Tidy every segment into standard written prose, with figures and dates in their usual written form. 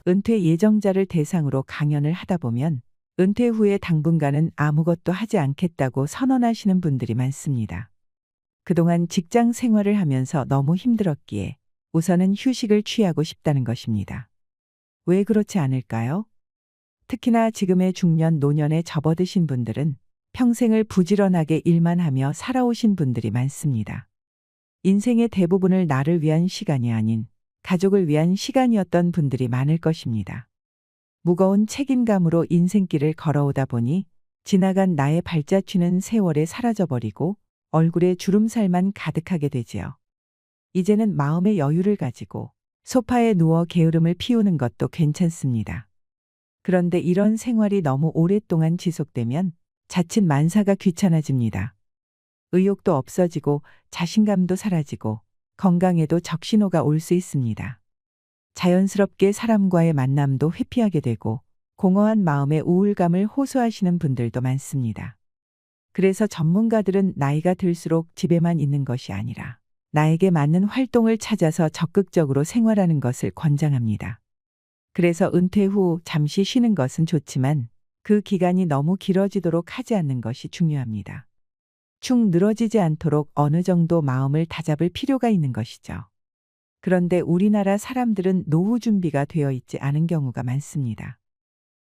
은퇴 예정자를 대상으로 강연을 하다 보면 은퇴 후에 당분간은 아무것도 하지 않겠다고 선언하시는 분들이 많습니다. 그동안 직장 생활을 하면서 너무 힘들었기에 우선은 휴식을 취하고 싶다는 것입니다. 왜 그렇지 않을까요? 특히나 지금의 중년 노년에 접어드신 분들은 평생을 부지런하게 일만 하며 살아오신 분들이 많습니다. 인생의 대부분을 나를 위한 시간이 아닌 가족을 위한 시간이었던 분들이 많을 것입니다. 무거운 책임감으로 인생길을 걸어오다 보니 지나간 나의 발자취는 세월에 사라져버리고 얼굴에 주름살만 가득하게 되지요. 이제는 마음의 여유를 가지고 소파에 누워 게으름을 피우는 것도 괜찮습니다. 그런데 이런 생활이 너무 오랫동안 지속되면 자칫 만사가 귀찮아집니다. 의욕도 없어지고 자신감도 사라지고 건강에도 적신호가 올 수 있습니다. 자연스럽게 사람과의 만남도 회피하게 되고 공허한 마음의 우울감을 호소하시는 분들도 많습니다. 그래서 전문가들은 나이가 들수록 집에만 있는 것이 아니라 나에게 맞는 활동을 찾아서 적극적으로 생활하는 것을 권장합니다. 그래서 은퇴 후 잠시 쉬는 것은 좋지만 그 기간이 너무 길어지도록 하지 않는 것이 중요합니다. 축 늘어지지 않도록 어느 정도 마음을 다잡을 필요가 있는 것이죠. 그런데 우리나라 사람들은 노후 준비가 되어 있지 않은 경우가 많습니다.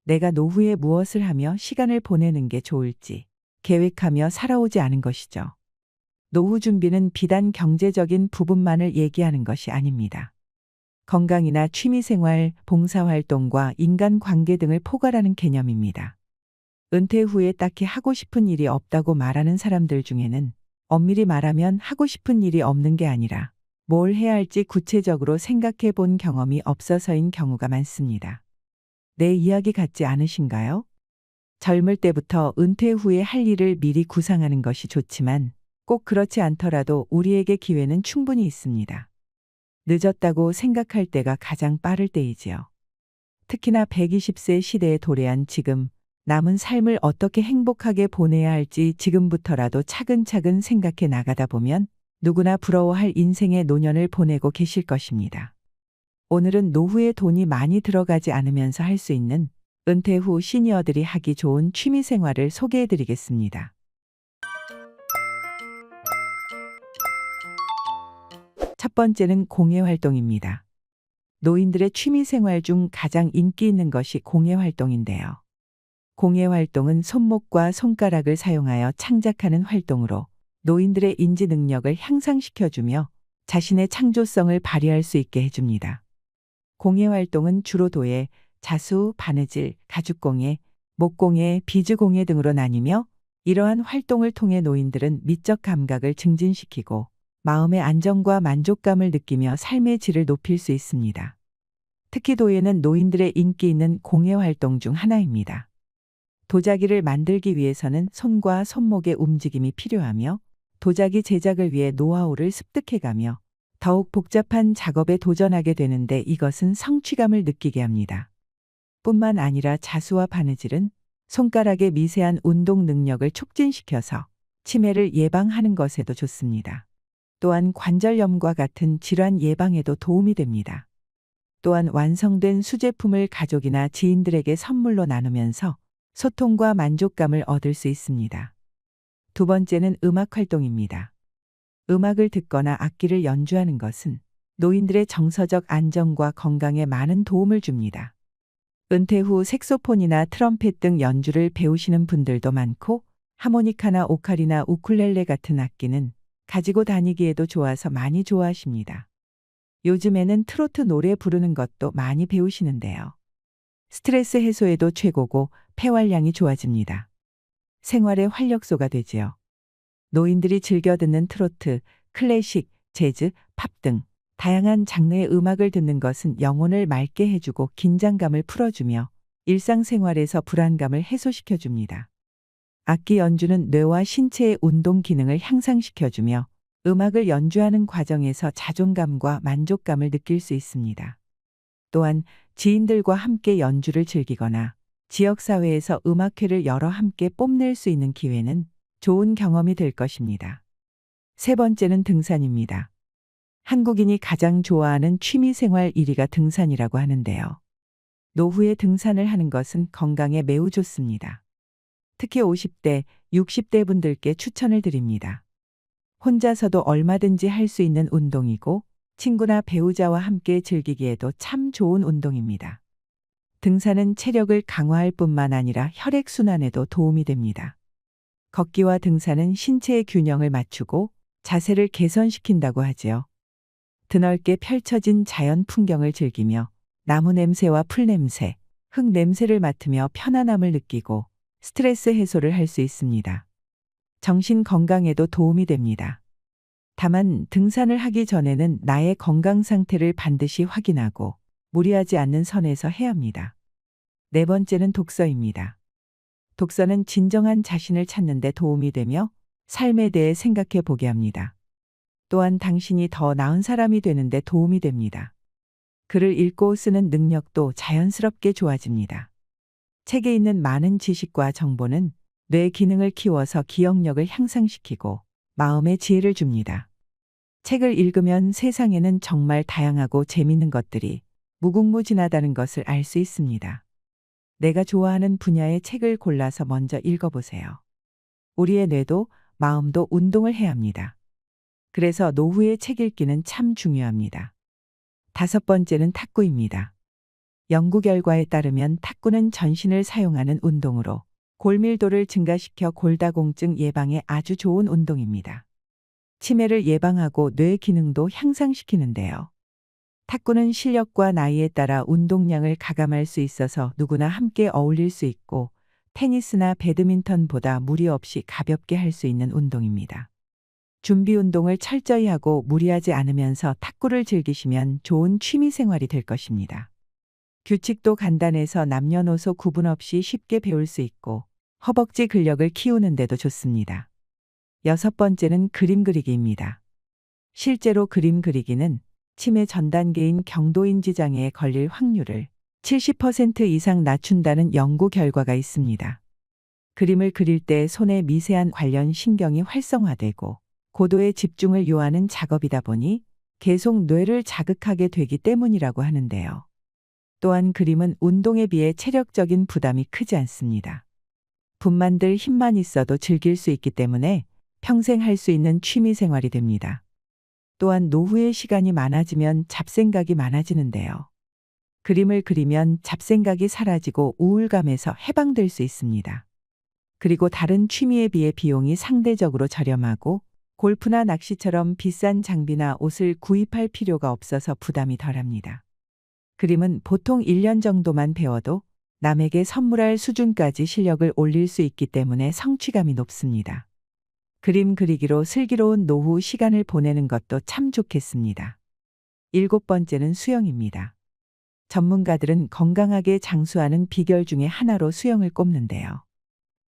내가 노후에 무엇을 하며 시간을 보내는 게 좋을지 계획하며 살아오지 않은 것이죠. 노후 준비는 비단 경제적인 부분만을 얘기하는 것이 아닙니다. 건강이나 취미생활, 봉사활동과 인간관계 등을 포괄하는 개념입니다. 은퇴 후에 딱히 하고 싶은 일이 없다고 말하는 사람들 중에는 엄밀히 말하면 하고 싶은 일이 없는 게 아니라 뭘 해야 할지 구체적으로 생각해 본 경험이 없어서인 경우가 많습니다. 내 이야기 같지 않으신가요? 젊을 때부터 은퇴 후에 할 일을 미리 구상하는 것이 좋지만 꼭 그렇지 않더라도 우리에게 기회는 충분히 있습니다. 늦었다고 생각할 때가 가장 빠를 때이지요. 특히나 120세 시대에 도래한 지금 남은 삶을 어떻게 행복하게 보내야 할지 지금부터라도 차근차근 생각해 나가다 보면 누구나 부러워할 인생의 노년을 보내고 계실 것입니다. 오늘은 노후에 돈이 많이 들어가지 않으면서 할 수 있는 은퇴 후 시니어들이 하기 좋은 취미 생활을 소개해 드리겠습니다. 첫 번째는 공예 활동입니다. 노인들의 취미 생활 중 가장 인기 있는 것이 공예 활동인데요. 공예 활동은 손목과 손가락을 사용하여 창작하는 활동으로 노인들의 인지 능력을 향상시켜주며 자신의 창조성을 발휘할 수 있게 해줍니다. 공예 활동은 주로 도예, 자수, 바느질, 가죽공예, 목공예, 비즈공예 등으로 나뉘며 이러한 활동을 통해 노인들은 미적 감각을 증진시키고 마음의 안정과 만족감을 느끼며 삶의 질을 높일 수 있습니다. 특히 도예는 노인들의 인기 있는 공예 활동 중 하나입니다. 도자기를 만들기 위해서는 손과 손목의 움직임이 필요하며 도자기 제작을 위해 노하우를 습득해가며 더욱 복잡한 작업에 도전하게 되는데 이것은 성취감을 느끼게 합니다. 뿐만 아니라 자수와 바느질은 손가락의 미세한 운동 능력을 촉진시켜서 치매를 예방하는 것에도 좋습니다. 또한 관절염과 같은 질환 예방에도 도움이 됩니다. 또한 완성된 수제품을 가족이나 지인들에게 선물로 나누면서 소통과 만족감을 얻을 수 있습니다. 두 번째는 음악 활동입니다. 음악을 듣거나 악기를 연주하는 것은 노인들의 정서적 안정과 건강에 많은 도움을 줍니다. 은퇴 후 색소폰이나 트럼펫 등 연주를 배우시는 분들도 많고 하모니카나 오카리나 우쿨렐레 같은 악기는 가지고 다니기에도 좋아서 많이 좋아하십니다. 요즘에는 트로트 노래 부르는 것도 많이 배우시는데요. 스트레스 해소에도 최고고 폐활량이 좋아집니다. 생활의 활력소가 되지요. 노인들이 즐겨 듣는 트로트, 클래식, 재즈, 팝 등 다양한 장르의 음악을 듣는 것은 영혼을 맑게 해주고 긴장감을 풀어주며 일상생활에서 불안감을 해소시켜줍니다. 악기 연주는 뇌와 신체의 운동 기능을 향상시켜주며 음악을 연주하는 과정에서 자존감과 만족감을 느낄 수 있습니다. 또한 지인들과 함께 연주를 즐기거나 지역사회에서 음악회를 열어 함께 뽐낼 수 있는 기회는 좋은 경험이 될 것입니다. 세 번째는 등산입니다. 한국인이 가장 좋아하는 취미생활 1위가 등산이라고 하는데요. 노후에 등산을 하는 것은 건강에 매우 좋습니다. 특히 50대, 60대 분들께 추천을 드립니다. 혼자서도 얼마든지 할 수 있는 운동이고 친구나 배우자와 함께 즐기기에도 참 좋은 운동입니다. 등산은 체력을 강화할 뿐만 아니라 혈액순환에도 도움이 됩니다. 걷기와 등산은 신체의 균형을 맞추고 자세를 개선시킨다고 하지요. 드넓게 펼쳐진 자연 풍경을 즐기며 나무 냄새와 풀 냄새, 흙 냄새를 맡으며 편안함을 느끼고 스트레스 해소를 할 수 있습니다. 정신 건강에도 도움이 됩니다. 다만 등산을 하기 전에는 나의 건강 상태를 반드시 확인하고 무리하지 않는 선에서 해야 합니다. 네 번째는 독서입니다. 독서는 진정한 자신을 찾는 데 도움이 되며 삶에 대해 생각해 보게 합니다. 또한 당신이 더 나은 사람이 되는 데 도움이 됩니다. 글을 읽고 쓰는 능력도 자연스럽게 좋아집니다. 책에 있는 많은 지식과 정보는 뇌 기능을 키워서 기억력을 향상시키고 마음의 지혜를 줍니다. 책을 읽으면 세상에는 정말 다양하고 재밌는 것들이 무궁무진하다는 것을 알 수 있습니다. 내가 좋아하는 분야의 책을 골라서 먼저 읽어보세요. 우리의 뇌도 마음도 운동을 해야 합니다. 그래서 노후에 책 읽기는 참 중요합니다. 다섯 번째는 탁구입니다. 연구 결과에 따르면 탁구는 전신을 사용하는 운동으로 골밀도를 증가시켜 골다공증 예방에 아주 좋은 운동입니다. 치매를 예방하고 뇌 기능도 향상시키는데요. 탁구는 실력과 나이에 따라 운동량을 가감할 수 있어서 누구나 함께 어울릴 수 있고 테니스나 배드민턴보다 무리 없이 가볍게 할 수 있는 운동입니다. 준비 운동을 철저히 하고 무리하지 않으면서 탁구를 즐기시면 좋은 취미 생활이 될 것입니다. 규칙도 간단해서 남녀노소 구분 없이 쉽게 배울 수 있고 허벅지 근력을 키우는 데도 좋습니다. 여섯 번째는 그림 그리기입니다. 실제로 그림 그리기는 치매 전 단계인 경도인지 장애에 걸릴 확률을 70% 이상 낮춘다는 연구 결과가 있습니다. 그림을 그릴 때 손의 미세한 관련 신경이 활성화되고 고도의 집중을 요하는 작업이다 보니 계속 뇌를 자극하게 되기 때문이라고 하는데요. 또한 그림은 운동에 비해 체력적인 부담이 크지 않습니다. 붓만들 힘만 있어도 즐길 수 있기 때문에 평생 할 수 있는 취미 생활이 됩니다. 또한 노후에 시간이 많아지면 잡생각이 많아지는데요. 그림을 그리면 잡생각이 사라지고 우울감에서 해방될 수 있습니다. 그리고 다른 취미에 비해 비용이 상대적으로 저렴하고 골프나 낚시처럼 비싼 장비나 옷을 구입할 필요가 없어서 부담이 덜합니다. 그림은 보통 1년 정도만 배워도 남에게 선물할 수준까지 실력을 올릴 수 있기 때문에 성취감이 높습니다. 그림 그리기로 슬기로운 노후 시간을 보내는 것도 참 좋겠습니다. 일곱 번째는 수영입니다. 전문가들은 건강하게 장수하는 비결 중에 하나로 수영을 꼽는데요.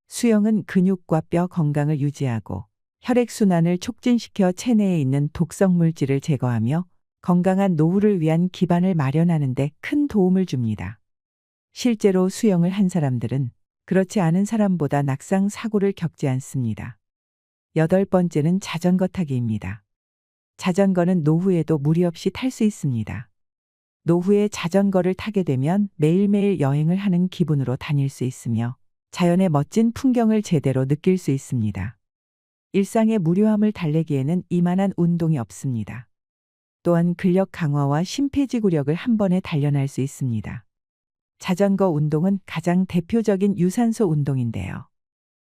수영은 근육과 뼈 건강을 유지하고 혈액순환을 촉진시켜 체내에 있는 독성 물질을 제거하며 건강한 노후를 위한 기반을 마련하는 데 큰 도움을 줍니다. 실제로 수영을 한 사람들은 그렇지 않은 사람보다 낙상 사고를 겪지 않습니다. 여덟 번째는 자전거 타기입니다. 자전거는 노후에도 무리 없이 탈 수 있습니다. 노후에 자전거를 타게 되면 매일매일 여행을 하는 기분으로 다닐 수 있으며 자연의 멋진 풍경을 제대로 느낄 수 있습니다. 일상의 무료함을 달래기에는 이만한 운동이 없습니다. 또한 근력 강화와 심폐지구력을 한 번에 단련할 수 있습니다. 자전거 운동은 가장 대표적인 유산소 운동인데요.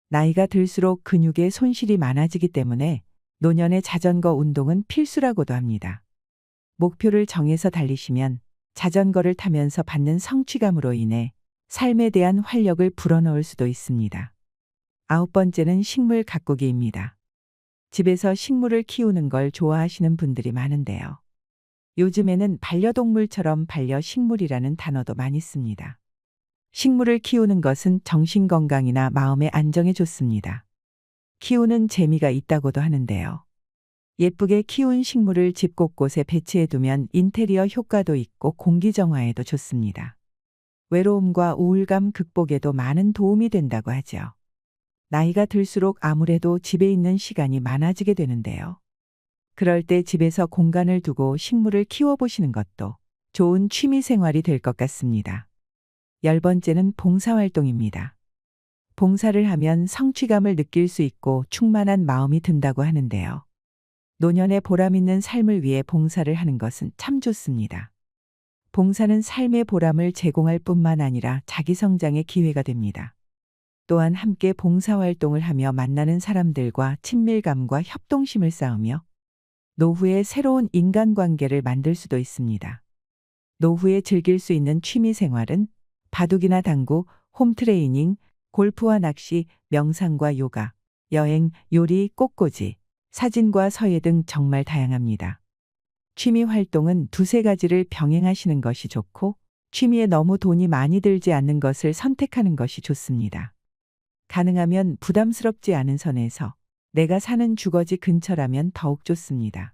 나이가 들수록 근육의 손실이 많아지기 때문에 노년의 자전거 운동은 필수라고도 합니다. 목표를 정해서 달리시면 자전거를 타면서 받는 성취감으로 인해 삶에 대한 활력을 불어넣을 수도 있습니다. 아홉 번째는 식물 가꾸기입니다. 집에서 식물을 키우는 걸 좋아하시는 분들이 많은데요. 요즘에는 반려동물처럼 반려식물이라는 단어도 많이 씁니다. 식물을 키우는 것은 정신건강이나 마음의 안정에 좋습니다. 키우는 재미가 있다고도 하는데요. 예쁘게 키운 식물을 집 곳곳에 배치해두면 인테리어 효과도 있고 공기정화에도 좋습니다. 외로움과 우울감 극복에도 많은 도움이 된다고 하죠. 나이가 들수록 아무래도 집에 있는 시간이 많아지게 되는데요. 그럴 때 집에서 공간을 두고 식물을 키워보시는 것도 좋은 취미 생활이 될 것 같습니다. 10번째는 봉사활동입니다. 봉사를 하면 성취감을 느낄 수 있고 충만한 마음이 든다고 하는데요. 노년의 보람 있는 삶을 위해 봉사를 하는 것은 참 좋습니다. 봉사는 삶의 보람을 제공할 뿐만 아니라 자기 성장의 기회가 됩니다. 또한 함께 봉사활동을 하며 만나는 사람들과 친밀감과 협동심을 쌓으며 노후에 새로운 인간관계를 만들 수도 있습니다. 노후에 즐길 수 있는 취미 생활은 바둑이나 당구, 홈트레이닝, 골프와 낚시, 명상과 요가, 여행, 요리, 꽃꽂이, 사진과 서예 등 정말 다양합니다. 취미 활동은 두세 가지를 병행하시는 것이 좋고 취미에 너무 돈이 많이 들지 않는 것을 선택하는 것이 좋습니다. 가능하면 부담스럽지 않은 선에서 내가 사는 주거지 근처라면 더욱 좋습니다.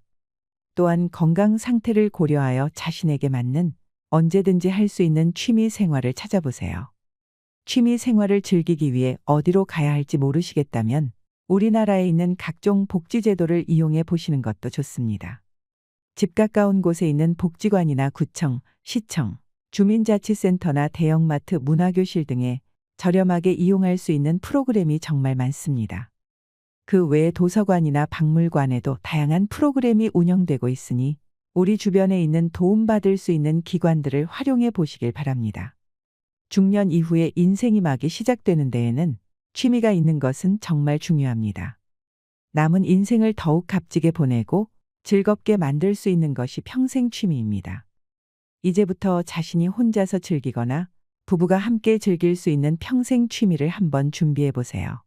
또한 건강 상태를 고려하여 자신에게 맞는 언제든지 할 수 있는 취미 생활을 찾아보세요. 취미 생활을 즐기기 위해 어디로 가야 할지 모르시겠다면 우리나라에 있는 각종 복지제도를 이용해 보시는 것도 좋습니다. 집 가까운 곳에 있는 복지관이나 구청, 시청, 주민자치센터나 대형마트, 문화교실 등에 저렴하게 이용할 수 있는 프로그램이 정말 많습니다. 그 외에 도서관이나 박물관에도 다양한 프로그램이 운영되고 있으니 우리 주변에 있는 도움받을 수 있는 기관들을 활용해 보시길 바랍니다. 중년 이후에 인생이 막이 시작되는 데에는 취미가 있는 것은 정말 중요합니다. 남은 인생을 더욱 값지게 보내고 즐겁게 만들 수 있는 것이 평생 취미입니다. 이제부터 자신이 혼자서 즐기거나 부부가 함께 즐길 수 있는 평생 취미를 한번 준비해 보세요.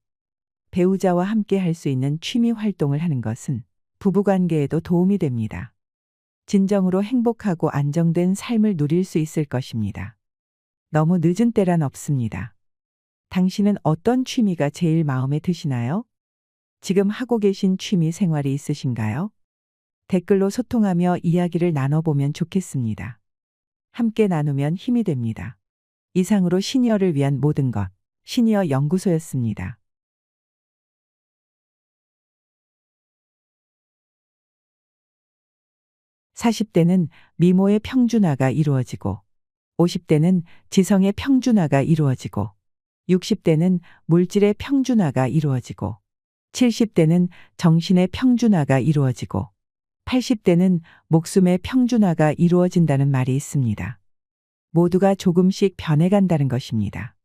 배우자와 함께 할 수 있는 취미 활동을 하는 것은 부부관계에도 도움이 됩니다. 진정으로 행복하고 안정된 삶을 누릴 수 있을 것입니다. 너무 늦은 때란 없습니다. 당신은 어떤 취미가 제일 마음에 드시나요? 지금 하고 계신 취미 생활이 있으신가요? 댓글로 소통하며 이야기를 나눠보면 좋겠습니다. 함께 나누면 힘이 됩니다. 이상으로 시니어를 위한 모든 것, 시니어 연구소였습니다. (40대는) 미모의 평준화가 이루어지고 50대는 지성의 평준화가 이루어지고 60대는 물질의 평준화가 이루어지고 70대는 정신의 평준화가 이루어지고 80대는 목숨의 평준화가 이루어진다는 말이 있습니다. 모두가 조금씩 변해간다는 것입니다.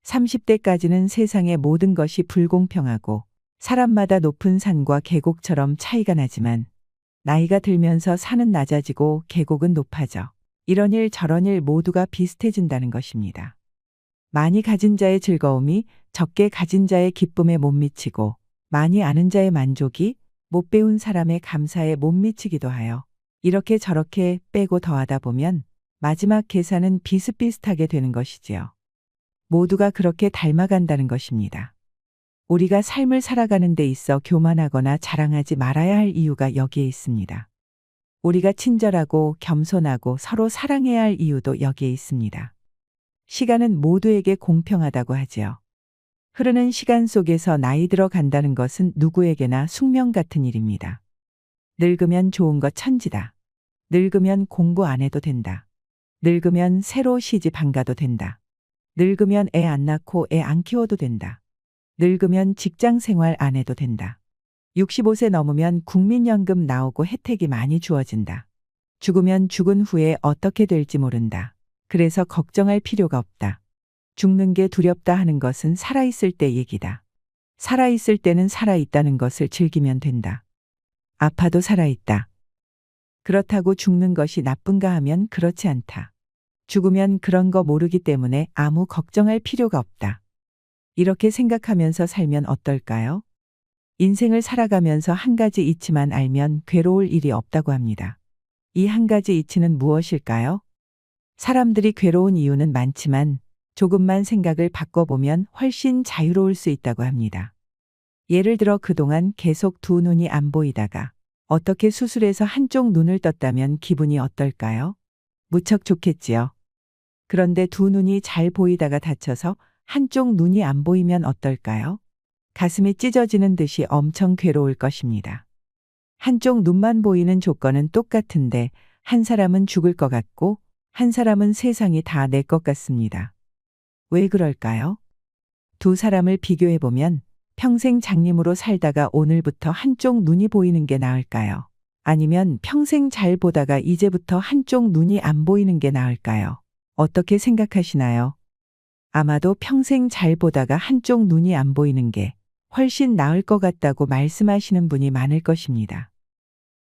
30대까지는 세상의 모든 것이 불공평하고 사람마다 높은 산과 계곡처럼 차이가 나지만 나이가 들면서 산은 낮아지고 계곡은 높아져 이런 일 저런 일 모두가 비슷해진다는 것입니다. 많이 가진 자의 즐거움이 적게 가진 자의 기쁨에 못 미치고 많이 아는 자의 만족이 못 배운 사람의 감사에 못 미치기도 하여 이렇게 저렇게 빼고 더하다 보면 마지막 계산은 비슷비슷하게 되는 것이지요. 모두가 그렇게 닮아간다는 것입니다. 우리가 삶을 살아가는 데 있어 교만하거나 자랑하지 말아야 할 이유가 여기에 있습니다. 우리가 친절하고 겸손하고 서로 사랑해야 할 이유도 여기에 있습니다. 시간은 모두에게 공평하다고 하지요. 흐르는 시간 속에서 나이 들어 간다는 것은 누구에게나 숙명 같은 일입니다. 늙으면 좋은 것 천지다. 늙으면 공부 안 해도 된다. 늙으면 새로 시집 안 가도 된다. 늙으면 애 안 낳고 애 안 키워도 된다. 늙으면 직장 생활 안 해도 된다. 65세 넘으면 국민연금 나오고 혜택이 많이 주어진다. 죽으면 죽은 후에 어떻게 될지 모른다. 그래서 걱정할 필요가 없다. 죽는 게 두렵다 하는 것은 살아있을 때 얘기다. 살아있을 때는 살아있다는 것을 즐기면 된다. 아파도 살아있다. 그렇다고 죽는 것이 나쁜가 하면 그렇지 않다. 죽으면 그런 거 모르기 때문에 아무 걱정할 필요가 없다. 이렇게 생각하면서 살면 어떨까요? 인생을 살아가면서 한 가지 이치만 알면 괴로울 일이 없다고 합니다. 이 한 가지 이치는 무엇일까요? 사람들이 괴로운 이유는 많지만 조금만 생각을 바꿔보면 훨씬 자유로울 수 있다고 합니다. 예를 들어 그동안 계속 두 눈이 안 보이다가 어떻게 수술해서 한쪽 눈을 떴다면 기분이 어떨까요? 무척 좋겠지요. 그런데 두 눈이 잘 보이다가 다쳐서 한쪽 눈이 안 보이면 어떨까요? 가슴이 찢어지는 듯이 엄청 괴로울 것입니다. 한쪽 눈만 보이는 조건은 똑같은데 한 사람은 죽을 것 같고 한 사람은 세상이 다 내 것 같습니다. 왜 그럴까요? 두 사람을 비교해보면 평생 장님으로 살다가 오늘부터 한쪽 눈이 보이는 게 나을까요? 아니면 평생 잘 보다가 이제부터 한쪽 눈이 안 보이는 게 나을까요? 어떻게 생각하시나요? 아마도 평생 잘 보다가 한쪽 눈이 안 보이는 게 훨씬 나을 것 같다고 말씀하시는 분이 많을 것입니다.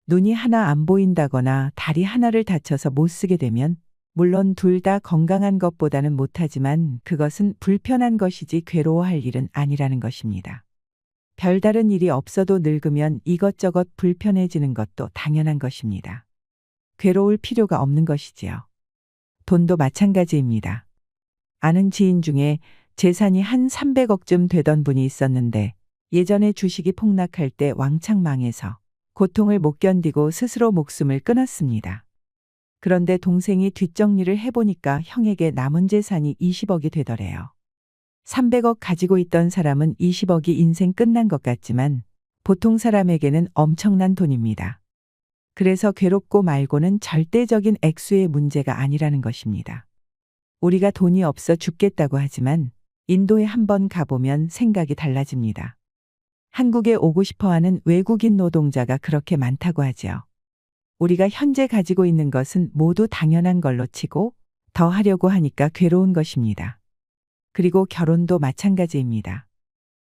눈이 하나 안 보인다거나 다리 하나를 다쳐서 못 쓰게 되면 물론 둘 다 건강한 것보다는 못하지만 그것은 불편한 것이지 괴로워할 일은 아니라는 것입니다. 별다른 일이 없어도 늙으면 이것저것 불편해지는 것도 당연한 것입니다. 괴로울 필요가 없는 것이지요. 돈도 마찬가지입니다. 아는 지인 중에 재산이 한 300억쯤 되던 분이 있었는데 예전에 주식이 폭락할 때 왕창 망해서 고통을 못 견디고 스스로 목숨을 끊었습니다. 그런데 동생이 뒷정리를 해보니까 형에게 남은 재산이 20억이 되더래요. 300억 가지고 있던 사람은 20억이 인생 끝난 것 같지만 보통 사람에게는 엄청난 돈입니다. 그래서 괴롭고 말고는 절대적인 액수의 문제가 아니라는 것입니다. 우리가 돈이 없어 죽겠다고 하지만 인도에 한번 가보면 생각이 달라집니다. 한국에 오고 싶어하는 외국인 노동자가 그렇게 많다고 하지요. 우리가 현재 가지고 있는 것은 모두 당연한 걸로 치고 더 하려고 하니까 괴로운 것입니다. 그리고 결혼도 마찬가지입니다.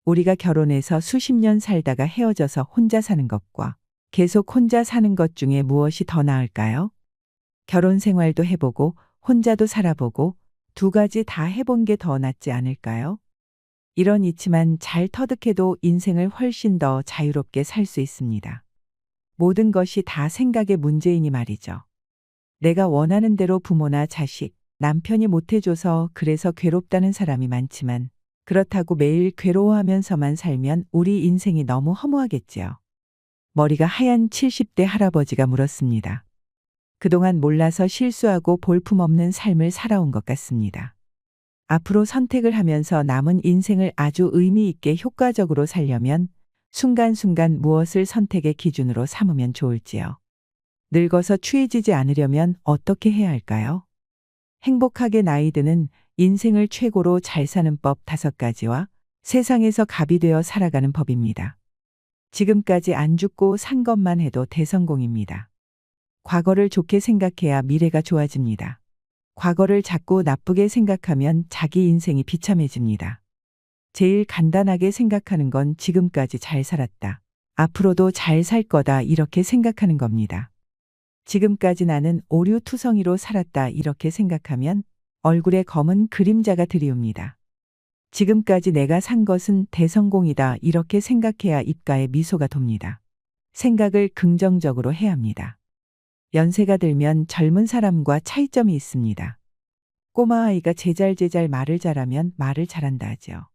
우리가 결혼해서 수십 년 살다가 헤어져서 혼자 사는 것과 계속 혼자 사는 것 중에 무엇이 더 나을까요? 결혼 생활도 해보고 혼자도 살아보고 두 가지 다 해본 게 더 낫지 않을까요? 이런 이치만 잘 터득해도 인생을 훨씬 더 자유롭게 살 수 있습니다. 모든 것이 다 생각의 문제이니 말이죠. 내가 원하는 대로 부모나 자식, 남편이 못해줘서 그래서 괴롭다는 사람이 많지만 그렇다고 매일 괴로워하면서만 살면 우리 인생이 너무 허무하겠지요. 머리가 하얀 70대 할아버지가 물었습니다. 그동안 몰라서 실수하고 볼품없는 삶을 살아온 것 같습니다. 앞으로 선택을 하면서 남은 인생을 아주 의미 있게 효과적으로 살려면 순간순간 무엇을 선택의 기준으로 삼으면 좋을지요. 늙어서 추해지지 않으려면 어떻게 해야 할까요? 행복하게 나이 드는 인생을 최고로 잘 사는 법 5가지와 세상에서 갑이 되어 살아가는 법입니다. 지금까지 안 죽고 산 것만 해도 대성공입니다. 과거를 좋게 생각해야 미래가 좋아집니다. 과거를 자꾸 나쁘게 생각하면 자기 인생이 비참해집니다. 제일 간단하게 생각하는 건 지금까지 잘 살았다. 앞으로도 잘 살 거다 이렇게 생각하는 겁니다. 지금까지 나는 오류투성이로 살았다 이렇게 생각하면 얼굴에 검은 그림자가 드리웁니다. 지금까지 내가 산 것은 대성공이다 이렇게 생각해야 입가에 미소가 돕니다. 생각을 긍정적으로 해야 합니다. 연세가 들면 젊은 사람과 차이점이 있습니다. 꼬마아이가 제잘제잘 말을 잘하면 말을 잘한다 하죠.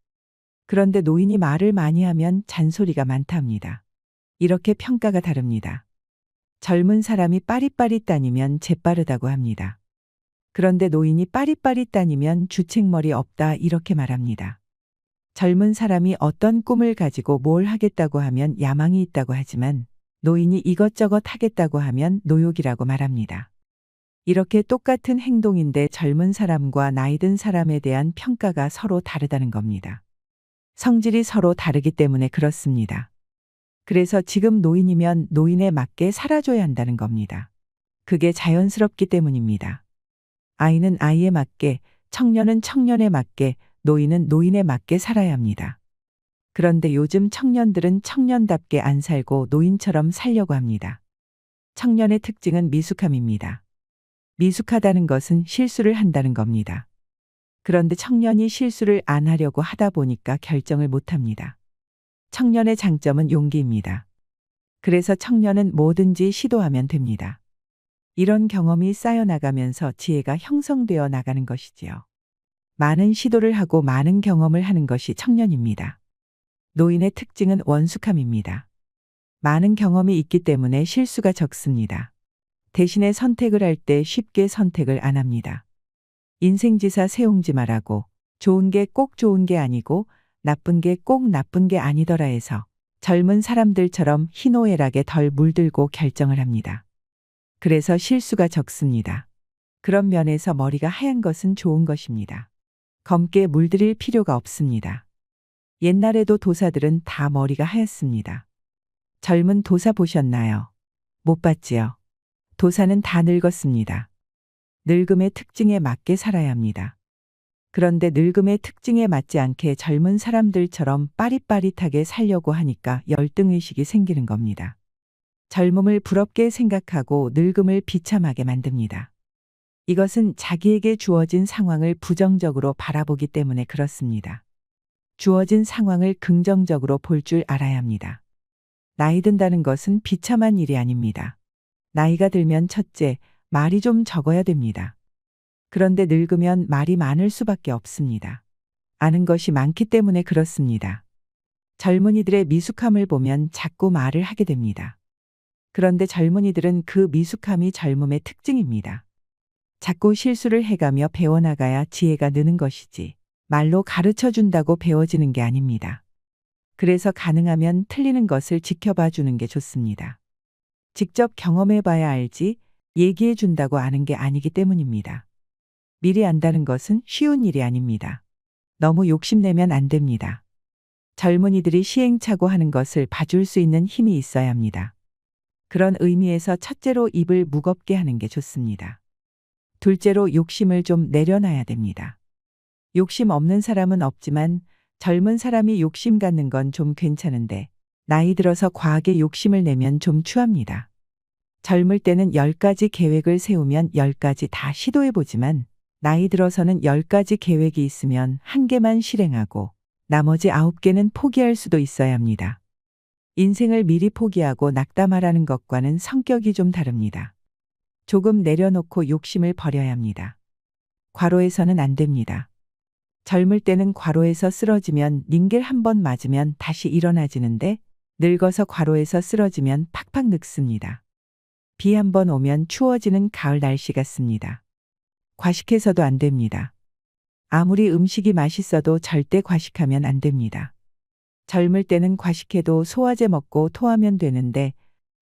그런데 노인이 말을 많이 하면 잔소리가 많다 합니다. 이렇게 평가가 다릅니다. 젊은 사람이 빠릿빠릿 다니면 재빠르다고 합니다. 그런데 노인이 빠릿빠릿 다니면 주책머리 없다 이렇게 말합니다. 젊은 사람이 어떤 꿈을 가지고 뭘 하겠다고 하면 야망이 있다고 하지만 노인이 이것저것 하겠다고 하면 노욕이라고 말합니다. 이렇게 똑같은 행동인데 젊은 사람과 나이 든 사람에 대한 평가가 서로 다르다는 겁니다. 성질이 서로 다르기 때문에 그렇습니다. 그래서 지금 노인이면 노인에 맞게 살아줘야 한다는 겁니다. 그게 자연스럽기 때문입니다. 아이는 아이에 맞게, 청년은 청년에 맞게, 노인은 노인에 맞게 살아야 합니다. 그런데 요즘 청년들은 청년답게 안 살고 노인처럼 살려고 합니다. 청년의 특징은 미숙함입니다. 미숙하다는 것은 실수를 한다는 겁니다. 그런데 청년이 실수를 안 하려고 하다 보니까 결정을 못 합니다. 청년의 장점은 용기입니다. 그래서 청년은 뭐든지 시도하면 됩니다. 이런 경험이 쌓여나가면서 지혜가 형성되어 나가는 것이지요. 많은 시도를 하고 많은 경험을 하는 것이 청년입니다. 노인의 특징은 원숙함입니다. 많은 경험이 있기 때문에 실수가 적습니다. 대신에 선택을 할 때 쉽게 선택을 안 합니다. 인생지사 세웅지 말하고 좋은 게 꼭 좋은 게 아니고 나쁜 게 꼭 나쁜 게 아니더라 해서 젊은 사람들처럼 희노애락에 덜 물들고 결정을 합니다. 그래서 실수가 적습니다. 그런 면에서 머리가 하얀 것은 좋은 것입니다. 검게 물들일 필요가 없습니다. 옛날에도 도사들은 다 머리가 하였습니다. 젊은 도사 보셨나요? 못 봤지요. 도사는 다 늙었습니다. 늙음의 특징에 맞게 살아야 합니다. 그런데 늙음의 특징에 맞지 않게 젊은 사람들처럼 빠릿빠릿하게 살려고 하니까 열등의식이 생기는 겁니다. 젊음을 부럽게 생각하고 늙음을 비참하게 만듭니다. 이것은 자기에게 주어진 상황을 부정적으로 바라보기 때문에 그렇습니다. 주어진 상황을 긍정적으로 볼 줄 알아야 합니다. 나이 든다는 것은 비참한 일이 아닙니다. 나이가 들면 첫째, 말이 좀 적어야 됩니다. 그런데 늙으면 말이 많을 수밖에 없습니다. 아는 것이 많기 때문에 그렇습니다. 젊은이들의 미숙함을 보면 자꾸 말을 하게 됩니다. 그런데 젊은이들은 그 미숙함이 젊음의 특징입니다. 자꾸 실수를 해가며 배워나가야 지혜가 느는 것이지 말로 가르쳐 준다고 배워지는 게 아닙니다. 그래서 가능하면 틀리는 것을 지켜봐 주는 게 좋습니다. 직접 경험해 봐야 알지 얘기해 준다고 아는 게 아니기 때문입니다. 미리 안다는 것은 쉬운 일이 아닙니다. 너무 욕심내면 안 됩니다. 젊은이들이 시행착오 하는 것을 봐줄 수 있는 힘이 있어야 합니다. 그런 의미에서 첫째로 입을 무겁게 하는 게 좋습니다. 둘째로 욕심을 좀 내려놔야 됩니다. 욕심 없는 사람은 없지만 젊은 사람이 욕심 갖는 건 좀 괜찮은데 나이 들어서 과하게 욕심을 내면 좀 추합니다. 젊을 때는 10가지 계획을 세우면 10가지 다 시도해보지만 나이 들어서는 10가지 계획이 있으면 1개만 실행하고 나머지 9개는 포기할 수도 있어야 합니다. 인생을 미리 포기하고 낙담하라는 것과는 성격이 좀 다릅니다. 조금 내려놓고 욕심을 버려야 합니다. 과로해서는 안 됩니다. 젊을 때는 과로해서 쓰러지면 링겔 한 번 맞으면 다시 일어나지는데 늙어서 과로해서 쓰러지면 팍팍 늙습니다. 비 한 번 오면 추워지는 가을 날씨 같습니다. 과식해서도 안 됩니다. 아무리 음식이 맛있어도 절대 과식하면 안 됩니다. 젊을 때는 과식해도 소화제 먹고 토하면 되는데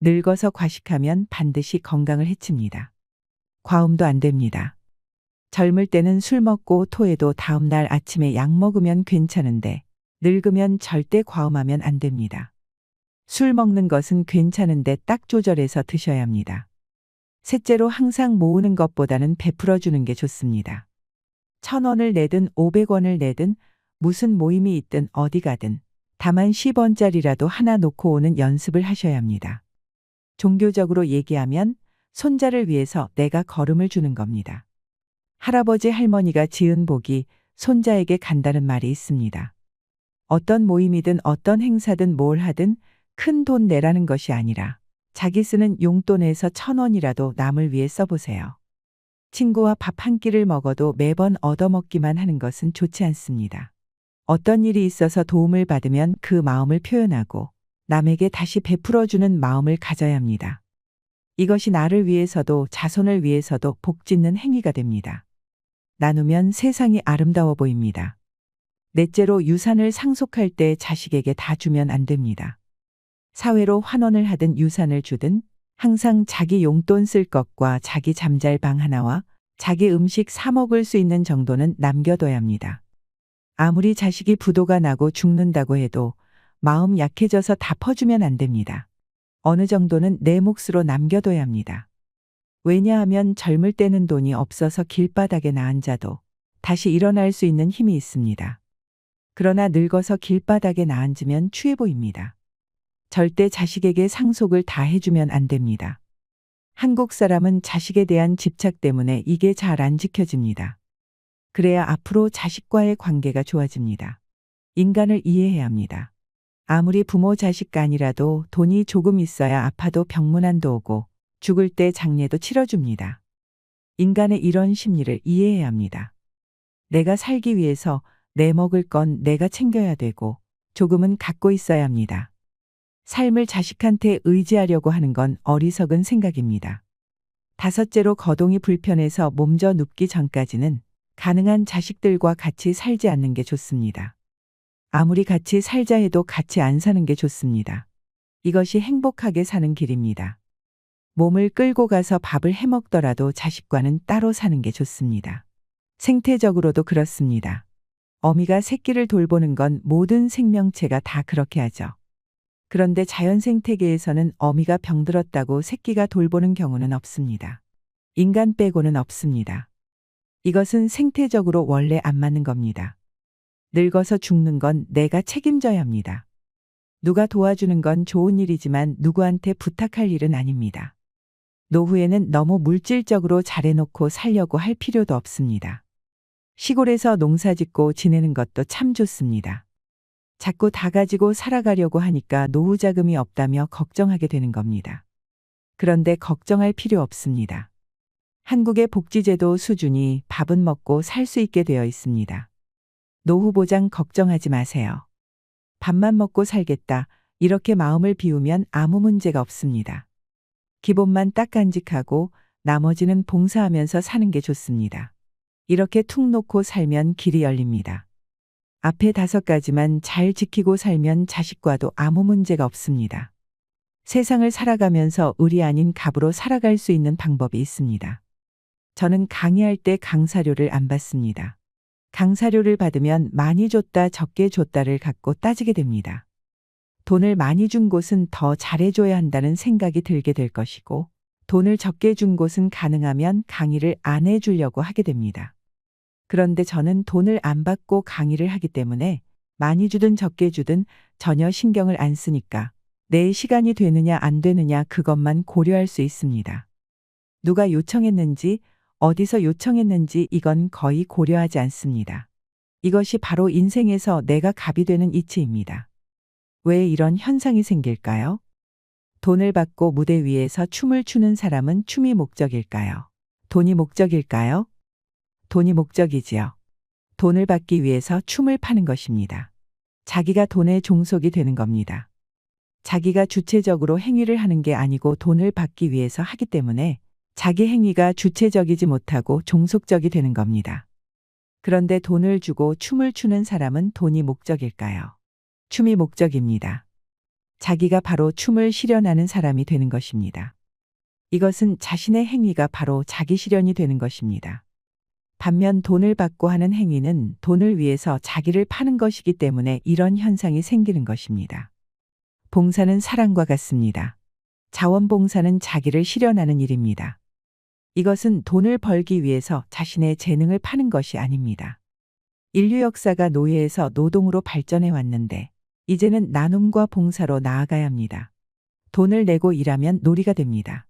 늙어서 과식하면 반드시 건강을 해칩니다. 과음도 안 됩니다. 젊을 때는 술 먹고 토해도 다음날 아침에 약 먹으면 괜찮은데 늙으면 절대 과음하면 안 됩니다. 술 먹는 것은 괜찮은데 딱 조절해서 드셔야 합니다. 셋째로 항상 모으는 것보다는 베풀어 주는 게 좋습니다. 1,000원을 내든 500원을 내든 무슨 모임이 있든 어디 가든 다만 10원짜리라도 하나 놓고 오는 연습을 하셔야 합니다. 종교적으로 얘기하면 손자를 위해서 내가 걸음을 주는 겁니다. 할아버지 할머니가 지은 복이 손자에게 간다는 말이 있습니다. 어떤 모임이든 어떤 행사든 뭘 하든 큰 돈 내라는 것이 아니라 자기 쓰는 용돈에서 1,000원이라도 남을 위해 써보세요. 친구와 밥 한 끼를 먹어도 매번 얻어먹기만 하는 것은 좋지 않습니다. 어떤 일이 있어서 도움을 받으면 그 마음을 표현하고 남에게 다시 베풀어주는 마음을 가져야 합니다. 이것이 나를 위해서도 자손을 위해서도 복짓는 행위가 됩니다. 나누면 세상이 아름다워 보입니다. 넷째로 유산을 상속할 때 자식에게 다 주면 안 됩니다. 사회로 환원을 하든 유산을 주든 항상 자기 용돈 쓸 것과 자기 잠잘 방 하나와 자기 음식 사 먹을 수 있는 정도는 남겨둬야 합니다. 아무리 자식이 부도가 나고 죽는다고 해도 마음 약해져서 다 퍼주면 안 됩니다. 어느 정도는 내 몫으로 남겨둬야 합니다. 왜냐하면 젊을 때는 돈이 없어서 길바닥에 나앉아도 다시 일어날 수 있는 힘이 있습니다. 그러나 늙어서 길바닥에 나앉으면 추해 보입니다. 절대 자식에게 상속을 다 해주면 안 됩니다. 한국 사람은 자식에 대한 집착 때문에 이게 잘 안 지켜집니다. 그래야 앞으로 자식과의 관계가 좋아집니다. 인간을 이해해야 합니다. 아무리 부모 자식 간이라도 돈이 조금 있어야 아파도 병문안도 오고 죽을 때 장례도 치러줍니다. 인간의 이런 심리를 이해해야 합니다. 내가 살기 위해서 내 먹을 건 내가 챙겨야 되고 조금은 갖고 있어야 합니다. 삶을 자식한테 의지하려고 하는 건 어리석은 생각입니다. 다섯째로 거동이 불편해서 몸져 눕기 전까지는 가능한 자식들과 같이 살지 않는 게 좋습니다. 아무리 같이 살자 해도 같이 안 사는 게 좋습니다. 이것이 행복하게 사는 길입니다. 몸을 끌고 가서 밥을 해먹더라도 자식과는 따로 사는 게 좋습니다. 생태적으로도 그렇습니다. 어미가 새끼를 돌보는 건 모든 생명체가 다 그렇게 하죠. 그런데 자연 생태계에서는 어미가 병들었다고 새끼가 돌보는 경우는 없습니다. 인간 빼고는 없습니다. 이것은 생태적으로 원래 안 맞는 겁니다. 늙어서 죽는 건 내가 책임져야 합니다. 누가 도와주는 건 좋은 일이지만 누구한테 부탁할 일은 아닙니다. 노후에는 너무 물질적으로 잘해놓고 살려고 할 필요도 없습니다. 시골에서 농사 짓고 지내는 것도 참 좋습니다. 자꾸 다 가지고 살아가려고 하니까 노후 자금이 없다며 걱정하게 되는 겁니다. 그런데 걱정할 필요 없습니다. 한국의 복지제도 수준이 밥은 먹고 살 수 있게 되어 있습니다. 노후 보장 걱정하지 마세요. 밥만 먹고 살겠다, 이렇게 마음을 비우면 아무 문제가 없습니다. 기본만 딱 간직하고 나머지는 봉사하면서 사는 게 좋습니다. 이렇게 툭 놓고 살면 길이 열립니다. 앞에 5가지만 잘 지키고 살면 자식과도 아무 문제가 없습니다. 세상을 살아가면서 을이 아닌 갑으로 살아갈 수 있는 방법이 있습니다. 저는 강의할 때 강사료를 안 받습니다. 강사료를 받으면 많이 줬다 적게 줬다를 갖고 따지게 됩니다. 돈을 많이 준 곳은 더 잘해줘야 한다는 생각이 들게 될 것이고, 돈을 적게 준 곳은 가능하면 강의를 안 해주려고 하게 됩니다. 그런데 저는 돈을 안 받고 강의를 하기 때문에 많이 주든 적게 주든 전혀 신경을 안 쓰니까 내 시간이 되느냐 안 되느냐 그것만 고려할 수 있습니다. 누가 요청했는지, 어디서 요청했는지 이건 거의 고려하지 않습니다. 이것이 바로 인생에서 내가 갑이 되는 이치입니다. 왜 이런 현상이 생길까요? 돈을 받고 무대 위에서 춤을 추는 사람은 춤이 목적일까요? 돈이 목적일까요? 돈이 목적이지요. 돈을 받기 위해서 춤을 파는 것입니다. 자기가 돈의 종속이 되는 겁니다. 자기가 주체적으로 행위를 하는 게 아니고 돈을 받기 위해서 하기 때문에 자기 행위가 주체적이지 못하고 종속적이 되는 겁니다. 그런데 돈을 주고 춤을 추는 사람은 돈이 목적일까요? 춤이 목적입니다. 자기가 바로 춤을 실현하는 사람이 되는 것입니다. 이것은 자신의 행위가 바로 자기 실현이 되는 것입니다. 반면 돈을 받고 하는 행위는 돈을 위해서 자기를 파는 것이기 때문에 이런 현상이 생기는 것입니다. 봉사는 사랑과 같습니다. 자원봉사는 자기를 실현하는 일입니다. 이것은 돈을 벌기 위해서 자신의 재능을 파는 것이 아닙니다. 인류 역사가 노예에서 노동으로 발전해 왔는데 이제는 나눔과 봉사로 나아가야 합니다. 돈을 내고 일하면 놀이가 됩니다.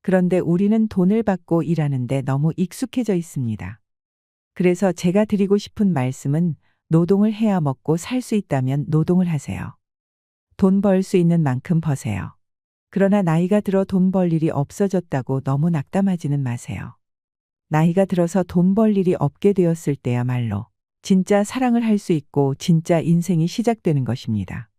그런데 우리는 돈을 받고 일하는데 너무 익숙해져 있습니다. 그래서 제가 드리고 싶은 말씀은 노동을 해야 먹고 살 수 있다면 노동을 하세요. 돈 벌 수 있는 만큼 버세요. 그러나 나이가 들어 돈 벌 일이 없어졌다고 너무 낙담하지는 마세요. 나이가 들어서 돈 벌 일이 없게 되었을 때야말로 진짜 사랑을 할 수 있고 진짜 인생이 시작되는 것입니다.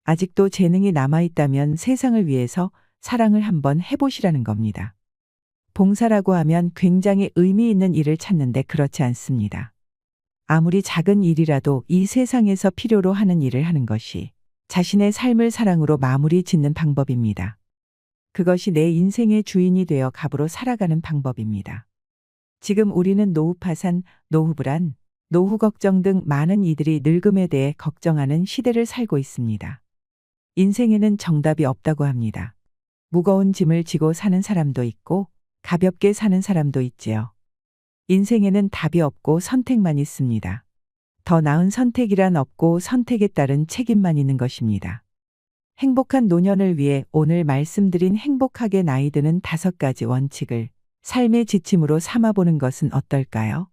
아직도 재능이 남아있다면 세상을 위해서 사랑을 한번 해보시라는 겁니다. 봉사라고 하면 굉장히 의미 있는 일을 찾는데 그렇지 않습니다. 아무리 작은 일이라도 이 세상에서 필요로 하는 일을 하는 것이 자신의 삶을 사랑으로 마무리 짓는 방법입니다. 그것이 내 인생의 주인이 되어 갑으로 살아가는 방법입니다. 지금 우리는 노후 파산, 노후 불안, 노후 걱정 등 많은 이들이 늙음에 대해 걱정하는 시대를 살고 있습니다. 인생에는 정답이 없다고 합니다. 무거운 짐을 지고 사는 사람도 있고 가볍게 사는 사람도 있지요. 인생에는 답이 없고 선택만 있습니다. 더 나은 선택이란 없고 선택에 따른 책임만 있는 것입니다. 행복한 노년을 위해 오늘 말씀드린 행복하게 나이 드는 5가지 원칙을 삶의 지침으로 삼아보는 것은 어떨까요?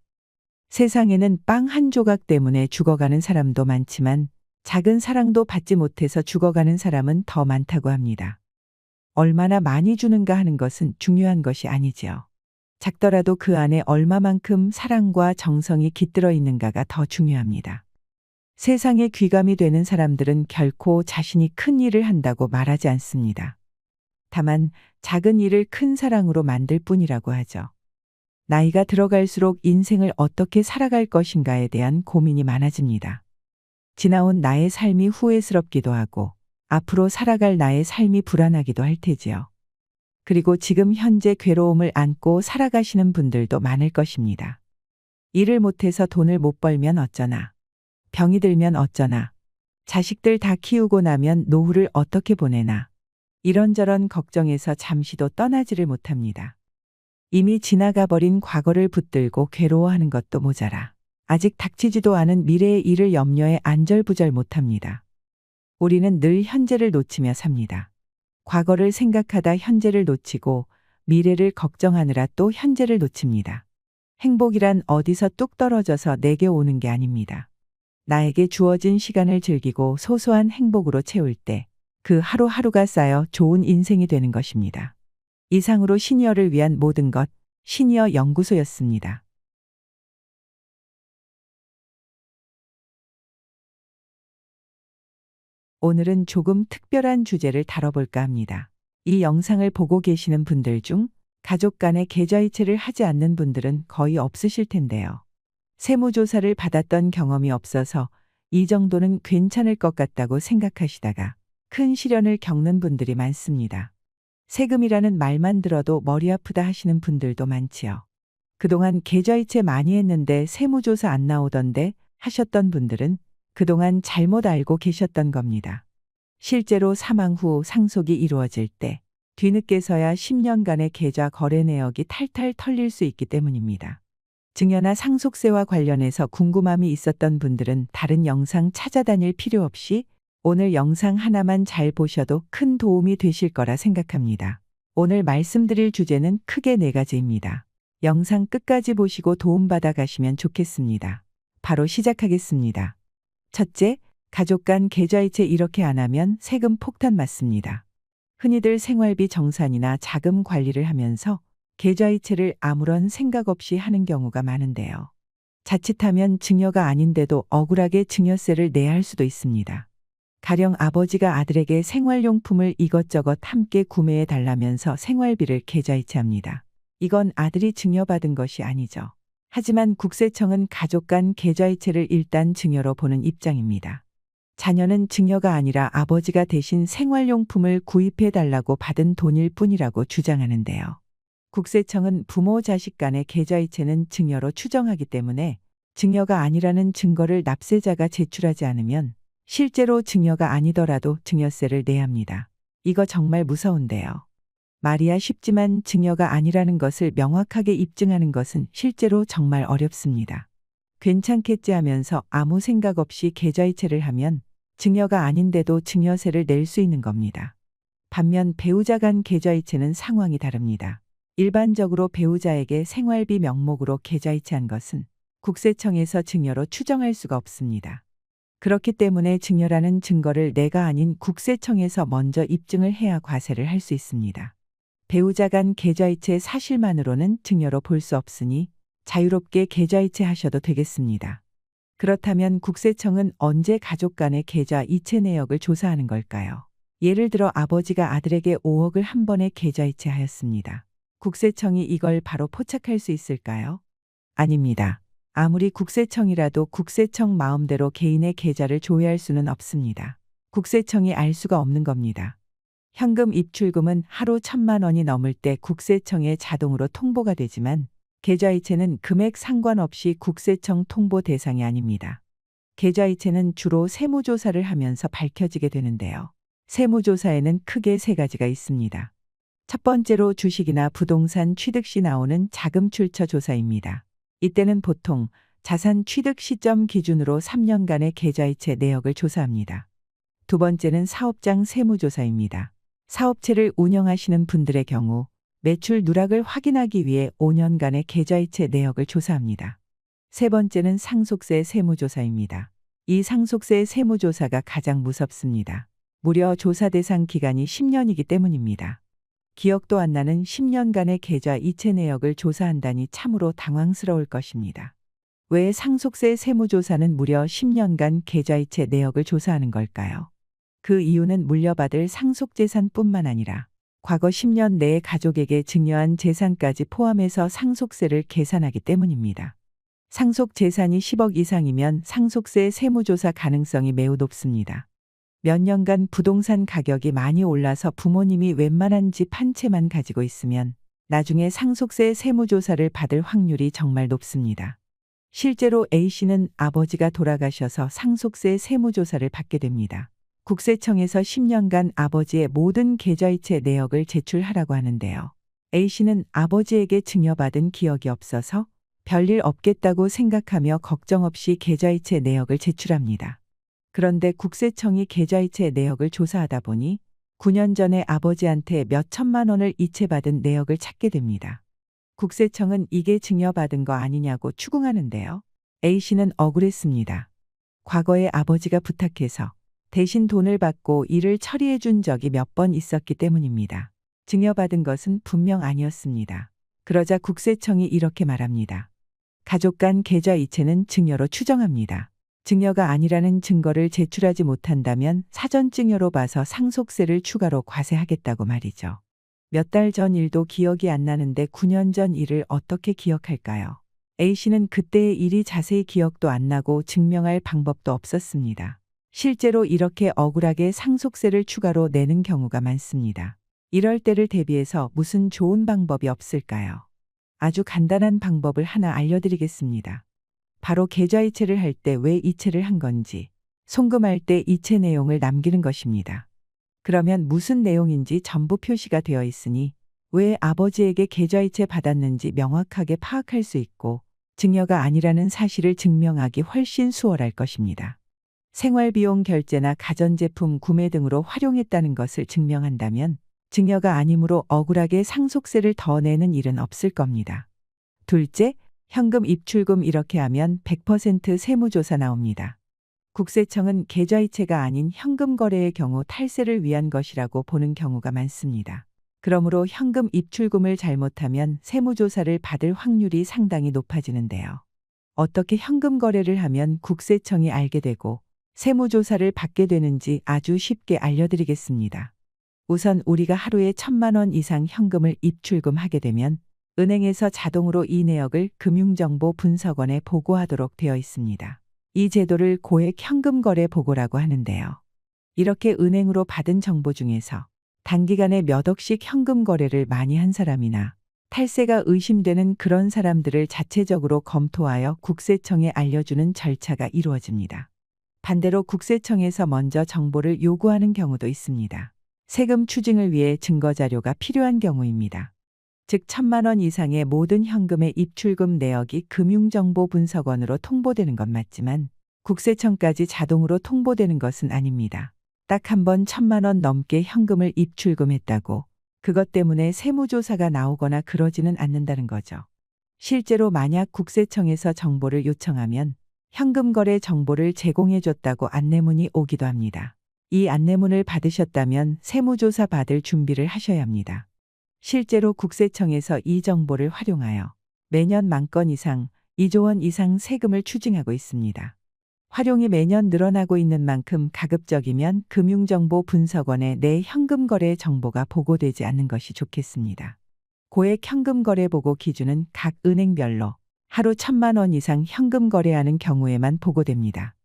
세상에는 빵 한 조각 때문에 죽어가는 사람도 많지만 작은 사랑도 받지 못해서 죽어가는 사람은 더 많다고 합니다. 얼마나 많이 주는가 하는 것은 중요한 것이 아니지요. 작더라도 그 안에 얼마만큼 사랑과 정성이 깃들어 있는가가 더 중요합니다. 세상에 귀감이 되는 사람들은 결코 자신이 큰 일을 한다고 말하지 않습니다. 다만 작은 일을 큰 사랑으로 만들 뿐이라고 하죠. 나이가 들어갈수록 인생을 어떻게 살아갈 것인가에 대한 고민이 많아집니다. 지나온 나의 삶이 후회스럽기도 하고 앞으로 살아갈 나의 삶이 불안하기도 할 테지요. 그리고 지금 현재 괴로움을 안고 살아가시는 분들도 많을 것입니다. 일을 못해서 돈을 못 벌면 어쩌나. 병이 들면 어쩌나. 자식들 다 키우고 나면 노후를 어떻게 보내나. 이런저런 걱정에서 잠시도 떠나지를 못합니다. 이미 지나가 버린 과거를 붙들고 괴로워하는 것도 모자라 아직 닥치지도 않은 미래의 일을 염려해 안절부절 못합니다. 우리는 늘 현재를 놓치며 삽니다. 과거를 생각하다 현재를 놓치고 미래를 걱정하느라 또 현재를 놓칩니다. 행복이란 어디서 뚝 떨어져서 내게 오는 게 아닙니다. 나에게 주어진 시간을 즐기고 소소한 행복으로 채울 때 그 하루하루가 쌓여 좋은 인생이 되는 것입니다. 이상으로 시니어를 위한 모든 것, 시니어 연구소였습니다. 오늘은 조금 특별한 주제를 다뤄볼까 합니다. 이 영상을 보고 계시는 분들 중 가족 간의 계좌이체를 하지 않는 분들은 거의 없으실 텐데요. 세무조사를 받았던 경험이 없어서 이 정도는 괜찮을 것 같다고 생각하시다가 큰 시련을 겪는 분들이 많습니다. 세금이라는 말만 들어도 머리 아프다 하시는 분들도 많지요. 그동안 계좌이체 많이 했는데 세무조사 안 나오던데 하셨던 분들은 그동안 잘못 알고 계셨던 겁니다. 실제로 사망 후 상속이 이루어질 때 뒤늦게서야 10년간의 계좌 거래 내역이 탈탈 털릴 수 있기 때문입니다. 증여나 상속세와 관련해서 궁금함이 있었던 분들은 다른 영상 찾아다닐 필요 없이 오늘 영상 하나만 잘 보셔도 큰 도움이 되실 거라 생각합니다. 오늘 말씀드릴 주제는 크게 4가지입니다. 영상 끝까지 보시고 도움받아 가시면 좋겠습니다. 바로 시작하겠습니다. 첫째, 가족 간 계좌이체 이렇게 안 하면 세금 폭탄 맞습니다. 흔히들 생활비 정산이나 자금 관리를 하면서 계좌이체를 아무런 생각 없이 하는 경우가 많은데요. 자칫하면 증여가 아닌데도 억울하게 증여세를 내야 할 수도 있습니다. 가령 아버지가 아들에게 생활용품을 이것저것 함께 구매해 달라면서 생활비를 계좌이체합니다. 이건 아들이 증여받은 것이 아니죠. 하지만 국세청은 가족 간 계좌이체를 일단 증여로 보는 입장입니다. 자녀는 증여가 아니라 아버지가 대신 생활용품을 구입해 달라고 받은 돈일 뿐이라고 주장하는데요. 국세청은 부모 자식 간의 계좌이체는 증여로 추정하기 때문에 증여가 아니라는 증거를 납세자가 제출하지 않으면 실제로 증여가 아니더라도 증여세를 내야 합니다. 이거 정말 무서운데요. 말이야 쉽지만 증여가 아니라는 것을 명확하게 입증하는 것은 실제로 정말 어렵습니다. 괜찮겠지 하면서 아무 생각 없이 계좌이체를 하면 증여가 아닌데도 증여세를 낼 수 있는 겁니다. 반면 배우자 간 계좌이체는 상황이 다릅니다. 일반적으로 배우자에게 생활비 명목으로 계좌이체한 것은 국세청에서 증여로 추정할 수가 없습니다. 그렇기 때문에 증여라는 증거를 내가 아닌 국세청에서 먼저 입증을 해야 과세를 할 수 있습니다. 배우자 간 계좌이체 사실만으로는 증여로 볼 수 없으니 자유롭게 계좌이체 하셔도 되겠습니다. 그렇다면 국세청은 언제 가족 간의 계좌 이체 내역을 조사하는 걸까요? 예를 들어 아버지가 아들에게 5억을 한 번에 계좌이체 하였습니다. 국세청이 이걸 바로 포착할 수 있을까요? 아닙니다. 아무리 국세청이라도 국세청 마음대로 개인의 계좌를 조회할 수는 없습니다. 국세청이 알 수가 없는 겁니다. 현금 입출금은 하루 1,000만 원이 넘을 때 국세청에 자동으로 통보가 되지만 계좌이체는 금액 상관없이 국세청 통보 대상이 아닙니다. 계좌이체는 주로 세무조사를 하면서 밝혀지게 되는데요. 세무조사에는 크게 3가지가 있습니다. 첫 번째로 주식이나 부동산 취득 시 나오는 자금 출처 조사입니다. 이때는 보통 자산 취득 시점 기준으로 3년간의 계좌이체 내역을 조사합니다. 두 번째는 사업장 세무조사입니다. 사업체를 운영하시는 분들의 경우 매출 누락을 확인하기 위해 5년간의 계좌이체 내역을 조사합니다. 세 번째는 상속세 세무조사입니다. 이 상속세 세무조사가 가장 무섭습니다. 무려 조사 대상 기간이 10년이기 때문입니다. 기억도 안 나는 10년간의 계좌 이체 내역을 조사한다니 참으로 당황스러울 것입니다. 왜 상속세 세무조사는 무려 10년간 계좌 이체 내역을 조사하는 걸까요? 그 이유는 물려받을 상속재산뿐만 아니라 과거 10년 내에 가족에게 증여한 재산까지 포함해서 상속세를 계산하기 때문입니다. 상속재산이 10억 이상이면 상속세 세무조사 가능성이 매우 높습니다. 몇 년간 부동산 가격이 많이 올라서 부모님이 웬만한 집 한 채만 가지고 있으면 나중에 상속세 세무조사를 받을 확률이 정말 높습니다. 실제로 A씨는 아버지가 돌아가셔서 상속세 세무조사를 받게 됩니다. 국세청에서 10년간 아버지의 모든 계좌이체 내역을 제출하라고 하는데요. A씨는 아버지에게 증여받은 기억이 없어서 별일 없겠다고 생각하며 걱정 없이 계좌이체 내역을 제출합니다. 그런데 국세청이 계좌이체 내역을 조사하다 보니 9년 전에 아버지한테 몇 천만 원을 이체받은 내역을 찾게 됩니다. 국세청은 이게 증여받은 거 아니냐고 추궁하는데요. A씨는 억울했습니다. 과거에 아버지가 부탁해서 대신 돈을 받고 일을 처리해 준 적이 몇 번 있었기 때문입니다. 증여받은 것은 분명 아니었습니다. 그러자 국세청이 이렇게 말합니다. 가족 간 계좌 이체는 증여로 추정합니다. 증여가 아니라는 증거를 제출하지 못한다면 사전 증여로 봐서 상속세를 추가로 과세하겠다고 말이죠. 몇 달 전 일도 기억이 안 나는데 9년 전 일을 어떻게 기억할까요? A씨는 그때의 일이 자세히 기억도 안 나고 증명할 방법도 없었습니다. 실제로 이렇게 억울하게 상속세를 추가로 내는 경우가 많습니다. 이럴 때를 대비해서 무슨 좋은 방법이 없을까요? 아주 간단한 방법을 하나 알려드리겠습니다. 바로 계좌이체를 할 때 왜 이체를 한 건지, 송금할 때 이체 내용을 남기는 것입니다. 그러면 무슨 내용인지 전부 표시가 되어 있으니 왜 아버지에게 계좌이체 받았는지 명확하게 파악할 수 있고 증여가 아니라는 사실을 증명하기 훨씬 수월할 것입니다. 생활비용 결제나 가전제품 구매 등으로 활용했다는 것을 증명한다면 증여가 아니므로 억울하게 상속세를 더 내는 일은 없을 겁니다. 둘째, 현금 입출금 이렇게 하면 100% 세무조사 나옵니다. 국세청은 계좌이체가 아닌 현금 거래의 경우 탈세를 위한 것이라고 보는 경우가 많습니다. 그러므로 현금 입출금을 잘못하면 세무조사를 받을 확률이 상당히 높아지는데요. 어떻게 현금 거래를 하면 국세청이 알게 되고 세무조사를 받게 되는지 아주 쉽게 알려드리겠습니다. 우선 우리가 하루에 1,000만 원 이상 현금을 입출금하게 되면 은행에서 자동으로 이 내역을 금융정보분석원에 보고하도록 되어 있습니다. 이 제도를 고액 현금 거래 보고라고 하는데요. 이렇게 은행으로 받은 정보 중에서 단기간에 몇 억씩 현금 거래를 많이 한 사람이나 탈세가 의심되는 그런 사람들을 자체적으로 검토하여 국세청에 알려주는 절차가 이루어집니다. 반대로 국세청에서 먼저 정보를 요구하는 경우도 있습니다. 세금 추징을 위해 증거자료가 필요한 경우입니다. 즉 1,000만 원 이상의 모든 현금의 입출금 내역이 금융정보분석원으로 통보되는 건 맞지만 국세청까지 자동으로 통보되는 것은 아닙니다. 딱 한 번 1,000만 원 넘게 현금을 입출금했다고 그것 때문에 세무조사가 나오거나 그러지는 않는다는 거죠. 실제로 만약 국세청에서 정보를 요청하면 현금 거래 정보를 제공해줬다고 안내문이 오기도 합니다. 이 안내문을 받으셨다면 세무조사 받을 준비를 하셔야 합니다. 실제로 국세청에서 이 정보를 활용하여 매년 10,000건 이상, 2조 원 이상 세금을 추징하고 있습니다. 활용이 매년 늘어나고 있는 만큼 가급적이면 금융정보분석원에 내 현금 거래 정보가 보고되지 않는 것이 좋겠습니다. 고액 현금 거래 보고 기준은 각 은행별로 하루 1,000만 원 이상 현금 거래하는 경우에만 보고됩니다.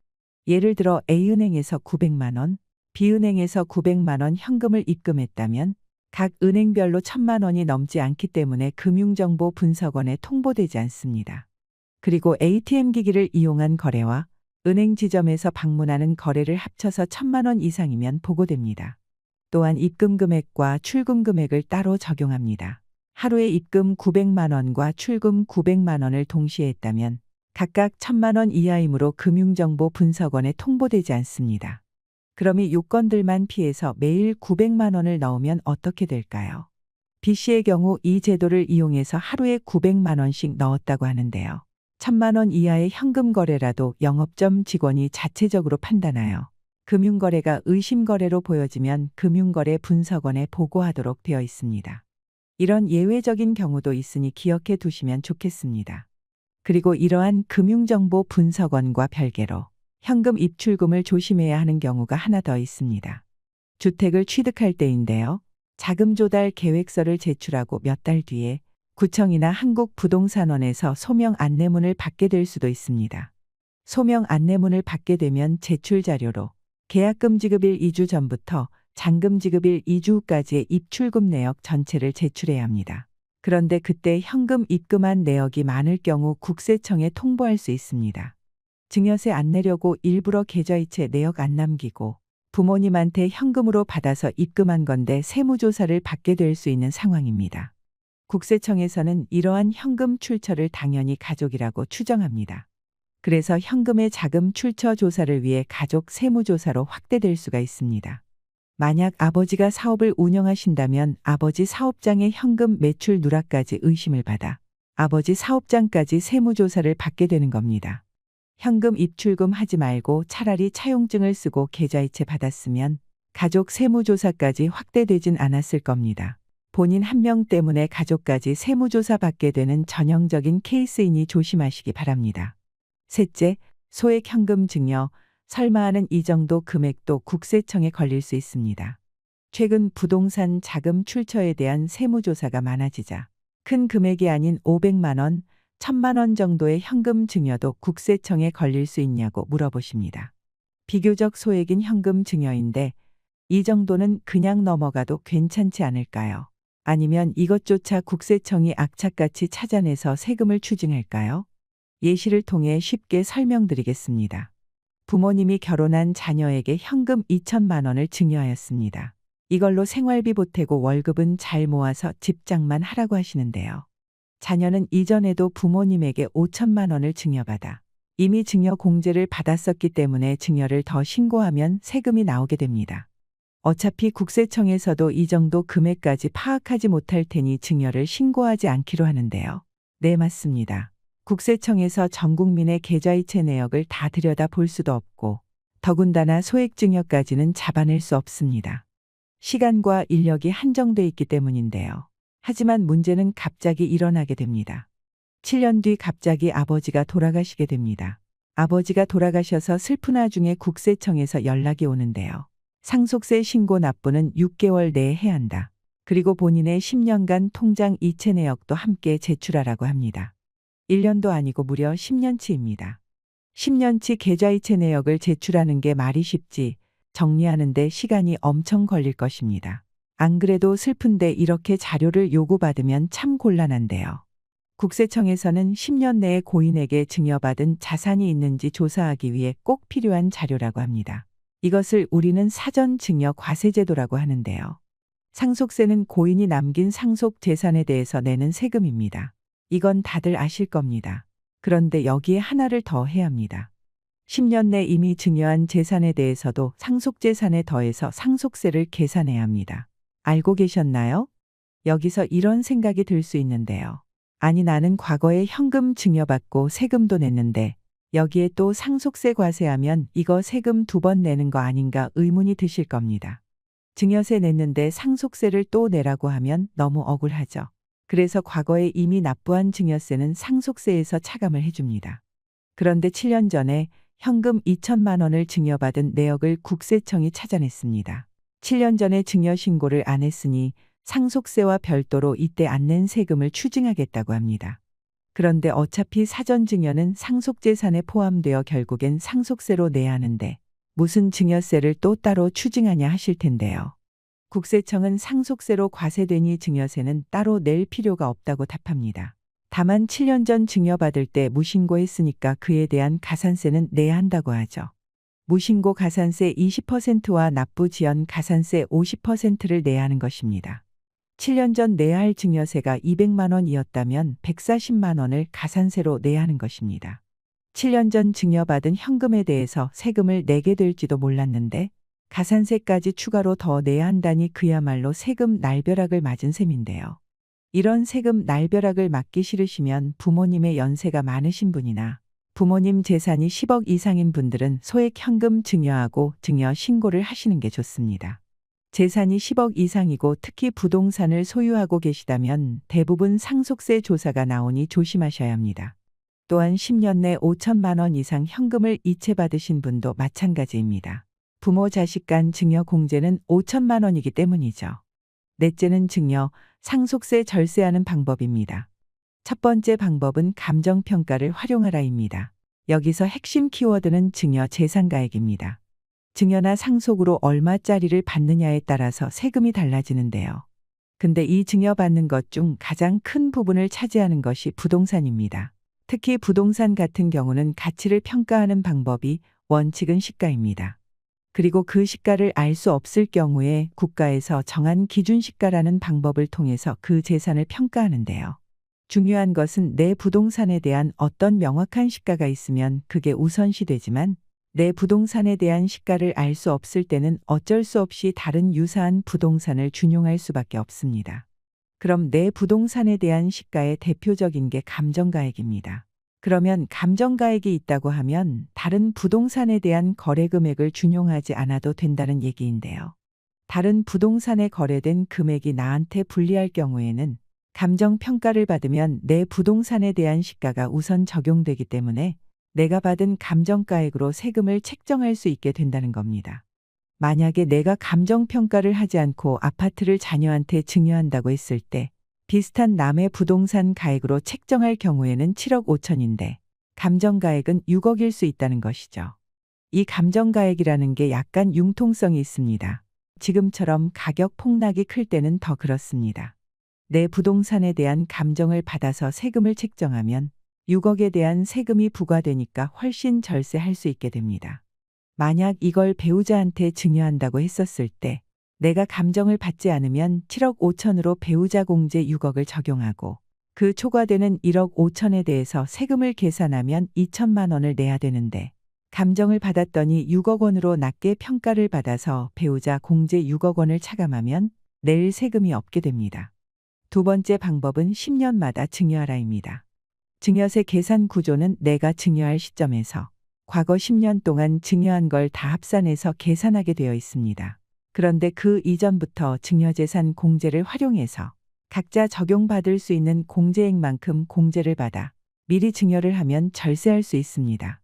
예를 들어 A은행에서 900만 원, B은행에서 900만 원 현금을 입금했다면 각 은행별로 1,000만 원이 넘지 않기 때문에 금융정보분석원에 통보되지 않습니다. 그리고 ATM 기기를 이용한 거래와 은행 지점에서 방문하는 거래를 합쳐서 1,000만 원 이상이면 보고됩니다. 또한 입금 금액과 출금 금액을 따로 적용합니다. 하루에 입금 900만 원과 출금 900만 원을 동시에 했다면 각각 1,000만 원 이하이므로 금융정보분석원에 통보되지 않습니다. 그럼 이 요건들만 피해서 매일 900만 원을 넣으면 어떻게 될까요? B씨의 경우 이 제도를 이용해서 하루에 900만 원씩 넣었다고 하는데요. 1,000만 원 이하의 현금 거래라도 영업점 직원이 자체적으로 판단하여 금융거래가 의심거래로 보여지면 금융거래 분석원에 보고하도록 되어 있습니다. 이런 예외적인 경우도 있으니 기억해 두시면 좋겠습니다. 그리고 이러한 금융정보 분석원과 별개로 현금 입출금을 조심해야 하는 경우가 하나 더 있습니다. 주택을 취득할 때인데요. 자금 조달 계획서를 제출하고 몇 달 뒤에 구청이나 한국부동산원에서 소명 안내문을 받게 될 수도 있습니다. 소명 안내문을 받게 되면 제출 자료로 계약금 지급일 2주 전부터 잔금 지급일 2주 후까지의 입출금 내역 전체를 제출해야 합니다. 그런데 그때 현금 입금한 내역이 많을 경우 국세청에 통보할 수 있습니다. 증여세 안 내려고 일부러 계좌이체 내역 안 남기고 부모님한테 현금으로 받아서 입금한 건데 세무조사를 받게 될 수 있는 상황입니다. 국세청에서는 이러한 현금 출처를 당연히 가족이라고 추정합니다. 그래서 현금의 자금 출처 조사를 위해 가족 세무조사로 확대될 수가 있습니다. 만약 아버지가 사업을 운영하신다면 아버지 사업장의 현금 매출 누락까지 의심을 받아 아버지 사업장까지 세무조사를 받게 되는 겁니다. 현금 입출금 하지 말고 차라리 차용증을 쓰고 계좌이체 받았으면 가족 세무조사까지 확대되진 않았을 겁니다. 본인 한 명 때문에 가족까지 세무조사 받게 되는 전형적인 케이스이니 조심하시기 바랍니다. 셋째, 소액 현금 증여. 설마 하는 이 정도 금액도 국세청에 걸릴 수 있습니다. 최근 부동산 자금 출처에 대한 세무조사가 많아지자 큰 금액이 아닌 500만 원, 1000만 원 정도의 현금 증여도 국세청에 걸릴 수 있냐고 물어보십니다. 비교적 소액인 현금 증여인데 이 정도는 그냥 넘어가도 괜찮지 않을까요? 아니면 이것조차 국세청이 악착같이 찾아내서 세금을 추징할까요? 예시를 통해 쉽게 설명드리겠습니다. 부모님이 결혼한 자녀에게 현금 2천만 원을 증여하였습니다. 이걸로 생활비 보태고 월급은 잘 모아서 집장만 하라고 하시는데요. 자녀는 이전에도 부모님에게 5천만 원을 증여받아 이미 증여 공제를 받았었기 때문에 증여를 더 신고하면 세금이 나오게 됩니다. 어차피 국세청에서도 이 정도 금액까지 파악하지 못할 테니 증여를 신고하지 않기로 하는데요. 네, 맞습니다. 국세청에서 전 국민의 계좌이체 내역을 다 들여다 볼 수도 없고 더군다나 소액 증여까지는 잡아낼 수 없습니다. 시간과 인력이 한정돼 있기 때문인데요. 하지만 문제는 갑자기 일어나게 됩니다. 7년 뒤 갑자기 아버지가 돌아가시게 됩니다. 아버지가 돌아가셔서 슬픈 와중에 국세청에서 연락이 오는데요. 상속세 신고 납부는 6개월 내에 해야 한다. 그리고 본인의 10년간 통장 이체 내역도 함께 제출하라고 합니다. 1년도 아니고 무려 10년치입니다. 10년치 계좌이체 내역을 제출하는 게 말이 쉽지 정리하는데 시간이 엄청 걸릴 것입니다. 안 그래도 슬픈데 이렇게 자료를 요구받으면 참 곤란한데요. 국세청에서는 10년 내에 고인에게 증여받은 자산이 있는지 조사하기 위해 꼭 필요한 자료라고 합니다. 이것을 우리는 사전 증여 과세제도라고 하는데요. 상속세는 고인이 남긴 상속 재산에 대해서 내는 세금입니다. 이건 다들 아실 겁니다. 그런데 여기에 하나를 더 해야 합니다. 10년 내 이미 증여한 재산에 대해서도 상속재산에 더해서 상속세를 계산해야 합니다. 알고 계셨나요? 여기서 이런 생각이 들 수 있는데요. 아니, 나는 과거에 현금 증여받고 세금도 냈는데 여기에 또 상속세 과세하면 이거 세금 2번 내는 거 아닌가 의문이 드실 겁니다. 증여세 냈는데 상속세를 또 내라고 하면 너무 억울하죠. 그래서 과거에 이미 납부한 증여세는 상속세에서 차감을 해줍니다. 그런데 7년 전에 현금 2천만 원을 증여받은 내역을 국세청이 찾아냈습니다. 7년 전에 증여 신고를 안 했으니 상속세와 별도로 이때 안 낸 세금을 추징하겠다고 합니다. 그런데 어차피 사전 증여는 상속재산에 포함되어 결국엔 상속세로 내야 하는데 무슨 증여세를 또 따로 추징하냐 하실 텐데요. 국세청은 상속세로 과세되니 증여세는 따로 낼 필요가 없다고 답합니다. 다만 7년 전 증여받을 때 무신고했으니까 그에 대한 가산세는 내야 한다고 하죠. 무신고 가산세 20%와 납부 지연 가산세 50%를 내야 하는 것입니다. 7년 전 내야 할 증여세가 200만 원이었다면 140만 원을 가산세로 내야 하는 것입니다. 7년 전 증여받은 현금에 대해서 세금을 내게 될지도 몰랐는데 가산세까지 추가로 더 내야 한다니 그야말로 세금 날벼락을 맞은 셈인데요. 이런 세금 날벼락을 맞기 싫으시면 부모님의 연세가 많으신 분이나 부모님 재산이 10억 이상인 분들은 소액 현금 증여하고 증여 신고를 하시는 게 좋습니다. 재산이 10억 이상이고 특히 부동산을 소유하고 계시다면 대부분 상속세 조사가 나오니 조심하셔야 합니다. 또한 10년 내 5천만 원 이상 현금을 이체받으신 분도 마찬가지입니다. 부모 자식 간 증여 공제는 5천만 원이기 때문이죠. 넷째는 증여, 상속세 절세하는 방법입니다. 첫 번째 방법은 감정평가를 활용하라입니다. 여기서 핵심 키워드는 증여 재산가액입니다. 증여나 상속으로 얼마짜리를 받느냐에 따라서 세금이 달라지는데요. 근데 이 증여받는 것 중 가장 큰 부분을 차지하는 것이 부동산입니다. 특히 부동산 같은 경우는 가치를 평가하는 방법이 원칙은 시가입니다. 그리고 그 시가를 알 수 없을 경우에 국가에서 정한 기준 시가라는 방법을 통해서 그 재산을 평가하는데요. 중요한 것은 내 부동산에 대한 어떤 명확한 시가가 있으면 그게 우선시되지만 내 부동산에 대한 시가를 알 수 없을 때는 어쩔 수 없이 다른 유사한 부동산을 준용할 수밖에 없습니다. 그럼 내 부동산에 대한 시가의 대표적인 게 감정가액입니다. 그러면 감정가액이 있다고 하면 다른 부동산에 대한 거래 금액을 준용하지 않아도 된다는 얘기인데요. 다른 부동산에 거래된 금액이 나한테 불리할 경우에는 감정평가를 받으면 내 부동산에 대한 시가가 우선 적용되기 때문에 내가 받은 감정가액으로 세금을 책정할 수 있게 된다는 겁니다. 만약에 내가 감정평가를 하지 않고 아파트를 자녀한테 증여한다고 했을 때 비슷한 남의 부동산 가액으로 책정할 경우에는 7억 5천인데 감정가액은 6억일 수 있다는 것이죠. 이 감정가액이라는 게 약간 융통성이 있습니다. 지금처럼 가격 폭락이 클 때는 더 그렇습니다. 내 부동산에 대한 감정을 받아서 세금을 책정하면 6억에 대한 세금이 부과되니까 훨씬 절세할 수 있게 됩니다. 만약 이걸 배우자한테 증여한다고 했었을 때 내가 감정을 받지 않으면 7억 5천으로 배우자 공제 6억을 적용하고 그 초과되는 1억 5천에 대해서 세금을 계산하면 2천만 원을 내야 되는데 감정을 받았더니 6억 원으로 낮게 평가를 받아서 배우자 공제 6억 원을 차감하면 낼 세금이 없게 됩니다. 두 번째 방법은 10년마다 증여하라입니다. 증여세 계산 구조는 내가 증여할 시점에서 과거 10년 동안 증여한 걸 다 합산해서 계산하게 되어 있습니다. 그런데 그 이전부터 증여재산 공제를 활용해서 각자 적용받을 수 있는 공제액만큼 공제를 받아 미리 증여를 하면 절세할 수 있습니다.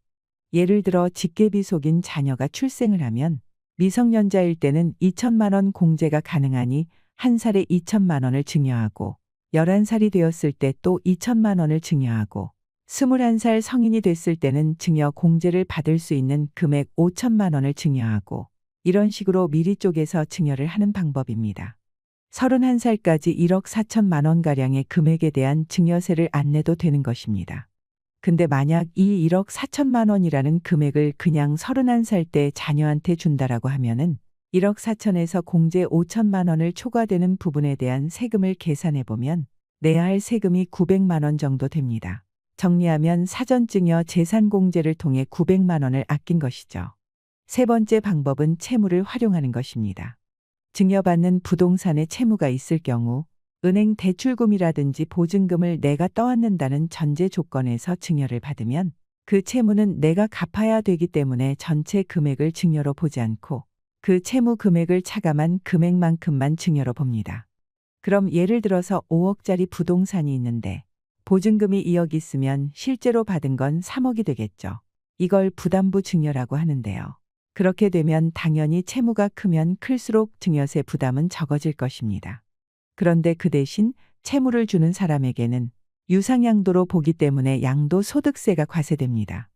예를 들어 직계비 속인 자녀가 출생을 하면 미성년자일 때는 2천만 원 공제가 가능하니 한 살에 2천만 원을 증여하고 11살이 되었을 때 또 2천만 원을 증여하고 21살 성인이 됐을 때는 증여 공제를 받을 수 있는 금액 5천만 원을 증여하고 이런 식으로 미리 쪼개서 증여를 하는 방법입니다. 31살까지 1억 4천만 원가량의 금액에 대한 증여세를 안 내도 되는 것입니다. 근데 만약 이 1억 4천만 원이라는 금액을 그냥 31살 때 자녀한테 준다라고 하면은 1억 4천에서 공제 5천만 원을 초과되는 부분에 대한 세금을 계산해 보면 내야 할 세금이 900만 원 정도 됩니다. 정리하면 사전증여 재산공제를 통해 900만 원을 아낀 것이죠. 세 번째 방법은 채무를 활용하는 것입니다. 증여받는 부동산에 채무가 있을 경우 은행 대출금이라든지 보증금을 내가 떠안는다는 전제 조건에서 증여를 받으면 그 채무는 내가 갚아야 되기 때문에 전체 금액을 증여로 보지 않고 그 채무 금액을 차감한 금액만큼만 증여로 봅니다. 그럼 예를 들어서 5억짜리 부동산이 있는데 보증금이 2억 있으면 실제로 받은 건 3억이 되겠죠. 이걸 부담부 증여라고 하는데요. 그렇게 되면 당연히 채무가 크면 클수록 증여세 부담은 적어질 것입니다. 그런데 그 대신 채무를 주는 사람에게는 유상양도로 보기 때문에 양도소득세가 과세됩니다.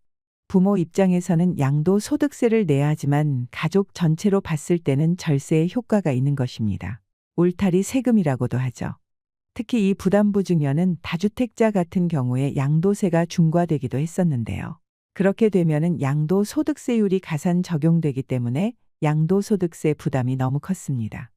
부모 입장에서는 양도소득세를 내야 하지만 가족 전체로 봤을 때는 절세의 효과가 있는 것입니다. 울타리 세금이라고도 하죠. 특히 이 부담부 증여는 다주택자 같은 경우에 양도세가 중과되기도 했었는데요. 그렇게 되면은 양도소득세율이 가산 적용되기 때문에 양도소득세 부담이 너무 컸습니다.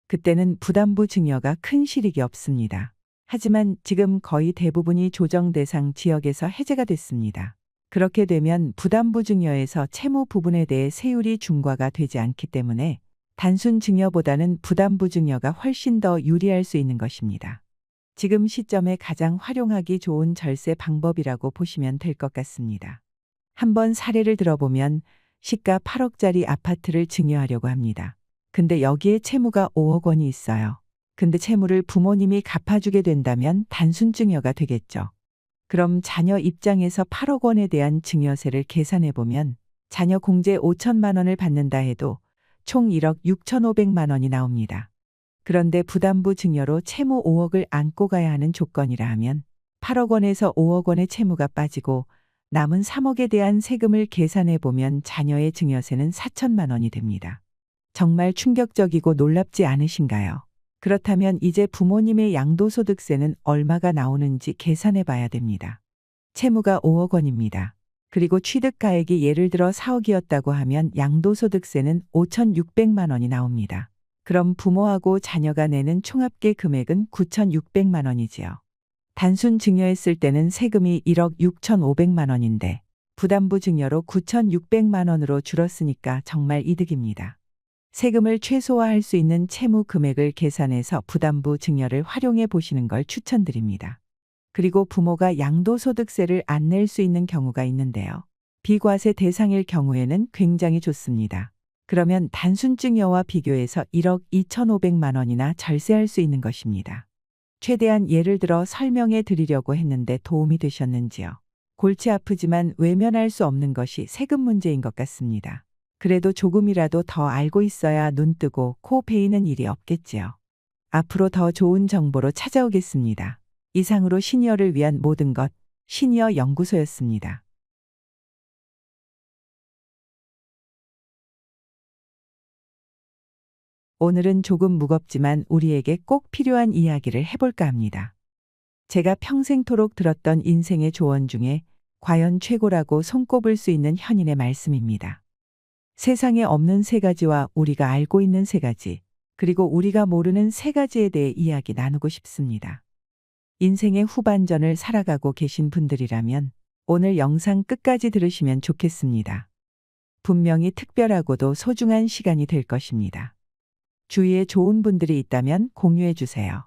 그때는 부담부 증여가 큰 실익이 없습니다. 하지만 지금 거의 대부분이 조정 대상 지역에서 해제가 됐습니다. 그렇게 되면 부담부 증여에서 채무 부분에 대해 세율이 중과가 되지 않기 때문에 단순 증여보다는 부담부 증여가 훨씬 더 유리할 수 있는 것입니다. 지금 시점에 가장 활용하기 좋은 절세 방법이라고 보시면 될 것 같습니다. 한번 사례를 들어보면 시가 8억짜리 아파트를 증여하려고 합니다. 근데 여기에 채무가 5억 원이 있어요. 근데 채무를 부모님이 갚아주게 된다면 단순 증여가 되겠죠. 그럼 자녀 입장에서 8억 원에 대한 증여세를 계산해보면 자녀 공제 5천만 원을 받는다 해도 총 1억 6,500만 원이 나옵니다. 그런데 부담부 증여로 채무 5억을 안고 가야 하는 조건이라 하면 8억 원에서 5억 원의 채무가 빠지고 남은 3억에 대한 세금을 계산해보면 자녀의 증여세는 4천만 원이 됩니다. 정말 충격적이고 놀랍지 않으신가요? 그렇다면 이제 부모님의 양도소득세는 얼마가 나오는지 계산해 봐야 됩니다. 채무가 5억 원입니다. 그리고 취득가액이 예를 들어 4억이었다고 하면 양도소득세는 5,600만 원이 나옵니다. 그럼 부모하고 자녀가 내는 총합계 금액은 9,600만 원이지요. 단순 증여했을 때는 세금이 1억 6,500만 원인데 부담부 증여로 9,600만 원으로 줄었으니까 정말 이득입니다. 세금을 최소화할 수 있는 채무 금액을 계산해서 부담부 증여를 활용해 보시는 걸 추천드립니다. 그리고 부모가 양도소득세를 안 낼 수 있는 경우가 있는데요. 비과세 대상일 경우에는 굉장히 좋습니다. 그러면 단순 증여와 비교해서 1억 2,500만 원이나 절세할 수 있는 것입니다. 최대한 예를 들어 설명해 드리려고 했는데 도움이 되셨는지요? 골치 아프지만 외면할 수 없는 것이 세금 문제인 것 같습니다. 그래도 조금이라도 더 알고 있어야 눈 뜨고 코 베이는 일이 없겠지요. 앞으로 더 좋은 정보로 찾아오겠습니다. 이상으로 시니어를 위한 모든 것, 시니어 연구소였습니다. 오늘은 조금 무겁지만 우리에게 꼭 필요한 이야기를 해볼까 합니다. 제가 평생토록 들었던 인생의 조언 중에 과연 최고라고 손꼽을 수 있는 현인의 말씀입니다. 세상에 없는 세 가지와 우리가 알고 있는 세 가지, 그리고 우리가 모르는 세 가지에 대해 이야기 나누고 싶습니다. 인생의 후반전을 살아가고 계신 분들이라면 오늘 영상 끝까지 들으시면 좋겠습니다. 분명히 특별하고도 소중한 시간이 될 것입니다. 주위에 좋은 분들이 있다면 공유해 주세요.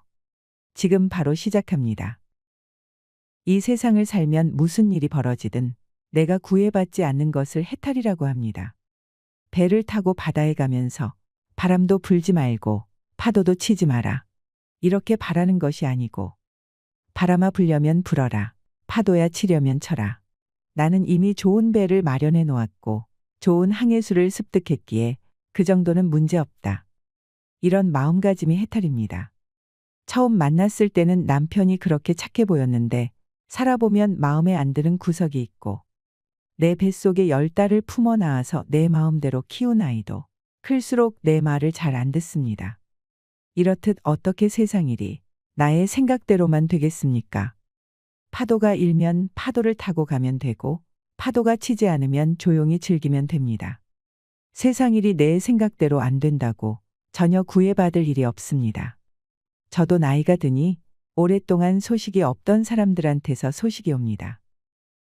지금 바로 시작합니다. 이 세상을 살면 무슨 일이 벌어지든 내가 구애받지 않는 것을 해탈이라고 합니다. 배를 타고 바다에 가면서 바람도 불지 말고 파도도 치지 마라. 이렇게 바라는 것이 아니고 바람아 불려면 불어라. 파도야 치려면 쳐라. 나는 이미 좋은 배를 마련해 놓았고 좋은 항해수를 습득했기에 그 정도는 문제없다. 이런 마음가짐이 해탈입니다. 처음 만났을 때는 남편이 그렇게 착해 보였는데 살아보면 마음에 안 드는 구석이 있고 내 뱃속에 10달을 품어 낳아서 내 마음대로 키운 아이도 클수록 내 말을 잘 안 듣습니다. 이렇듯 어떻게 세상일이 나의 생각대로만 되겠습니까? 파도가 일면 파도를 타고 가면 되고 파도가 치지 않으면 조용히 즐기면 됩니다. 세상일이 내 생각대로 안 된다고 전혀 구애받을 일이 없습니다. 저도 나이가 드니 오랫동안 소식이 없던 사람들한테서 소식이 옵니다.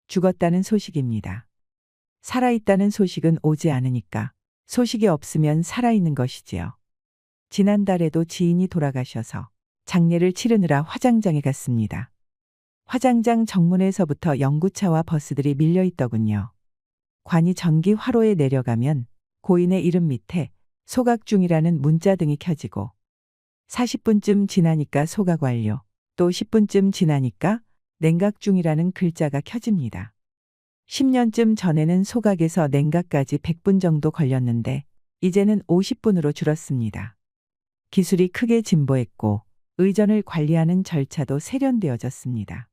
죽었다는 소식입니다. 살아있다는 소식은 오지 않으니까 소식이 없으면 살아있는 것이지요. 지난달에도 지인이 돌아가셔서 장례를 치르느라 화장장에 갔습니다. 화장장 정문에서부터 연구차와 버스들이 밀려 있더군요. 관이 전기 화로에 내려가면 고인의 이름 밑에 소각 중이라는 문자등이 켜지고 40분쯤 지나니까 소각 완료, 또 10분쯤 지나니까 냉각 중이라는 글자가 켜집니다. 10년쯤 전에는 소각에서 냉각까지 100분 정도 걸렸는데 이제는 50분으로 줄었습니다. 기술이 크게 진보했고 의전을 관리하는 절차도 세련되어졌습니다.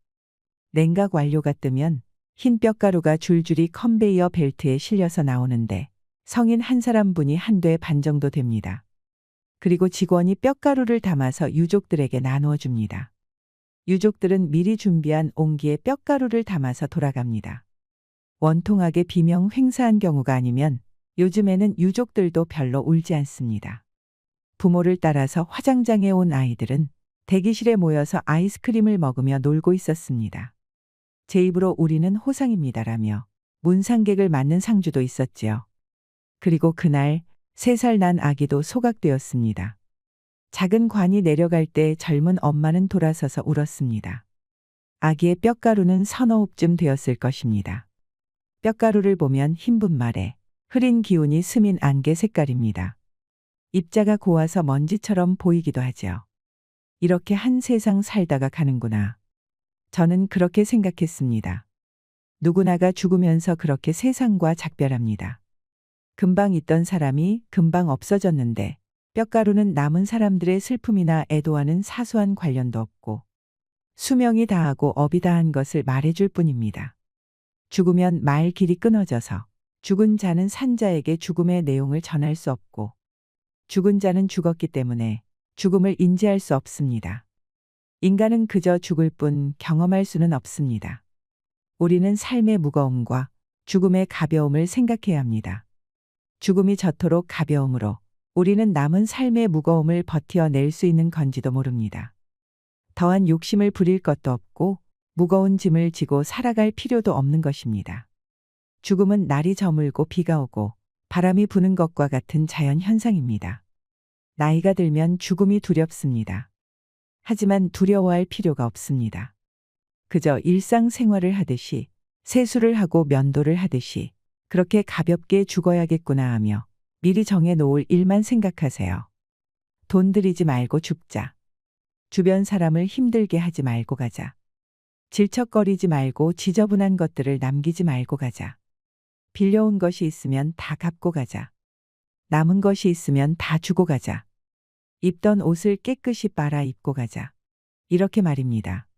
냉각 완료가 뜨면 흰 뼈가루가 줄줄이 컨베이어 벨트에 실려서 나오는데 성인 한 사람 분이 한 돼 반 정도 됩니다. 그리고 직원이 뼈가루를 담아서 유족들에게 나누어 줍니다. 유족들은 미리 준비한 옹기에 뼈가루를 담아서 돌아갑니다. 원통하게 비명 횡사한 경우가 아니면 요즘에는 유족들도 별로 울지 않습니다. 부모를 따라서 화장장에 온 아이들은 대기실에 모여서 아이스크림을 먹으며 놀고 있었습니다. 제 입으로 우리는 호상입니다라며 문상객을 맞는 상주도 있었지요. 그리고 그날 3살 난 아기도 소각되었습니다. 작은 관이 내려갈 때 젊은 엄마는 돌아서서 울었습니다. 아기의 뼈가루는 서너 홉쯤 되었을 것입니다. 뼈가루를 보면 흰 분말에 흐린 기운이 스민 안개 색깔입니다. 입자가 고와서 먼지처럼 보이기도 하죠. 이렇게 한 세상 살다가 가는구나. 저는 그렇게 생각했습니다. 누구나가 죽으면서 그렇게 세상과 작별합니다. 금방 있던 사람이 금방 없어졌는데 뼈가루는 남은 사람들의 슬픔이나 애도와는 사소한 관련도 없고 수명이 다하고 업이 다한 것을 말해줄 뿐입니다. 죽으면 말 길이 끊어져서 죽은 자는 산자에게 죽음의 내용을 전할 수 없고 죽은 자는 죽었기 때문에 죽음을 인지할 수 없습니다. 인간은 그저 죽을 뿐 경험할 수는 없습니다. 우리는 삶의 무거움과 죽음의 가벼움을 생각해야 합니다. 죽음이 저토록 가벼움으로 우리는 남은 삶의 무거움을 버티어낼 수 있는 건지도 모릅니다. 더한 욕심을 부릴 것도 없고 무거운 짐을 지고 살아갈 필요도 없는 것입니다. 죽음은 날이 저물고 비가 오고 바람이 부는 것과 같은 자연 현상입니다. 나이가 들면 죽음이 두렵습니다. 하지만 두려워할 필요가 없습니다. 그저 일상생활을 하듯이 세수를 하고 면도를 하듯이 그렇게 가볍게 죽어야겠구나 하며 미리 정해놓을 일만 생각하세요. 돈 들이지 말고 죽자. 주변 사람을 힘들게 하지 말고 가자. 질척거리지 말고 지저분한 것들을 남기지 말고 가자. 빌려온 것이 있으면 다 갚고 가자. 남은 것이 있으면 다 주고 가자. 입던 옷을 깨끗이 빨아 입고 가자. 이렇게 말입니다.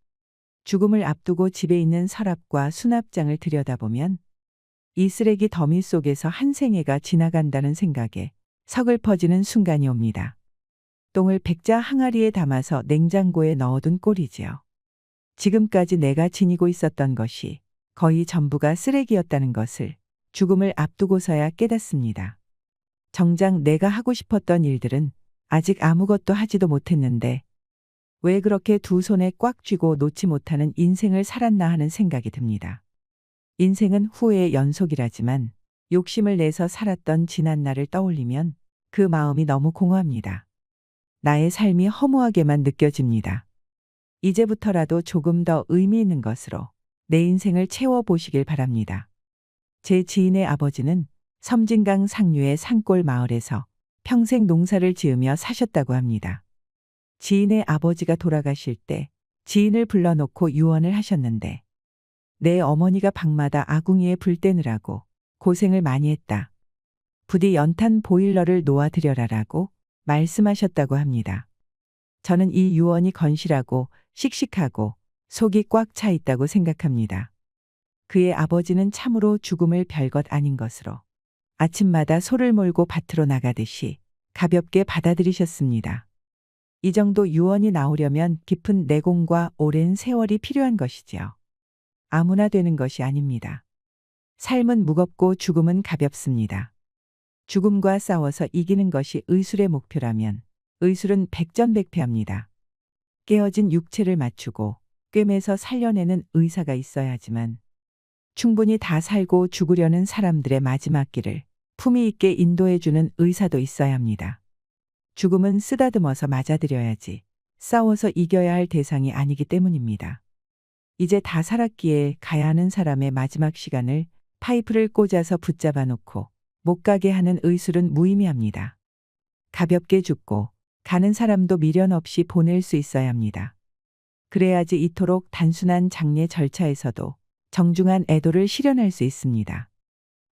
죽음을 앞두고 집에 있는 서랍과 수납장을 들여다보면 이 쓰레기 더미 속에서 한 생애가 지나간다는 생각에 서글퍼지는 순간이 옵니다. 똥을 백자 항아리에 담아서 냉장고에 넣어둔 꼴이지요. 지금까지 내가 지니고 있었던 것이 거의 전부가 쓰레기였다는 것을 죽음을 앞두고서야 깨닫습니다. 정작 내가 하고 싶었던 일들은 아직 아무것도 하지도 못했는데 왜 그렇게 두 손에 꽉 쥐고 놓지 못하는 인생을 살았나 하는 생각이 듭니다. 인생은 후회의 연속이라지만 욕심을 내서 살았던 지난 날을 떠올리면 그 마음이 너무 공허합니다. 나의 삶이 허무하게만 느껴집니다. 이제부터라도 조금 더 의미 있는 것으로 내 인생을 채워보시길 바랍니다. 제 지인의 아버지는 섬진강 상류의 산골 마을에서 평생 농사를 지으며 사셨다고 합니다. 지인의 아버지가 돌아가실 때 지인을 불러놓고 유언을 하셨는데 내 어머니가 방마다 아궁이에 불 떼느라고 고생을 많이 했다. 부디 연탄 보일러를 놓아드려라라고 말씀하셨다고 합니다. 저는 이 유언이 건실하고 씩씩하고 속이 꽉 차 있다고 생각합니다. 그의 아버지는 참으로 죽음을 별것 아닌 것으로 아침마다 소를 몰고 밭으로 나가듯이 가볍게 받아들이셨습니다. 이 정도 유언이 나오려면 깊은 내공과 오랜 세월이 필요한 것이지요. 아무나 되는 것이 아닙니다. 삶은 무겁고 죽음은 가볍습니다. 죽음과 싸워서 이기는 것이 의술의 목표라면 의술은 백전백패합니다. 깨어진 육체를 맞추고 꿰매서 살려내는 의사가 있어야 하지만 충분히 다 살고 죽으려는 사람들의 마지막 길을 품위 있게 인도해주는 의사도 있어야 합니다. 죽음은 쓰다듬어서 맞아들여야지 싸워서 이겨야 할 대상이 아니기 때문입니다. 이제 다 살았기에 가야 하는 사람의 마지막 시간을 파이프를 꽂아서 붙잡아 놓고 못 가게 하는 의술은 무의미합니다. 가볍게 죽고 가는 사람도 미련 없이 보낼 수 있어야 합니다. 그래야지 이토록 단순한 장례 절차에서도 정중한 애도를 실현할 수 있습니다.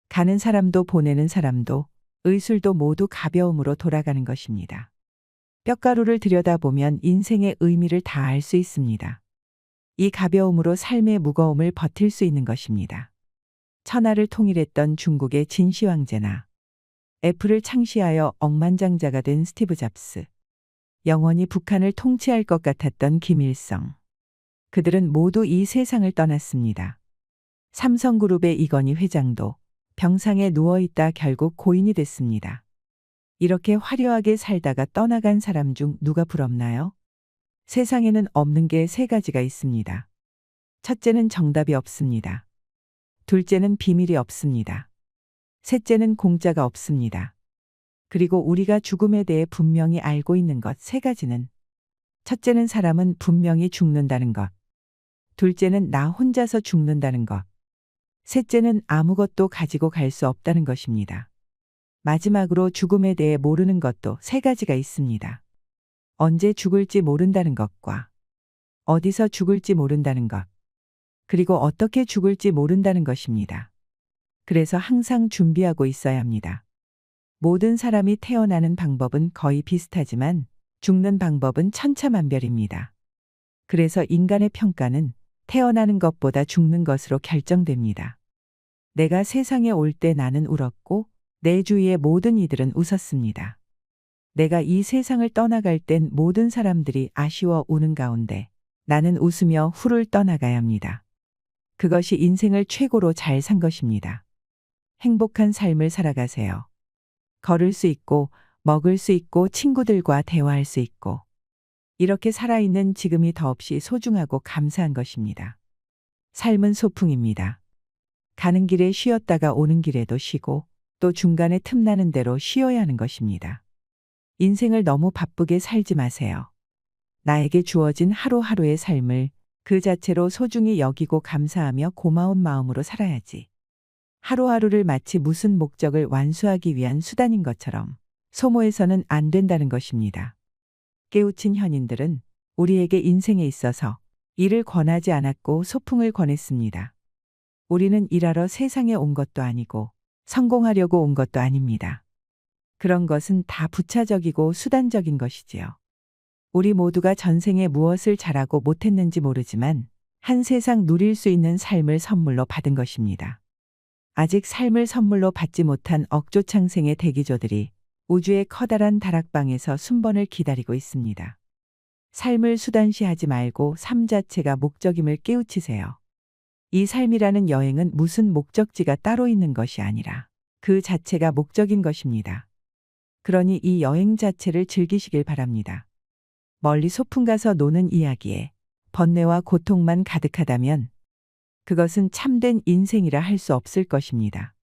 가는 사람도 보내는 사람도 의술도 모두 가벼움으로 돌아가는 것입니다. 뼈가루를 들여다보면 인생의 의미를 다 알 수 있습니다. 이 가벼움으로 삶의 무거움을 버틸 수 있는 것입니다. 천하를 통일했던 중국의 진시 황제나 애플을 창시하여 억만장자가 된 스티브 잡스, 영원히 북한을 통치할 것 같았던 김일성. 그들은 모두 이 세상을 떠났습니다. 삼성그룹의 이건희 회장도 병상에 누워있다 결국 고인이 됐습니다. 이렇게 화려하게 살다가 떠나간 사람 중 누가 부럽나요? 세상에는 없는 게 세 가지가 있습니다. 첫째는 정답이 없습니다. 둘째는 비밀이 없습니다. 셋째는 공짜가 없습니다. 그리고 우리가 죽음에 대해 분명히 알고 있는 것 세 가지는 첫째는 사람은 분명히 죽는다는 것. 둘째는 나 혼자서 죽는다는 것. 셋째는 아무것도 가지고 갈 수 없다는 것입니다. 마지막으로 죽음에 대해 모르는 것도 세 가지가 있습니다. 언제 죽을지 모른다는 것과 어디서 죽을지 모른다는 것, 그리고 어떻게 죽을지 모른다는 것입니다. 그래서 항상 준비하고 있어야 합니다. 모든 사람이 태어나는 방법은 거의 비슷하지만 죽는 방법은 천차만별입니다. 그래서 인간의 평가는 태어나는 것보다 죽는 것으로 결정됩니다. 내가 세상에 올 때 나는 울었고 내 주위의 모든 이들은 웃었습니다. 내가 이 세상을 떠나갈 땐 모든 사람들이 아쉬워 우는 가운데 나는 웃으며 후를 떠나가야 합니다. 그것이 인생을 최고로 잘 산 것입니다. 행복한 삶을 살아가세요. 걸을 수 있고, 먹을 수 있고, 친구들과 대화할 수 있고, 이렇게 살아있는 지금이 더없이 소중하고 감사한 것입니다. 삶은 소풍입니다. 가는 길에 쉬었다가 오는 길에도 쉬고, 또 중간에 틈나는 대로 쉬어야 하는 것입니다. 인생을 너무 바쁘게 살지 마세요. 나에게 주어진 하루하루의 삶을 그 자체로 소중히 여기고 감사하며 고마운 마음으로 살아야지. 하루하루를 마치 무슨 목적을 완수하기 위한 수단인 것처럼 소모해서는 안 된다는 것입니다. 깨우친 현인들은 우리에게 인생에 있어서 일을 권하지 않았고 소풍을 권했습니다. 우리는 일하러 세상에 온 것도 아니고 성공하려고 온 것도 아닙니다. 그런 것은 다 부차적이고 수단적인 것이지요. 우리 모두가 전생에 무엇을 잘하고 못했는지 모르지만 한 세상 누릴 수 있는 삶을 선물로 받은 것입니다. 아직 삶을 선물로 받지 못한 억조창생의 대기조들이 우주의 커다란 다락방에서 순번을 기다리고 있습니다. 삶을 수단시하지 말고 삶 자체가 목적임을 깨우치세요. 이 삶이라는 여행은 무슨 목적지가 따로 있는 것이 아니라 그 자체가 목적인 것입니다. 그러니 이 여행 자체를 즐기시길 바랍니다. 멀리 소풍 가서 노는 이야기에 번뇌와 고통만 가득하다면 그것은 참된 인생이라 할 수 없을 것입니다.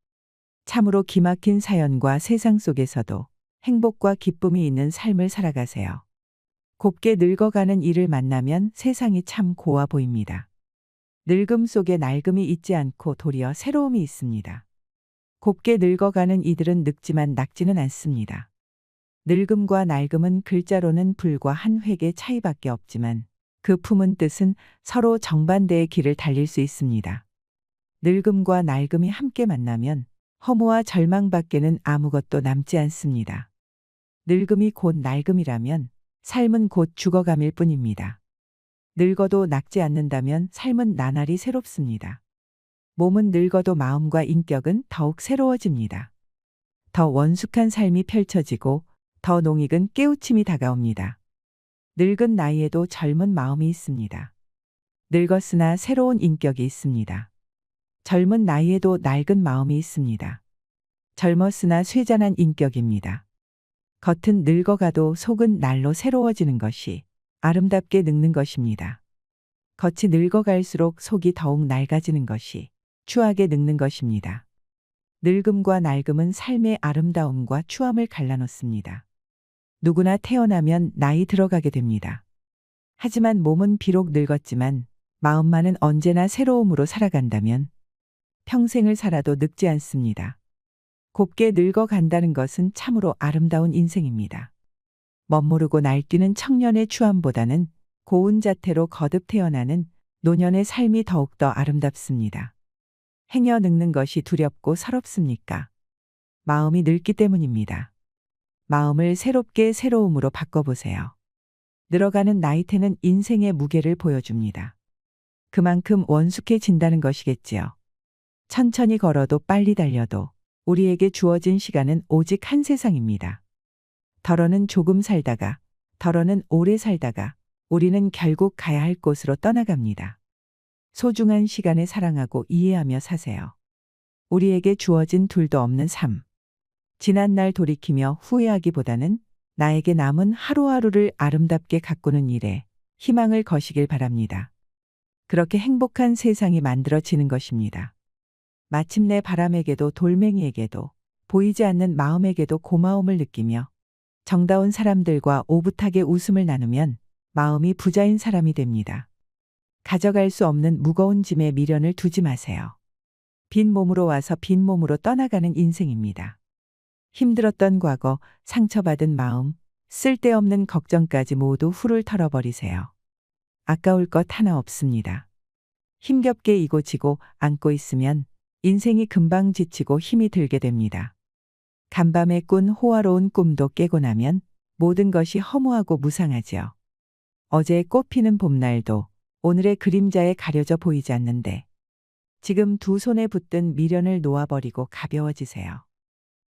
참으로 기막힌 사연과 세상 속에서도 행복과 기쁨이 있는 삶을 살아가세요. 곱게 늙어가는 이를 만나면 세상이 참 고와 보입니다. 늙음 속에 낡음이 있지 않고 도리어 새로움이 있습니다. 곱게 늙어가는 이들은 늙지만 낙지는 않습니다. 늙음과 낡음은 글자로는 불과 한 획의 차이밖에 없지만 그 품은 뜻은 서로 정반대의 길을 달릴 수 있습니다. 늙음과 낡음이 함께 만나면 허무와 절망밖에는 아무것도 남지 않습니다. 늙음이 곧 낡음이라면 삶은 곧 죽어감일 뿐입니다. 늙어도 낡지 않는다면 삶은 나날이 새롭습니다. 몸은 늙어도 마음과 인격은 더욱 새로워집니다. 더 원숙한 삶이 펼쳐지고 더 농익은 깨우침이 다가옵니다. 늙은 나이에도 젊은 마음이 있습니다. 늙었으나 새로운 인격이 있습니다. 젊은 나이에도 낡은 마음이 있습니다. 젊었으나 쇠잔한 인격입니다. 겉은 늙어가도 속은 날로 새로워지는 것이 아름답게 늙는 것입니다. 겉이 늙어갈수록 속이 더욱 낡아지는 것이 추하게 늙는 것입니다. 늙음과 낡음은 삶의 아름다움과 추함을 갈라놓습니다. 누구나 태어나면 나이 들어가게 됩니다. 하지만 몸은 비록 늙었지만 마음만은 언제나 새로움으로 살아간다면 평생을 살아도 늙지 않습니다. 곱게 늙어간다는 것은 참으로 아름다운 인생입니다. 멋모르고 날뛰는 청년의 추함보다는 고운 자태로 거듭 태어나는 노년의 삶이 더욱더 아름답습니다. 행여 늙는 것이 두렵고 서럽습니까? 마음이 늙기 때문입니다. 마음을 새롭게 새로움으로 바꿔보세요. 늘어가는 나이테는 인생의 무게를 보여줍니다. 그만큼 원숙해진다는 것이겠지요. 천천히 걸어도 빨리 달려도 우리에게 주어진 시간은 오직 한 세상입니다. 덜어는 조금 살다가, 덜어는 오래 살다가 우리는 결국 가야 할 곳으로 떠나갑니다. 소중한 시간을 사랑하고 이해하며 사세요. 우리에게 주어진 둘도 없는 삶. 지난날 돌이키며 후회하기보다는 나에게 남은 하루하루를 아름답게 가꾸는 일에 희망을 거시길 바랍니다. 그렇게 행복한 세상이 만들어지는 것입니다. 마침내 바람에게도 돌멩이에게도 보이지 않는 마음에게도 고마움을 느끼며 정다운 사람들과 오붓하게 웃음을 나누면 마음이 부자인 사람이 됩니다. 가져갈 수 없는 무거운 짐에 미련을 두지 마세요. 빈 몸으로 와서 빈 몸으로 떠나가는 인생입니다. 힘들었던 과거, 상처받은 마음, 쓸데없는 걱정까지 모두 훌훌 털어버리세요. 아까울 것 하나 없습니다. 힘겹게 이고 지고 안고 있으면 인생이 금방 지치고 힘이 들게 됩니다. 간밤에 꾼 호화로운 꿈도 깨고 나면 모든 것이 허무하고 무상하지요. 어제의 꽃피는 봄날도 오늘의 그림자에 가려져 보이지 않는데 지금 두 손에 붙든 미련을 놓아버리고 가벼워지세요.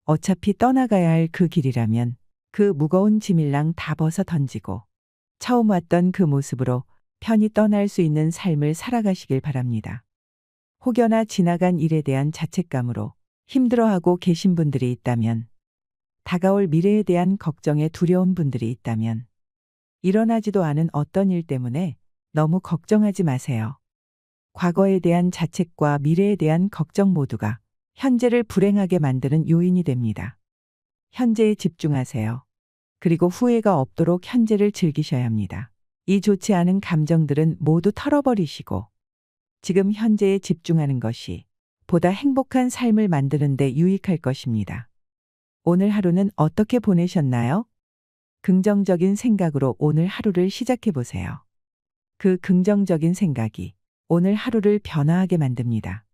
어차피 떠나가야 할 그 길이라면 그 무거운 짐일랑 다 벗어 던지고 처음 왔던 그 모습으로 편히 떠날 수 있는 삶을 살아가시길 바랍니다. 혹여나 지나간 일에 대한 자책감으로 힘들어하고 계신 분들이 있다면, 다가올 미래에 대한 걱정에 두려운 분들이 있다면, 일어나지도 않은 어떤 일 때문에 너무 걱정하지 마세요. 과거에 대한 자책과 미래에 대한 걱정 모두가 현재를 불행하게 만드는 요인이 됩니다. 현재에 집중하세요. 그리고 후회가 없도록 현재를 즐기셔야 합니다. 이 좋지 않은 감정들은 모두 털어버리시고 지금 현재에 집중하는 것이 보다 행복한 삶을 만드는 데 유익할 것입니다. 오늘 하루는 어떻게 보내셨나요? 긍정적인 생각으로 오늘 하루를 시작해 보세요. 그 긍정적인 생각이 오늘 하루를 변화하게 만듭니다.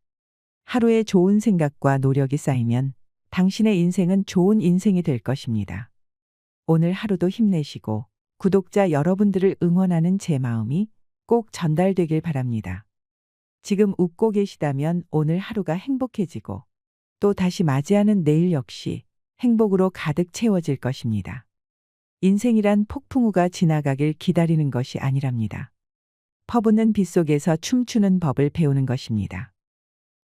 하루에 좋은 생각과 노력이 쌓이면 당신의 인생은 좋은 인생이 될 것입니다. 오늘 하루도 힘내시고 구독자 여러분들을 응원하는 제 마음이 꼭 전달되길 바랍니다. 지금 웃고 계시다면 오늘 하루가 행복해지고 또 다시 맞이하는 내일 역시 행복으로 가득 채워질 것입니다. 인생이란 폭풍우가 지나가길 기다리는 것이 아니랍니다. 퍼붓는 빗속에서 춤추는 법을 배우는 것입니다.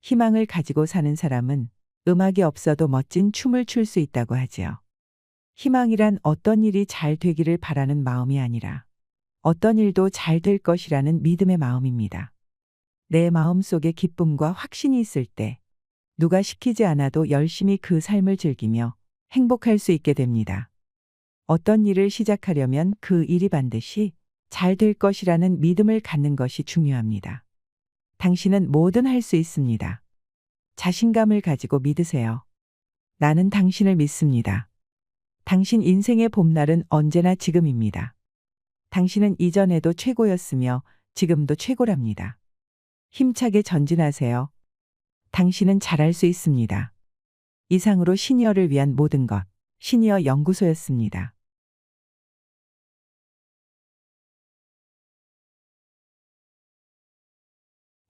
희망을 가지고 사는 사람은 음악이 없어도 멋진 춤을 출 수 있다고 하지요. 희망이란 어떤 일이 잘 되기를 바라는 마음이 아니라 어떤 일도 잘 될 것이라는 믿음의 마음입니다. 내 마음 속에 기쁨과 확신이 있을 때 누가 시키지 않아도 열심히 그 삶을 즐기며 행복할 수 있게 됩니다. 어떤 일을 시작하려면 그 일이 반드시 잘 될 것이라는 믿음을 갖는 것이 중요합니다. 당신은 뭐든 할 수 있습니다. 자신감을 가지고 믿으세요. 나는 당신을 믿습니다. 당신 인생의 봄날은 언제나 지금입니다. 당신은 이전에도 최고였으며 지금도 최고랍니다. 힘차게 전진하세요. 당신은 잘할 수 있습니다. 이상으로 시니어를 위한 모든 것, 시니어 연구소였습니다.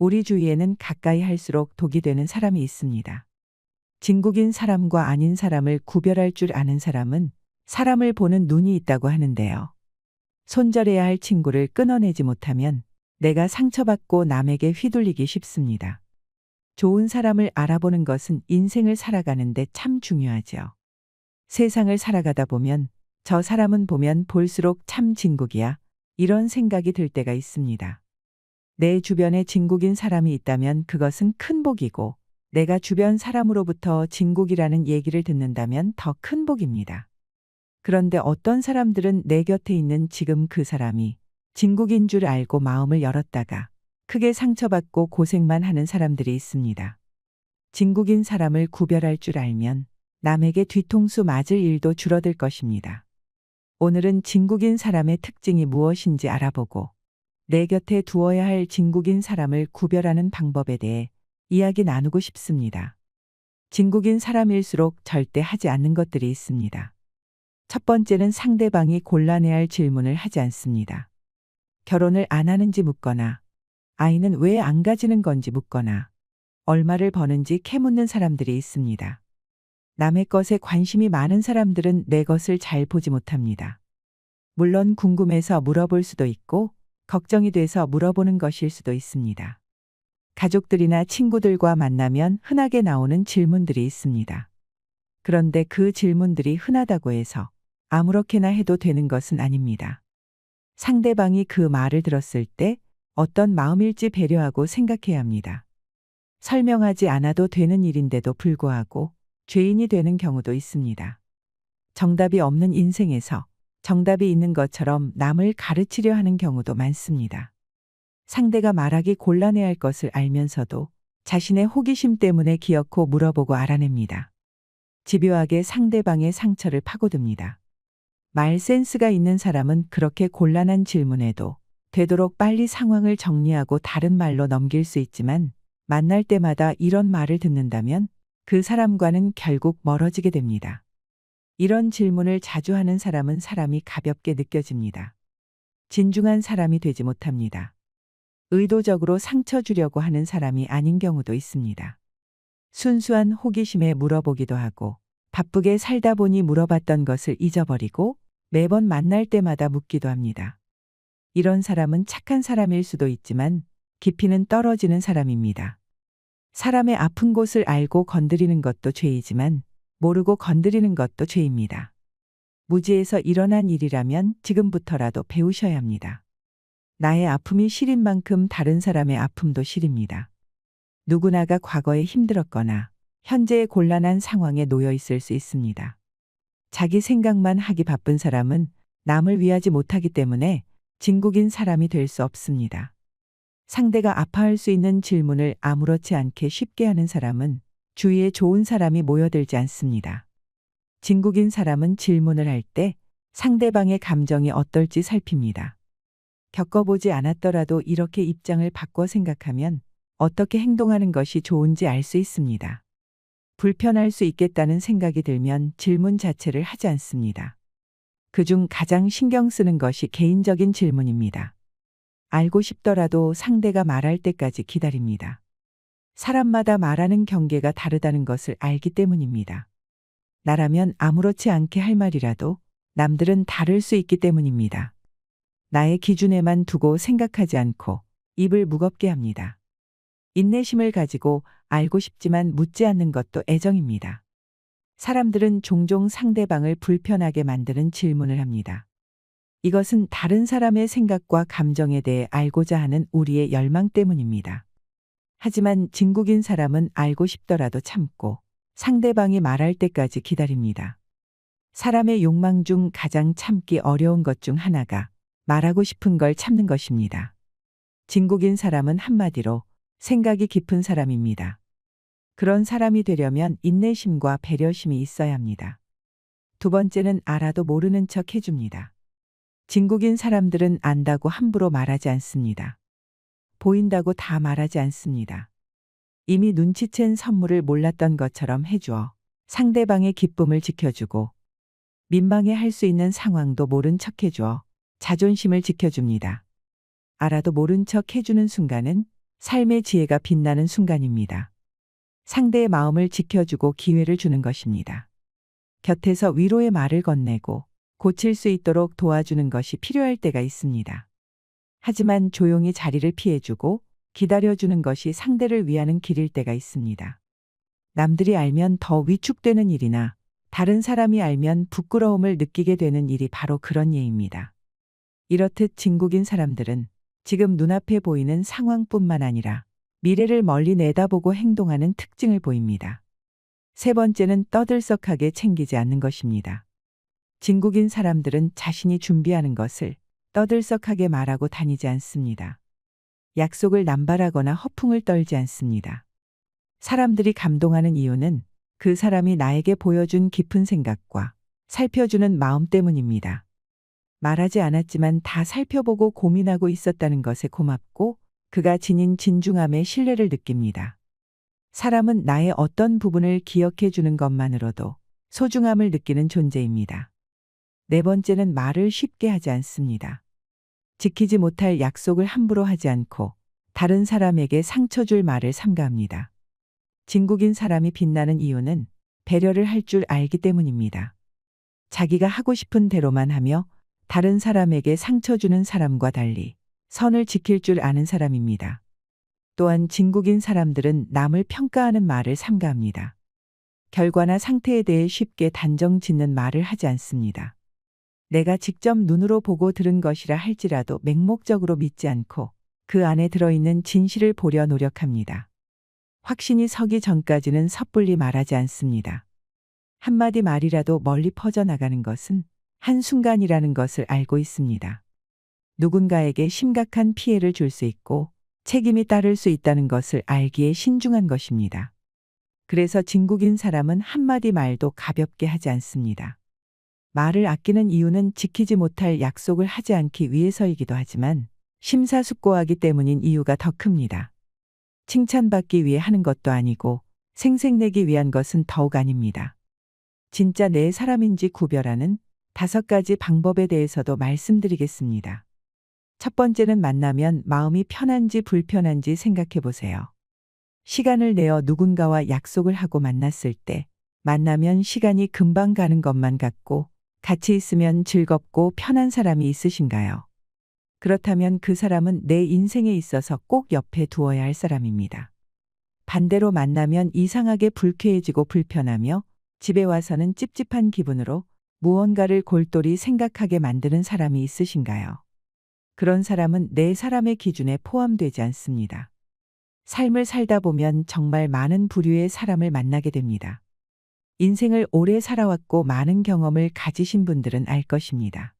우리 주위에는 가까이 할수록 독이 되는 사람이 있습니다. 진국인 사람과 아닌 사람을 구별할 줄 아는 사람은 사람을 보는 눈이 있다고 하는데요. 손절해야 할 친구를 끊어내지 못하면 내가 상처받고 남에게 휘둘리기 쉽습니다. 좋은 사람을 알아보는 것은 인생을 살아가는데 참 중요하죠. 세상을 살아가다 보면 저 사람은 보면 볼수록 참 진국이야, 이런 생각이 들 때가 있습니다. 내 주변에 진국인 사람이 있다면 그것은 큰 복이고, 내가 주변 사람으로부터 진국이라는 얘기를 듣는다면 더 큰 복입니다. 그런데 어떤 사람들은 내 곁에 있는 지금 그 사람이 진국인 줄 알고 마음을 열었다가 크게 상처받고 고생만 하는 사람들이 있습니다. 진국인 사람을 구별할 줄 알면 남에게 뒤통수 맞을 일도 줄어들 것입니다. 오늘은 진국인 사람의 특징이 무엇인지 알아보고 내 곁에 두어야 할 진국인 사람을 구별하는 방법에 대해 이야기 나누고 싶습니다. 진국인 사람일수록 절대 하지 않는 것들이 있습니다. 첫 번째는 상대방이 곤란해야 할 질문을 하지 않습니다. 결혼을 안 하는지 묻거나, 아이는 왜 안 가지는 건지 묻거나, 얼마를 버는지 캐묻는 사람들이 있습니다. 남의 것에 관심이 많은 사람들은 내 것을 잘 보지 못합니다. 물론 궁금해서 물어볼 수도 있고 걱정이 돼서 물어보는 것일 수도 있습니다. 가족들이나 친구들과 만나면 흔하게 나오는 질문들이 있습니다. 그런데 그 질문들이 흔하다고 해서 아무렇게나 해도 되는 것은 아닙니다. 상대방이 그 말을 들었을 때 어떤 마음일지 배려하고 생각해야 합니다. 설명하지 않아도 되는 일인데도 불구하고 죄인이 되는 경우도 있습니다. 정답이 없는 인생에서 정답이 있는 것처럼 남을 가르치려 하는 경우도 많습니다. 상대가 말하기 곤란해할 것을 알면서도 자신의 호기심 때문에 기어코 물어보고 알아냅니다. 집요하게 상대방의 상처를 파고듭니다. 말 센스가 있는 사람은 그렇게 곤란한 질문에도 되도록 빨리 상황을 정리하고 다른 말로 넘길 수 있지만, 만날 때마다 이런 말을 듣는다면 그 사람과는 결국 멀어지게 됩니다. 이런 질문을 자주 하는 사람은 사람이 가볍게 느껴집니다. 진중한 사람이 되지 못합니다. 의도적으로 상처 주려고 하는 사람이 아닌 경우도 있습니다. 순수한 호기심에 물어보기도 하고 바쁘게 살다 보니 물어봤던 것을 잊어버리고 매번 만날 때마다 묻기도 합니다. 이런 사람은 착한 사람일 수도 있지만 깊이는 떨어지는 사람입니다. 사람의 아픈 곳을 알고 건드리는 것도 죄이지만 모르고 건드리는 것도 죄입니다. 무지에서 일어난 일이라면 지금부터라도 배우셔야 합니다. 나의 아픔이 시린 만큼 다른 사람의 아픔도 시립니다. 누구나가 과거에 힘들었거나 현재의 곤란한 상황에 놓여 있을 수 있습니다. 자기 생각만 하기 바쁜 사람은 남을 위하지 못하기 때문에 진국인 사람이 될 수 없습니다. 상대가 아파할 수 있는 질문을 아무렇지 않게 쉽게 하는 사람은 주위에 좋은 사람이 모여들지 않습니다. 진국인 사람은 질문을 할 때 상대방의 감정이 어떨지 살핍니다. 겪어보지 않았더라도 이렇게 입장을 바꿔 생각하면 어떻게 행동하는 것이 좋은지 알 수 있습니다. 불편할 수 있겠다는 생각이 들면 질문 자체를 하지 않습니다. 그중 가장 신경 쓰는 것이 개인적인 질문입니다. 알고 싶더라도 상대가 말할 때까지 기다립니다. 사람마다 말하는 경계가 다르다는 것을 알기 때문입니다. 나라면 아무렇지 않게 할 말이라도 남들은 다를 수 있기 때문입니다. 나의 기준에만 두고 생각하지 않고 입을 무겁게 합니다. 인내심을 가지고 알고 싶지만 묻지 않는 것도 애정입니다. 사람들은 종종 상대방을 불편하게 만드는 질문을 합니다. 이것은 다른 사람의 생각과 감정에 대해 알고자 하는 우리의 열망 때문입니다. 하지만 진국인 사람은 알고 싶더라도 참고 상대방이 말할 때까지 기다립니다. 사람의 욕망 중 가장 참기 어려운 것 중 하나가 말하고 싶은 걸 참는 것입니다. 진국인 사람은 한마디로 생각이 깊은 사람입니다. 그런 사람이 되려면 인내심과 배려심이 있어야 합니다. 두 번째는 알아도 모르는 척 해줍니다. 진국인 사람들은 안다고 함부로 말하지 않습니다. 보인다고 다 말하지 않습니다. 이미 눈치챈 선물을 몰랐던 것처럼 해주어 상대방의 기쁨을 지켜주고 민망해 할 수 있는 상황도 모른 척 해주어 자존심을 지켜줍니다. 알아도 모른 척 해주는 순간은 삶의 지혜가 빛나는 순간입니다. 상대의 마음을 지켜주고 기회를 주는 것입니다. 곁에서 위로의 말을 건네고 고칠 수 있도록 도와주는 것이 필요할 때가 있습니다. 하지만 조용히 자리를 피해주고 기다려주는 것이 상대를 위하는 길일 때가 있습니다. 남들이 알면 더 위축되는 일이나 다른 사람이 알면 부끄러움을 느끼게 되는 일이 바로 그런 예입니다. 이렇듯 진국인 사람들은 지금 눈앞에 보이는 상황뿐만 아니라 미래를 멀리 내다보고 행동하는 특징을 보입니다. 세 번째는 떠들썩하게 챙기지 않는 것입니다. 진국인 사람들은 자신이 준비하는 것을 떠들썩하게 말하고 다니지 않습니다. 약속을 남발하거나 허풍을 떨지 않습니다. 사람들이 감동하는 이유는 그 사람이 나에게 보여준 깊은 생각과 살펴주는 마음 때문입니다. 말하지 않았지만 다 살펴보고 고민하고 있었다는 것에 고맙고 그가 지닌 진중함에 신뢰를 느낍니다. 사람은 나의 어떤 부분을 기억해 주는 것만으로도 소중함을 느끼는 존재입니다. 네 번째는 말을 쉽게 하지 않습니다. 지키지 못할 약속을 함부로 하지 않고 다른 사람에게 상처 줄 말을 삼가합니다. 진국인 사람이 빛나는 이유는 배려를 할 줄 알기 때문입니다. 자기가 하고 싶은 대로만 하며 다른 사람에게 상처 주는 사람과 달리 선을 지킬 줄 아는 사람입니다. 또한 진국인 사람들은 남을 평가하는 말을 삼가합니다. 결과나 상태에 대해 쉽게 단정 짓는 말을 하지 않습니다. 내가 직접 눈으로 보고 들은 것이라 할지라도 맹목적으로 믿지 않고 그 안에 들어있는 진실을 보려 노력합니다. 확신이 서기 전까지는 섣불리 말하지 않습니다. 한마디 말이라도 멀리 퍼져나가는 것은 한순간이라는 것을 알고 있습니다. 누군가에게 심각한 피해를 줄 수 있고 책임이 따를 수 있다는 것을 알기에 신중한 것입니다. 그래서 진국인 사람은 한마디 말도 가볍게 하지 않습니다. 말을 아끼는 이유는 지키지 못할 약속을 하지 않기 위해서이기도 하지만 심사숙고하기 때문인 이유가 더 큽니다. 칭찬받기 위해 하는 것도 아니고 생색내기 위한 것은 더욱 아닙니다. 진짜 내 사람인지 구별하는 5가지 방법에 대해서도 말씀드리겠습니다. 첫 번째는 만나면 마음이 편한지 불편한지 생각해 보세요. 시간을 내어 누군가와 약속을 하고 만났을 때 만나면 시간이 금방 가는 것만 같고 같이 있으면 즐겁고 편한 사람이 있으신가요? 그렇다면 그 사람은 내 인생에 있어서 꼭 옆에 두어야 할 사람입니다. 반대로 만나면 이상하게 불쾌해지고 불편하며 집에 와서는 찝찝한 기분으로 무언가를 골똘히 생각하게 만드는 사람이 있으신가요? 그런 사람은 내 사람의 기준에 포함되지 않습니다. 삶을 살다 보면 정말 많은 부류의 사람을 만나게 됩니다. 인생을 오래 살아왔고 많은 경험을 가지신 분들은 알 것입니다.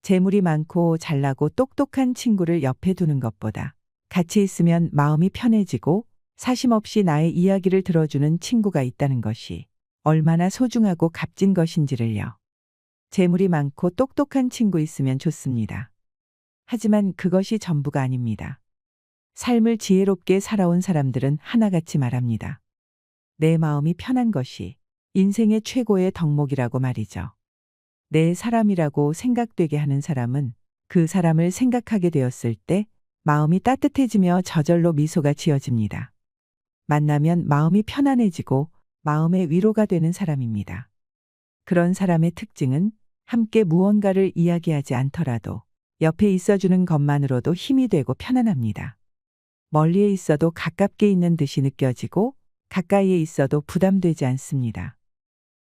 재물이 많고 잘나고 똑똑한 친구를 옆에 두는 것보다 같이 있으면 마음이 편해지고 사심 없이 나의 이야기를 들어주는 친구가 있다는 것이 얼마나 소중하고 값진 것인지를요. 재물이 많고 똑똑한 친구 있으면 좋습니다. 하지만 그것이 전부가 아닙니다. 삶을 지혜롭게 살아온 사람들은 하나같이 말합니다. 내 마음이 편한 것이 인생의 최고의 덕목이라고 말이죠. 내 사람이라고 생각되게 하는 사람은 그 사람을 생각하게 되었을 때 마음이 따뜻해지며 저절로 미소가 지어집니다. 만나면 마음이 편안해지고 마음의 위로가 되는 사람입니다. 그런 사람의 특징은 함께 무언가를 이야기하지 않더라도 옆에 있어주는 것만으로도 힘이 되고 편안합니다. 멀리에 있어도 가깝게 있는 듯이 느껴지고 가까이에 있어도 부담되지 않습니다.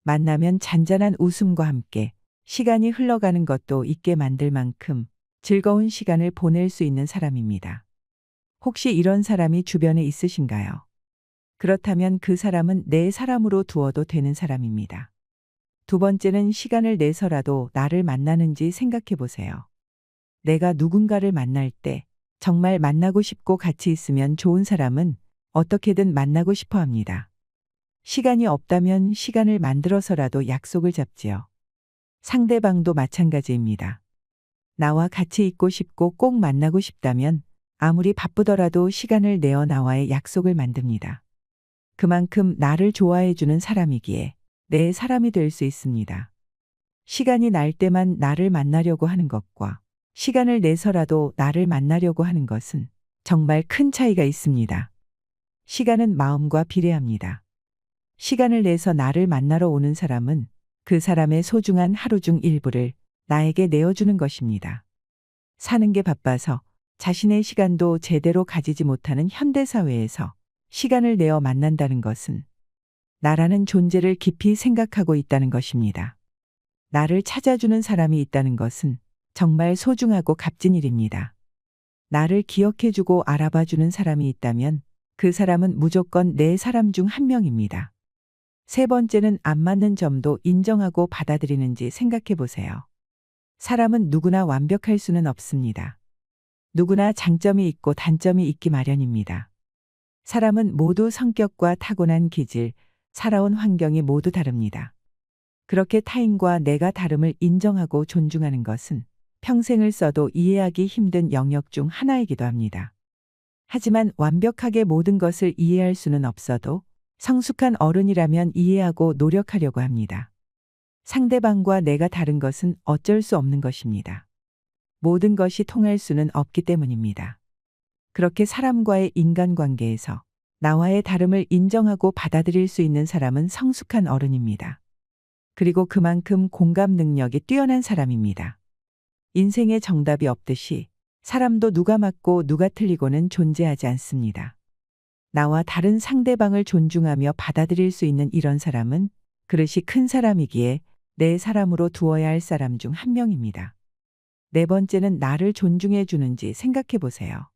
만나면 잔잔한 웃음과 함께 시간이 흘러가는 것도 잊게 만들 만큼 즐거운 시간을 보낼 수 있는 사람입니다. 혹시 이런 사람이 주변에 있으신가요? 그렇다면 그 사람은 내 사람으로 두어도 되는 사람입니다. 두 번째는 시간을 내서라도 나를 만나는지 생각해 보세요. 내가 누군가를 만날 때 정말 만나고 싶고 같이 있으면 좋은 사람은 어떻게든 만나고 싶어 합니다. 시간이 없다면 시간을 만들어서라도 약속을 잡지요. 상대방도 마찬가지입니다. 나와 같이 있고 싶고 꼭 만나고 싶다면 아무리 바쁘더라도 시간을 내어 나와의 약속을 만듭니다. 그만큼 나를 좋아해 주는 사람이기에 내 사람이 될 수 있습니다. 시간이 날 때만 나를 만나려고 하는 것과 시간을 내서라도 나를 만나려고 하는 것은 정말 큰 차이가 있습니다. 시간은 마음과 비례합니다. 시간을 내서 나를 만나러 오는 사람은 그 사람의 소중한 하루 중 일부를 나에게 내어주는 것입니다. 사는 게 바빠서 자신의 시간도 제대로 가지지 못하는 현대사회에서 시간을 내어 만난다는 것은 나라는 존재를 깊이 생각하고 있다는 것입니다. 나를 찾아주는 사람이 있다는 것은 정말 소중하고 값진 일입니다. 나를 기억해주고 알아봐주는 사람이 있다면 그 사람은 무조건 내 사람 중 한 명입니다. 세 번째는 안 맞는 점도 인정하고 받아들이는지 생각해 보세요. 사람은 누구나 완벽할 수는 없습니다. 누구나 장점이 있고 단점이 있기 마련입니다. 사람은 모두 성격과 타고난 기질, 살아온 환경이 모두 다릅니다. 그렇게 타인과 내가 다름을 인정하고 존중하는 것은 평생을 써도 이해하기 힘든 영역 중 하나이기도 합니다. 하지만 완벽하게 모든 것을 이해할 수는 없어도 성숙한 어른이라면 이해하고 노력하려고 합니다. 상대방과 내가 다른 것은 어쩔 수 없는 것입니다. 모든 것이 통할 수는 없기 때문입니다. 그렇게 사람과의 인간관계에서 나와의 다름을 인정하고 받아들일 수 있는 사람은 성숙한 어른입니다. 그리고 그만큼 공감 능력이 뛰어난 사람입니다. 인생에 정답이 없듯이 사람도 누가 맞고 누가 틀리고는 존재하지 않습니다. 나와 다른 상대방을 존중하며 받아들일 수 있는 이런 사람은 그릇이 큰 사람이기에 내 사람으로 두어야 할 사람 중 한 명입니다. 네 번째는 나를 존중해 주는지 생각해 보세요.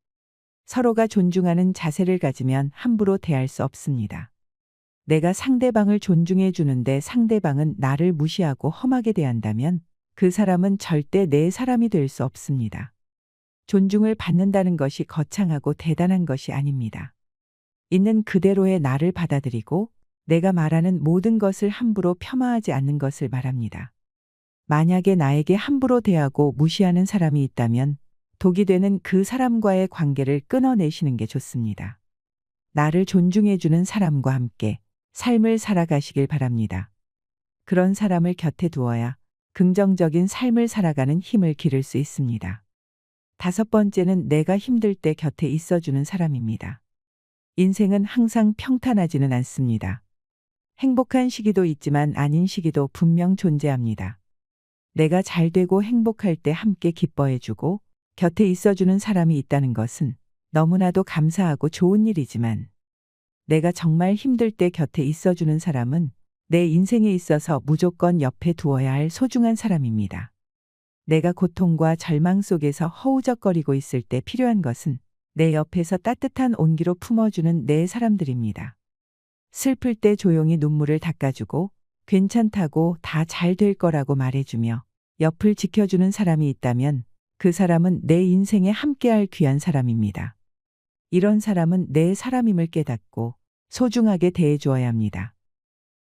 서로가 존중하는 자세를 가지면 함부로 대할 수 없습니다. 내가 상대방을 존중해 주는데 상대방은 나를 무시하고 험하게 대한다면 그 사람은 절대 내 사람이 될 수 없습니다. 존중을 받는다는 것이 거창하고 대단한 것이 아닙니다. 있는 그대로의 나를 받아들이고 내가 말하는 모든 것을 함부로 폄하하지 않는 것을 말합니다. 만약에 나에게 함부로 대하고 무시하는 사람이 있다면 독이 되는 그 사람과의 관계를 끊어내시는 게 좋습니다. 나를 존중해주는 사람과 함께 삶을 살아가시길 바랍니다. 그런 사람을 곁에 두어야 긍정적인 삶을 살아가는 힘을 기를 수 있습니다. 다섯 번째는 내가 힘들 때 곁에 있어주는 사람입니다. 인생은 항상 평탄하지는 않습니다. 행복한 시기도 있지만 아닌 시기도 분명 존재합니다. 내가 잘 되고 행복할 때 함께 기뻐해주고 곁에 있어주는 사람이 있다는 것은 너무나도 감사하고 좋은 일이지만, 내가 정말 힘들 때 곁에 있어주는 사람은 내 인생에 있어서 무조건 옆에 두어야 할 소중한 사람입니다. 내가 고통과 절망 속에서 허우적거리고 있을 때 필요한 것은 내 옆에서 따뜻한 온기로 품어주는 내 사람들입니다. 슬플 때 조용히 눈물을 닦아주고 괜찮다고 다 잘 될 거라고 말해주며 옆을 지켜주는 사람이 있다면 그 사람은 내 인생에 함께할 귀한 사람입니다. 이런 사람은 내 사람임을 깨닫고 소중하게 대해주어야 합니다.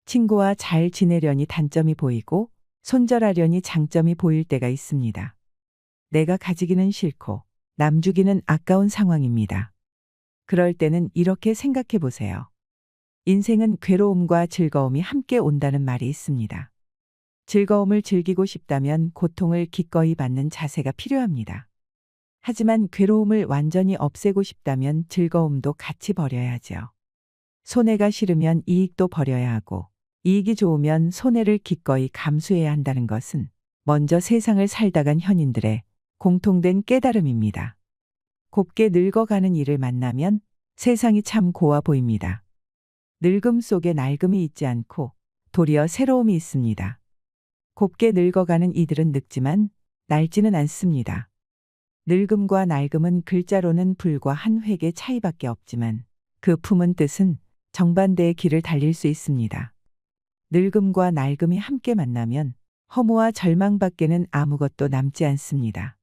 친구와 잘 지내려니 단점이 보이고 손절하려니 장점이 보일 때가 있습니다. 내가 가지기는 싫고 남 주기는 아까운 상황입니다. 그럴 때는 이렇게 생각해 보세요. 인생은 괴로움과 즐거움이 함께 온다는 말이 있습니다. 즐거움을 즐기고 싶다면 고통을 기꺼이 받는 자세가 필요합니다. 하지만 괴로움을 완전히 없애고 싶다면 즐거움도 같이 버려야죠. 손해가 싫으면 이익도 버려야 하고, 이익이 좋으면 손해를 기꺼이 감수해야 한다는 것은 먼저 세상을 살다 간 현인들의 공통된 깨달음입니다. 곱게 늙어가는 이를 만나면 세상이 참 고와 보입니다. 늙음 속에 낡음이 있지 않고 도리어 새로움이 있습니다. 곱게 늙어가는 이들은 늙지만 낡지는 않습니다. 늙음과 낡음은 글자로는 불과 한 획의 차이밖에 없지만 그 품은 뜻은 정반대의 길을 달릴 수 있습니다. 늙음과 낡음이 함께 만나면 허무와 절망밖에는 아무것도 남지 않습니다.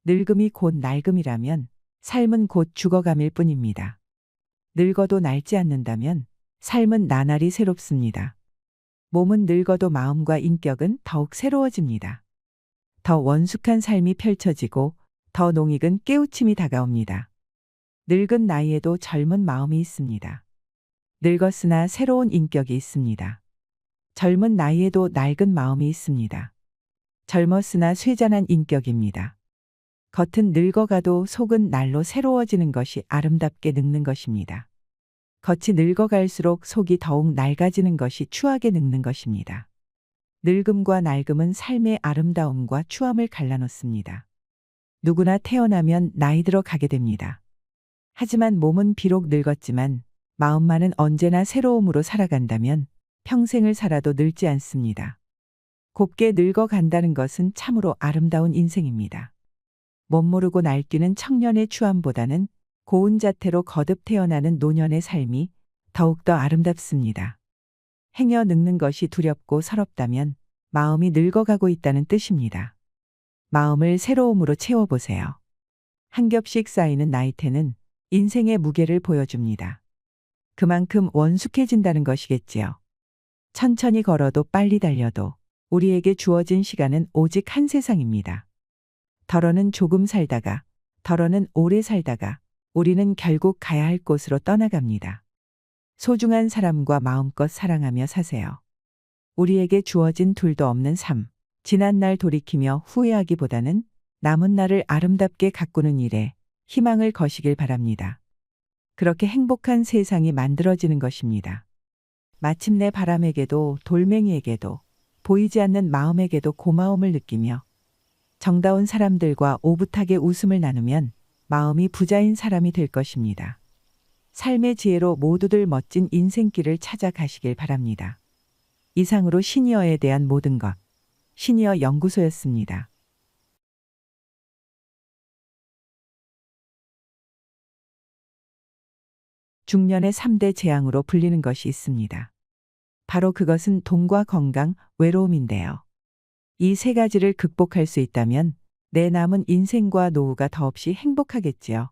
늙음이 곧 낡음이라면 삶은 곧 죽어감일 뿐입니다. 늙어도 낡지 않는다면 삶은 나날이 새롭습니다. 몸은 늙어도 마음과 인격은 더욱 새로워집니다. 더 원숙한 삶이 펼쳐지고 더 농익은 깨우침이 다가옵니다. 늙은 나이에도 젊은 마음이 있습니다. 늙었으나 새로운 인격이 있습니다. 젊은 나이에도 낡은 마음이 있습니다. 젊었으나 쇠잔한 인격입니다. 겉은 늙어가도 속은 날로 새로워지는 것이 아름답게 늙는 것입니다. 겉이 늙어갈수록 속이 더욱 낡아지는 것이 추하게 늙는 것입니다. 늙음과 낡음은 삶의 아름다움과 추함을 갈라놓습니다. 누구나 태어나면 나이 들어 가게 됩니다. 하지만 몸은 비록 늙었지만 마음만은 언제나 새로움으로 살아간다면 평생을 살아도 늙지 않습니다. 곱게 늙어간다는 것은 참으로 아름다운 인생입니다. 못 모르고 날뛰는 청년의 추함보다는 고운 자태로 거듭 태어나는 노년의 삶이 더욱더 아름답습니다. 행여 늙는 것이 두렵고 서럽다면 마음이 늙어가고 있다는 뜻입니다. 마음을 새로움으로 채워보세요. 한 겹씩 쌓이는 나이테는 인생의 무게를 보여줍니다. 그만큼 원숙해진다는 것이겠지요. 천천히 걸어도 빨리 달려도 우리에게 주어진 시간은 오직 한 세상입니다. 덜어는 조금 살다가, 덜어는 오래 살다가 우리는 결국 가야 할 곳으로 떠나갑니다. 소중한 사람과 마음껏 사랑하며 사세요. 우리에게 주어진 둘도 없는 삶, 지난 날 돌이키며 후회하기보다는 남은 날을 아름답게 가꾸는 일에 희망을 거시길 바랍니다. 그렇게 행복한 세상이 만들어지는 것입니다. 마침내 바람에게도 돌멩이에게도 보이지 않는 마음에게도 고마움을 느끼며 정다운 사람들과 오붓하게 웃음을 나누면 마음이 부자인 사람이 될 것입니다. 삶의 지혜로 모두들 멋진 인생길을 찾아가시길 바랍니다. 이상으로 시니어에 대한 모든 것, 시니어 연구소였습니다. 중년의 3대 재앙으로 불리는 것이 있습니다. 바로 그것은 돈과 건강, 외로움인데요. 이 세 가지를 극복할 수 있다면 내 남은 인생과 노후가 더없이 행복하겠지요.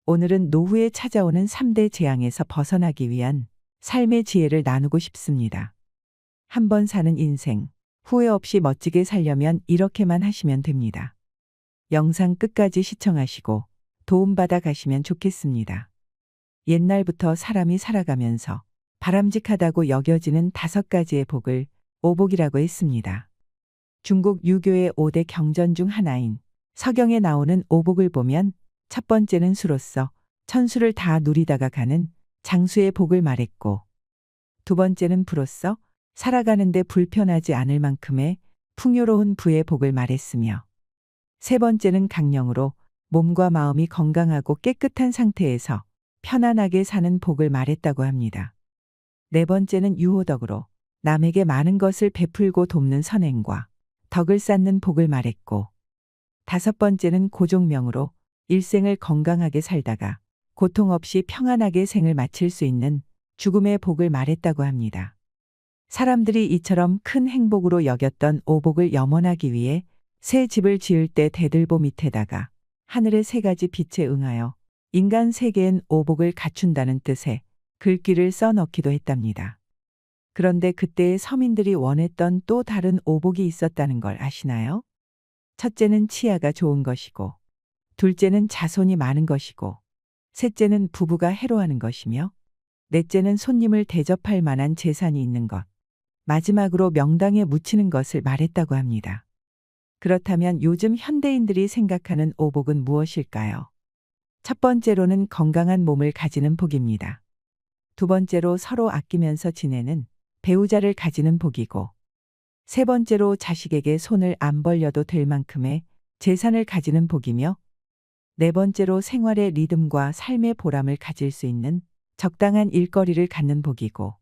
오늘은 노후에 찾아오는 3대 재앙에서 벗어나기 위한 삶의 지혜를 나누고 싶습니다. 한 번 사는 인생, 후회 없이 멋지게 살려면 이렇게만 하시면 됩니다. 영상 끝까지 시청하시고 도움받아 가시면 좋겠습니다. 옛날부터 사람이 살아가면서 바람직하다고 여겨지는 5가지의 복을 오복이라고 했습니다. 중국 유교의 5대 경전 중 하나인 서경에 나오는 오복을 보면 첫 번째는 수로서 천수를 다 누리다가 가는 장수의 복을 말했고, 두 번째는 부로써 살아가는데 불편하지 않을 만큼의 풍요로운 부의 복을 말했으며, 세 번째는 강령으로 몸과 마음이 건강하고 깨끗한 상태에서 편안하게 사는 복을 말했다고 합니다. 네 번째는 유호덕으로 남에게 많은 것을 베풀고 돕는 선행과 덕을 쌓는 복을 말했고, 다섯 번째는 고종명으로 일생을 건강하게 살다가 고통 없이 평안하게 생을 마칠 수 있는 죽음의 복을 말했다고 합니다. 사람들이 이처럼 큰 행복으로 여겼던 오복을 염원하기 위해 새 집을 지을 때 대들보 밑에다가 하늘의 세 가지 빛에 응하여 인간 세계엔 오복을 갖춘다는 뜻의 글귀를 써넣기도 했답니다. 그런데 그때의 서민들이 원했던 또 다른 오복이 있었다는 걸 아시나요? 첫째는 치아가 좋은 것이고, 둘째는 자손이 많은 것이고, 셋째는 부부가 해로하는 것이며, 넷째는 손님을 대접할 만한 재산이 있는 것, 마지막으로 명당에 묻히는 것을 말했다고 합니다. 그렇다면 요즘 현대인들이 생각하는 오복은 무엇일까요? 첫 번째로는 건강한 몸을 가지는 복입니다. 두 번째로 서로 아끼면서 지내는 배우자를 가지는 복이고, 세 번째로 자식에게 손을 안 벌려도 될 만큼의 재산을 가지는 복이며, 네 번째로 생활의 리듬과 삶의 보람을 가질 수 있는 적당한 일거리를 갖는 복이고,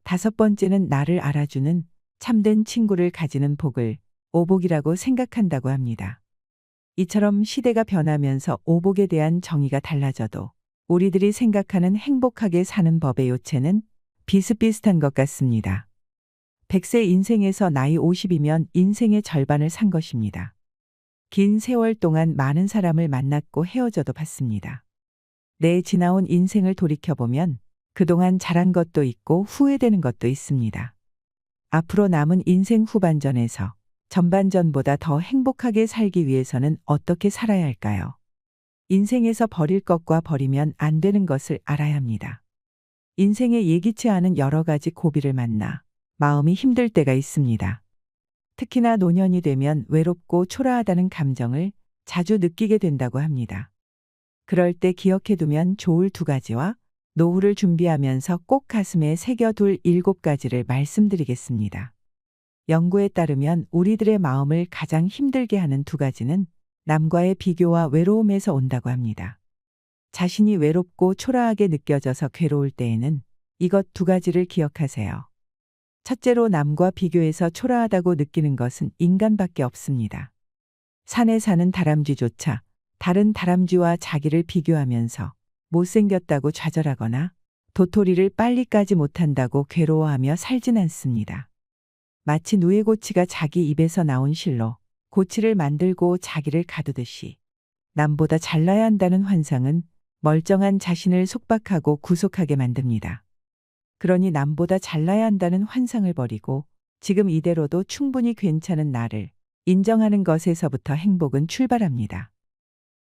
다섯 번째는 나를 알아주는 참된 친구를 가지는 복을 오복이라고 생각한다고 합니다. 이처럼 시대가 변하면서 오복에 대한 정의가 달라져도 우리들이 생각하는 행복하게 사는 법의 요체는 비슷비슷한 것 같습니다. 100세 인생에서 나이 50이면 인생의 절반을 산 것입니다. 긴 세월 동안 많은 사람을 만났고 헤어져도 봤습니다. 내 지나온 인생을 돌이켜보면 그동안 잘한 것도 있고 후회되는 것도 있습니다. 앞으로 남은 인생 후반전에서 전반전보다 더 행복하게 살기 위해서는 어떻게 살아야 할까요? 인생에서 버릴 것과 버리면 안 되는 것을 알아야 합니다. 인생에 예기치 않은 여러 가지 고비를 만나 마음이 힘들 때가 있습니다. 특히나 노년이 되면 외롭고 초라하다는 감정을 자주 느끼게 된다고 합니다. 그럴 때 기억해두면 좋을 두 가지와 노후를 준비하면서 꼭 가슴에 새겨둘 7가지를 말씀드리겠습니다. 연구에 따르면 우리들의 마음을 가장 힘들게 하는 두 가지는 남과의 비교와 외로움에서 온다고 합니다. 자신이 외롭고 초라하게 느껴져서 괴로울 때에는 이것 두 가지를 기억하세요. 첫째로 남과 비교해서 초라하다고 느끼는 것은 인간밖에 없습니다. 산에 사는 다람쥐조차 다른 다람쥐와 자기를 비교하면서 못생겼다고 좌절하거나 도토리를 빨리 까지 못한다고 괴로워하며 살진 않습니다. 마치 누에고치가 자기 입에서 나온 실로 고치를 만들고 자기를 가두듯이 남보다 잘나야 한다는 환상은 멀쩡한 자신을 속박하고 구속하게 만듭니다. 그러니 남보다 잘나야 한다는 환상을 버리고 지금 이대로도 충분히 괜찮은 나를 인정하는 것에서부터 행복은 출발합니다.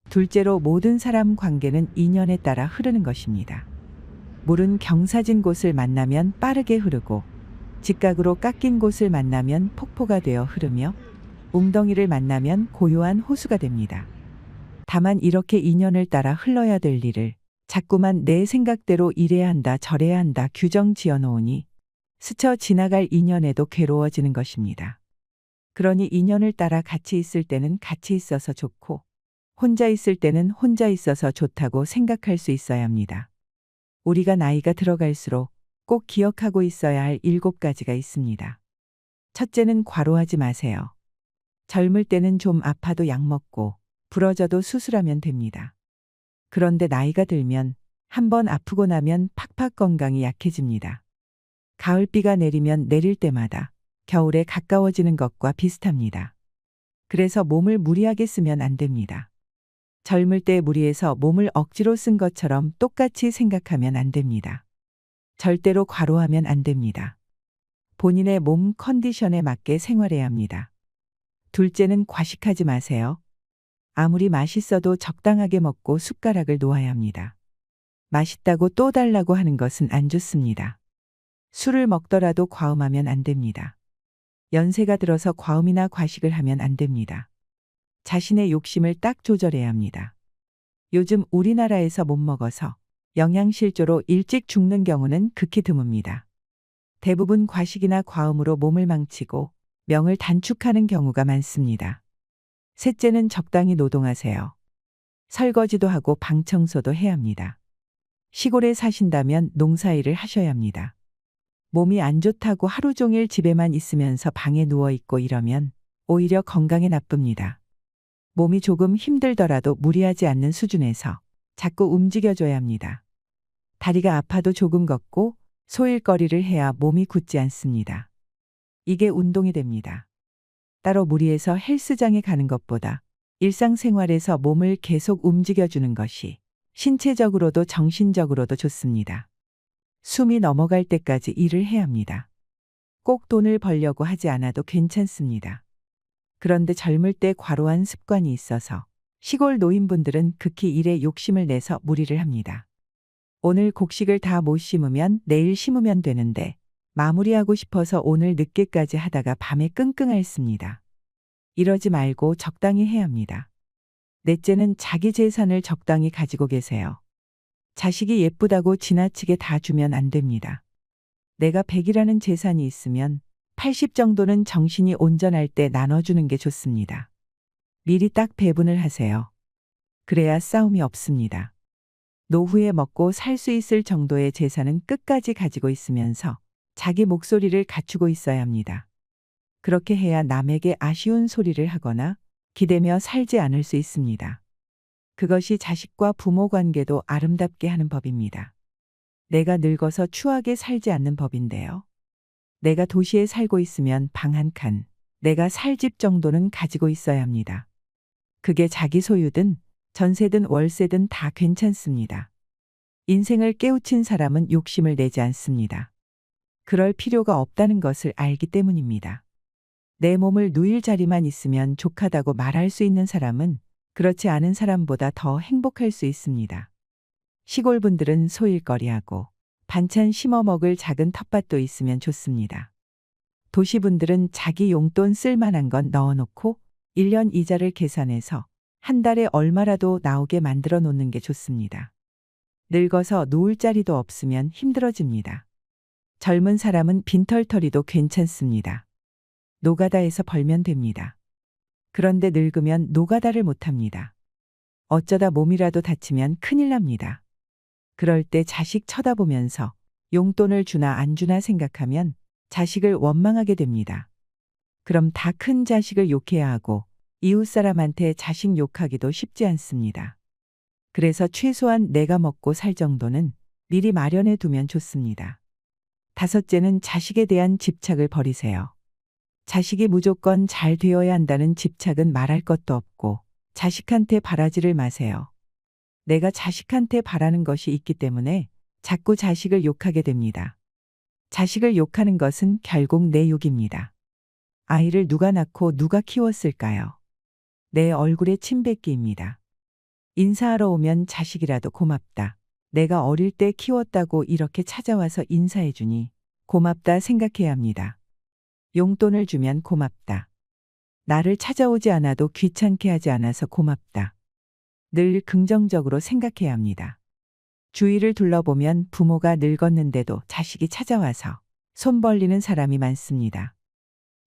둘째로 모든 사람 관계는 인연에 따라 흐르는 것입니다. 물은 경사진 곳을 만나면 빠르게 흐르고 직각으로 깎인 곳을 만나면 폭포가 되어 흐르며 웅덩이를 만나면 고요한 호수가 됩니다. 다만 이렇게 인연을 따라 흘러야 될 일을 자꾸만 내 생각대로 이래야 한다 저래야 한다 규정 지어놓으니 스쳐 지나갈 인연에도 괴로워지는 것입니다. 그러니 인연을 따라 같이 있을 때는 같이 있어서 좋고 혼자 있을 때는 혼자 있어서 좋다고 생각할 수 있어야 합니다. 우리가 나이가 들어갈수록 꼭 기억하고 있어야 할 7가지가 있습니다. 첫째는 과로하지 마세요. 젊을 때는 좀 아파도 약 먹고 부러져도 수술하면 됩니다. 그런데 나이가 들면 한번 아프고 나면 팍팍 건강이 약해집니다. 가을비가 내리면 내릴 때마다 겨울에 가까워지는 것과 비슷합니다. 그래서 몸을 무리하게 쓰면 안 됩니다. 젊을 때 무리해서 몸을 억지로 쓴 것처럼 똑같이 생각하면 안 됩니다. 절대로 과로하면 안 됩니다. 본인의 몸 컨디션에 맞게 생활해야 합니다. 둘째는 과식하지 마세요. 아무리 맛있어도 적당하게 먹고 숟가락을 놓아야 합니다. 맛있다고 또 달라고 하는 것은 안 좋습니다. 술을 먹더라도 과음하면 안 됩니다. 연세가 들어서 과음이나 과식을 하면 안 됩니다. 자신의 욕심을 딱 조절해야 합니다. 요즘 우리나라에서 못 먹어서 영양실조로 일찍 죽는 경우는 극히 드뭅니다. 대부분 과식이나 과음으로 몸을 망치고 명을 단축하는 경우가 많습니다. 셋째는 적당히 노동하세요. 설거지도 하고 방 청소도 해야 합니다. 시골에 사신다면 농사일을 하셔야 합니다. 몸이 안 좋다고 하루 종일 집에만 있으면서 방에 누워 있고 이러면 오히려 건강에 나쁩니다. 몸이 조금 힘들더라도 무리하지 않는 수준에서 자꾸 움직여줘야 합니다. 다리가 아파도 조금 걷고 소일거리를 해야 몸이 굳지 않습니다. 이게 운동이 됩니다. 따로 무리해서 헬스장에 가는 것보다 일상생활에서 몸을 계속 움직여주는 것이 신체적으로도 정신적으로도 좋습니다. 숨이 넘어갈 때까지 일을 해야 합니다. 꼭 돈을 벌려고 하지 않아도 괜찮습니다. 그런데 젊을 때 과로한 습관이 있어서 시골 노인분들은 극히 일에 욕심을 내서 무리를 합니다. 오늘 곡식을 다 못 심으면 내일 심으면 되는데 마무리하고 싶어서 오늘 늦게까지 하다가 밤에 끙끙 앓습니다. 이러지 말고 적당히 해야 합니다. 넷째는 자기 재산을 적당히 가지고 계세요. 자식이 예쁘다고 지나치게 다 주면 안 됩니다. 내가 100이라는 재산이 있으면 80 정도는 정신이 온전할 때 나눠주는 게 좋습니다. 미리 딱 배분을 하세요. 그래야 싸움이 없습니다. 노후에 먹고 살 수 있을 정도의 재산은 끝까지 가지고 있으면서 자기 목소리를 갖추고 있어야 합니다. 그렇게 해야 남에게 아쉬운 소리를 하거나 기대며 살지 않을 수 있습니다. 그것이 자식과 부모 관계도 아름답게 하는 법입니다. 내가 늙어서 추하게 살지 않는 법인데요. 내가 도시에 살고 있으면 방 한 칸, 내가 살 집 정도는 가지고 있어야 합니다. 그게 자기 소유든 전세든 월세든 다 괜찮습니다. 인생을 깨우친 사람은 욕심을 내지 않습니다. 그럴 필요가 없다는 것을 알기 때문입니다. 내 몸을 누일 자리만 있으면 족하다고 말할 수 있는 사람은 그렇지 않은 사람보다 더 행복할 수 있습니다. 시골 분들은 소일거리하고 반찬 심어 먹을 작은 텃밭도 있으면 좋습니다. 도시 분들은 자기 용돈 쓸만한 건 넣어놓고 1년 이자를 계산해서 한 달에 얼마라도 나오게 만들어 놓는 게 좋습니다. 늙어서 누울 자리도 없으면 힘들어집니다. 젊은 사람은 빈털터리도 괜찮습니다. 노가다에서 벌면 됩니다. 그런데 늙으면 노가다를 못합니다. 어쩌다 몸이라도 다치면 큰일 납니다. 그럴 때 자식 쳐다보면서 용돈을 주나 안 주나 생각하면 자식을 원망하게 됩니다. 그럼 다 큰 자식을 욕해야 하고 이웃 사람한테 자식 욕하기도 쉽지 않습니다. 그래서 최소한 내가 먹고 살 정도는 미리 마련해 두면 좋습니다. 다섯째는 자식에 대한 집착을 버리세요. 자식이 무조건 잘 되어야 한다는 집착은 말할 것도 없고 자식한테 바라지를 마세요. 내가 자식한테 바라는 것이 있기 때문에 자꾸 자식을 욕하게 됩니다. 자식을 욕하는 것은 결국 내 욕입니다. 아이를 누가 낳고 누가 키웠을까요? 내 얼굴에 침 뱉기입니다. 인사하러 오면 자식이라도 고맙다. 내가 어릴 때 키웠다고 이렇게 찾아와서 인사해주니 고맙다 생각해야 합니다. 용돈을 주면 고맙다. 나를 찾아오지 않아도 귀찮게 하지 않아서 고맙다. 늘 긍정적으로 생각해야 합니다. 주위를 둘러보면 부모가 늙었는데도 자식이 찾아와서 손 벌리는 사람이 많습니다.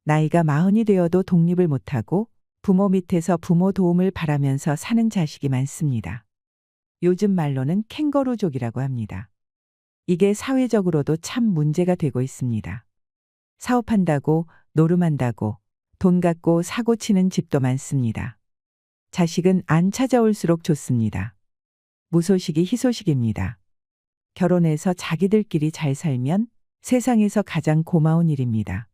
나이가 40이 되어도 독립을 못하고 부모 밑에서 부모 도움을 바라면서 사는 자식이 많습니다. 요즘 말로는 캥거루족이라고 합니다. 이게 사회적으로도 참 문제가 되고 있습니다. 사업한다고, 노름한다고, 돈 갖고 사고 치는 집도 많습니다. 자식은 안 찾아올수록 좋습니다. 무소식이 희소식입니다. 결혼해서 자기들끼리 잘 살면 세상에서 가장 고마운 일입니다.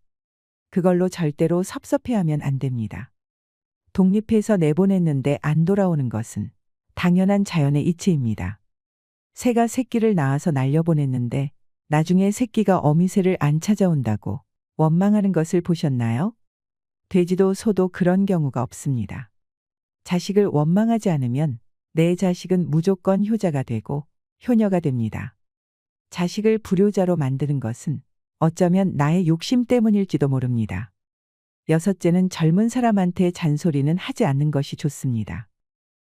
그걸로 절대로 섭섭해하면 안 됩니다. 독립해서 내보냈는데 안 돌아오는 것은 당연한 자연의 이치입니다. 새가 새끼를 낳아서 날려보냈는데 나중에 새끼가 어미새를 안 찾아온다고 원망하는 것을 보셨나요? 돼지도 소도 그런 경우가 없습니다. 자식을 원망하지 않으면 내 자식은 무조건 효자가 되고 효녀가 됩니다. 자식을 불효자로 만드는 것은 어쩌면 나의 욕심 때문일지도 모릅니다. 여섯째는 젊은 사람한테 잔소리는 하지 않는 것이 좋습니다.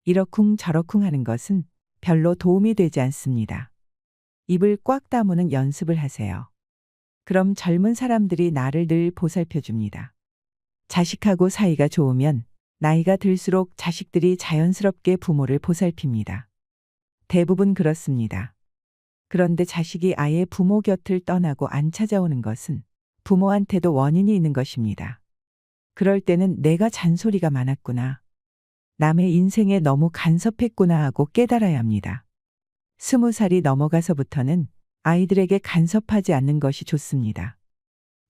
이러쿵 저러쿵 하는 것은 별로 도움이 되지 않습니다. 입을 꽉 다무는 연습을 하세요. 그럼 젊은 사람들이 나를 늘 보살펴 줍니다. 자식하고 사이가 좋으면 나이가 들수록 자식들이 자연스럽게 부모를 보살핍니다. 대부분 그렇습니다. 그런데 자식이 아예 부모 곁을 떠나고 안 찾아오는 것은 부모한테도 원인이 있는 것입니다. 그럴 때는 내가 잔소리가 많았구나. 남의 인생에 너무 간섭했구나 하고 깨달아야 합니다. 20살이 넘어가서부터는 아이들에게 간섭하지 않는 것이 좋습니다.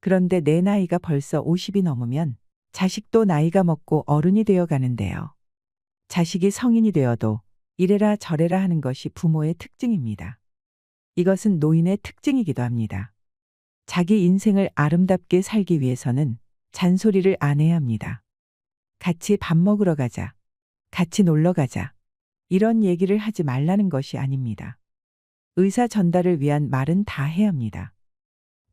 그런데 내 나이가 벌써 50이 넘으면 자식도 나이가 먹고 어른이 되어 가는데요. 자식이 성인이 되어도 이래라 저래라 하는 것이 부모의 특징입니다. 이것은 노인의 특징이기도 합니다. 자기 인생을 아름답게 살기 위해서는 잔소리를 안 해야 합니다. 같이 밥 먹으러 가자. 같이 놀러 가자. 이런 얘기를 하지 말라는 것이 아닙니다. 의사 전달을 위한 말은 다 해야 합니다.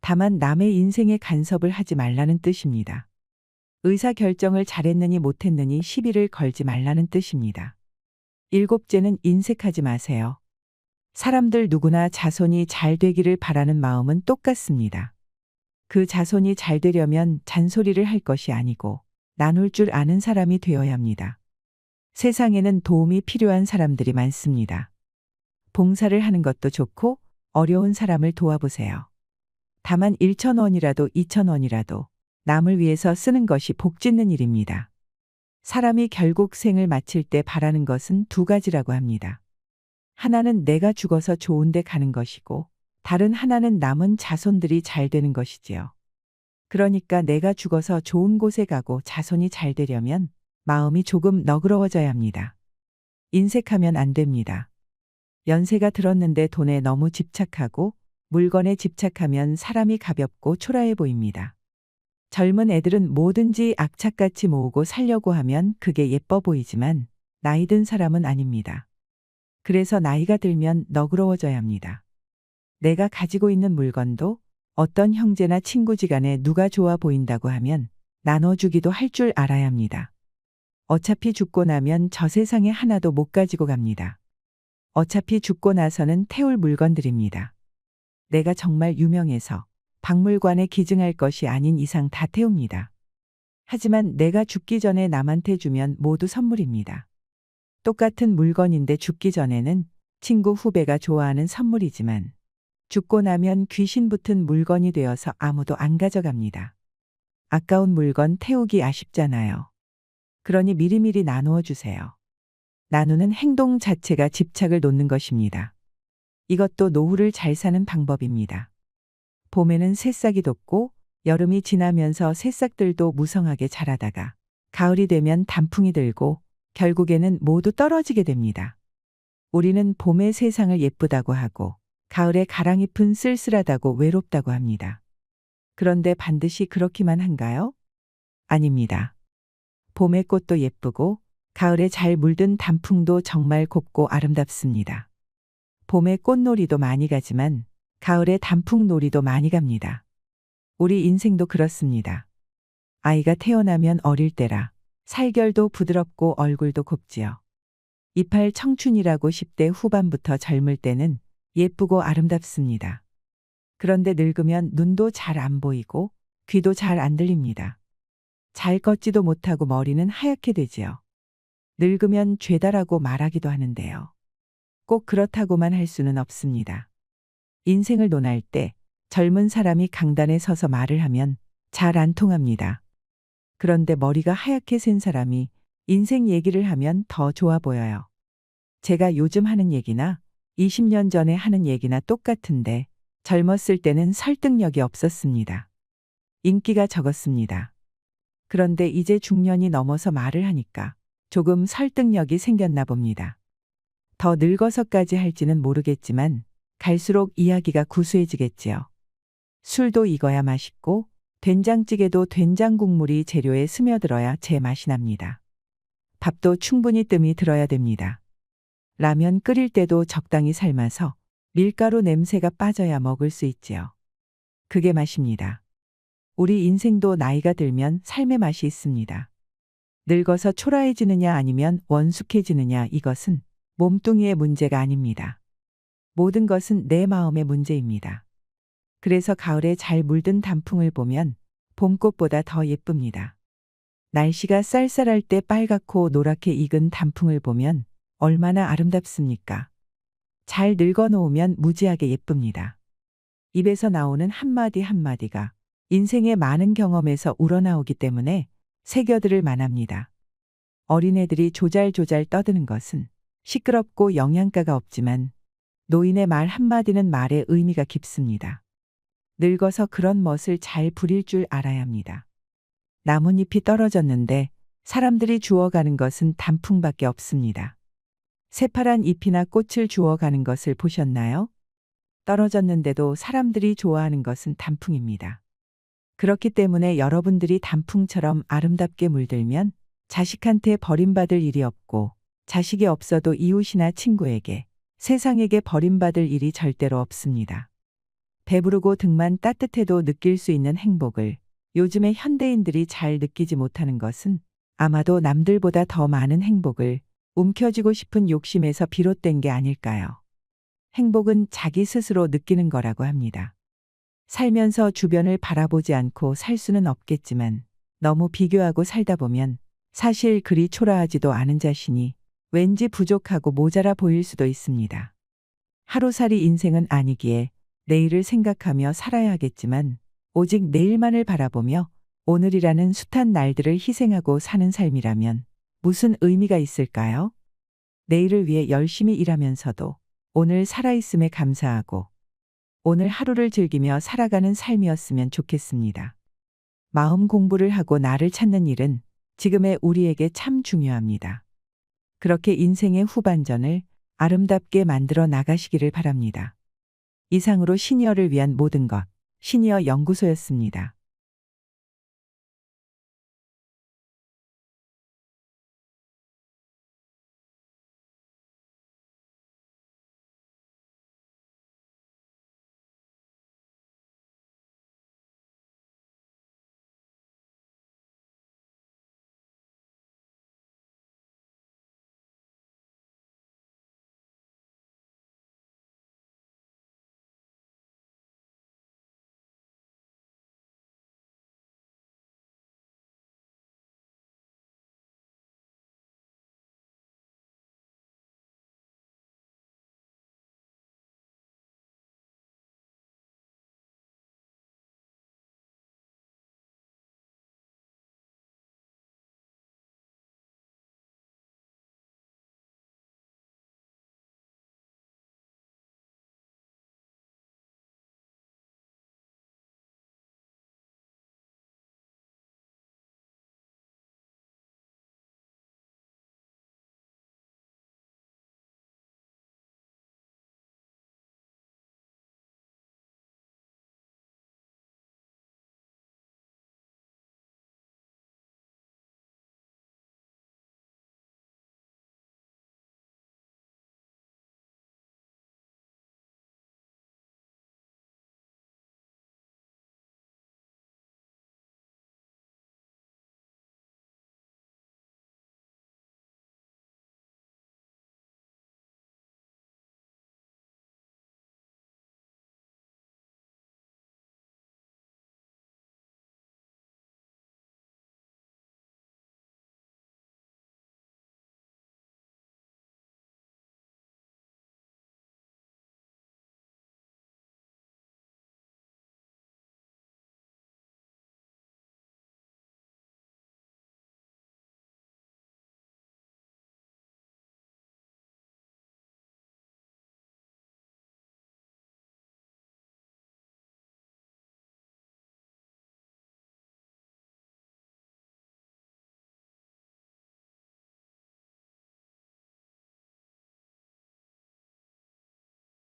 다만 남의 인생에 간섭을 하지 말라는 뜻입니다. 의사 결정을 잘했느니 못했느니 시비를 걸지 말라는 뜻입니다. 일곱째는 인색하지 마세요. 사람들 누구나 자손이 잘 되기를 바라는 마음은 똑같습니다. 그 자손이 잘 되려면 잔소리를 할 것이 아니고 나눌 줄 아는 사람이 되어야 합니다. 세상에는 도움이 필요한 사람들이 많습니다. 봉사를 하는 것도 좋고 어려운 사람을 도와보세요. 다만 1,000원이라도 2,000원이라도 남을 위해서 쓰는 것이 복 짓는 일입니다. 사람이 결국 생을 마칠 때 바라는 것은 두 가지라고 합니다. 하나는 내가 죽어서 좋은 데 가는 것이고 다른 하나는 남은 자손들이 잘 되는 것이지요. 그러니까 내가 죽어서 좋은 곳에 가고 자손이 잘 되려면 마음이 조금 너그러워져야 합니다. 인색하면 안 됩니다. 연세가 들었는데 돈에 너무 집착하고 물건에 집착하면 사람이 가볍고 초라해 보입니다. 젊은 애들은 뭐든지 악착같이 모으고 살려고 하면 그게 예뻐 보이지만 나이 든 사람은 아닙니다. 그래서 나이가 들면 너그러워져야 합니다. 내가 가지고 있는 물건도 어떤 형제나 친구지간에 누가 좋아 보인다고 하면 나눠주기도 할 줄 알아야 합니다. 어차피 죽고 나면 저 세상에 하나도 못 가지고 갑니다. 어차피 죽고 나서는 태울 물건들입니다. 내가 정말 유명해서 박물관에 기증할 것이 아닌 이상 다 태웁니다. 하지만 내가 죽기 전에 남한테 주면 모두 선물입니다. 똑같은 물건인데 죽기 전에는 친구 후배가 좋아하는 선물이지만 죽고 나면 귀신 붙은 물건이 되어서 아무도 안 가져갑니다. 아까운 물건 태우기 아쉽잖아요. 그러니 미리미리 나누어 주세요. 나누는 행동 자체가 집착을 놓는 것입니다. 이것도 노후를 잘 사는 방법입니다. 봄에는 새싹이 돋고 여름이 지나면서 새싹들도 무성하게 자라다가 가을이 되면 단풍이 들고 결국에는 모두 떨어지게 됩니다. 우리는 봄에 세상을 예쁘다고 하고 가을에 가랑잎은 쓸쓸하다고 외롭다고 합니다. 그런데 반드시 그렇기만 한가요? 아닙니다. 봄의 꽃도 예쁘고 가을에 잘 물든 단풍도 정말 곱고 아름답습니다. 봄에 꽃놀이도 많이 가지만 가을에 단풍놀이도 많이 갑니다. 우리 인생도 그렇습니다. 아이가 태어나면 어릴 때라 살결도 부드럽고 얼굴도 곱지요. 이팔 청춘이라고 10대 후반부터 젊을 때는 예쁘고 아름답습니다. 그런데 늙으면 눈도 잘 안 보이고 귀도 잘 안 들립니다. 잘 걷지도 못하고 머리는 하얗게 되지요. 늙으면 죄다라고 말하기도 하는데요. 꼭 그렇다고만 할 수는 없습니다. 인생을 논할 때 젊은 사람이 강단에 서서 말을 하면 잘 안 통합니다. 그런데 머리가 하얗게 센 사람이 인생 얘기를 하면 더 좋아 보여요. 제가 요즘 하는 얘기나 20년 전에 하는 얘기나 똑같은데 젊었을 때는 설득력이 없었습니다. 인기가 적었습니다. 그런데 이제 중년이 넘어서 말을 하니까 조금 설득력이 생겼나 봅니다. 더 늙어서까지 할지는 모르겠지만 갈수록 이야기가 구수해지겠지요. 술도 익어야 맛있고 된장찌개도 된장 국물이 재료에 스며들어야 제맛이 납니다. 밥도 충분히 뜸이 들어야 됩니다. 라면 끓일 때도 적당히 삶아서 밀가루 냄새가 빠져야 먹을 수 있지요. 그게 맛입니다. 우리 인생도 나이가 들면 삶의 맛이 있습니다. 늙어서 초라해지느냐 아니면 원숙해지느냐 이것은 몸뚱이의 문제가 아닙니다. 모든 것은 내 마음의 문제입니다. 그래서 가을에 잘 물든 단풍을 보면 봄꽃보다 더 예쁩니다. 날씨가 쌀쌀할 때 빨갛고 노랗게 익은 단풍을 보면 얼마나 아름답습니까? 잘 늙어 놓으면 무지하게 예쁩니다. 입에서 나오는 한마디 한마디가 인생의 많은 경험에서 우러나오기 때문에 새겨들을 만합니다. 어린애들이 조잘조잘 떠드는 것은 시끄럽고 영양가가 없지만 노인의 말 한마디는 말의 의미가 깊습니다. 늙어서 그런 멋을 잘 부릴 줄 알아야 합니다. 나뭇잎이 떨어졌는데 사람들이 주워가는 것은 단풍밖에 없습니다. 새파란 잎이나 꽃을 주워가는 것을 보셨나요? 떨어졌는데도 사람들이 좋아하는 것은 단풍입니다. 그렇기 때문에 여러분들이 단풍처럼 아름답게 물들면 자식한테 버림받을 일이 없고 자식이 없어도 이웃이나 친구에게, 세상에게 버림받을 일이 절대로 없습니다. 배부르고 등만 따뜻해도 느낄 수 있는 행복을 요즘의 현대인들이 잘 느끼지 못하는 것은 아마도 남들보다 더 많은 행복을 움켜쥐고 싶은 욕심에서 비롯된 게 아닐까요? 행복은 자기 스스로 느끼는 거라고 합니다. 살면서 주변을 바라보지 않고 살 수는 없겠지만 너무 비교하고 살다 보면 사실 그리 초라하지도 않은 자신이 왠지 부족하고 모자라 보일 수도 있습니다. 하루살이 인생은 아니기에 내일을 생각하며 살아야 하겠지만 오직 내일만을 바라보며 오늘이라는 숱한 날들을 희생하고 사는 삶이라면 무슨 의미가 있을까요? 내일을 위해 열심히 일하면서도 오늘 살아있음에 감사하고 오늘 하루를 즐기며 살아가는 삶이었으면 좋겠습니다. 마음 공부를 하고 나를 찾는 일은 지금의 우리에게 참 중요합니다. 그렇게 인생의 후반전을 아름답게 만들어 나가시기를 바랍니다. 이상으로 시니어를 위한 모든 것, 시니어 연구소였습니다.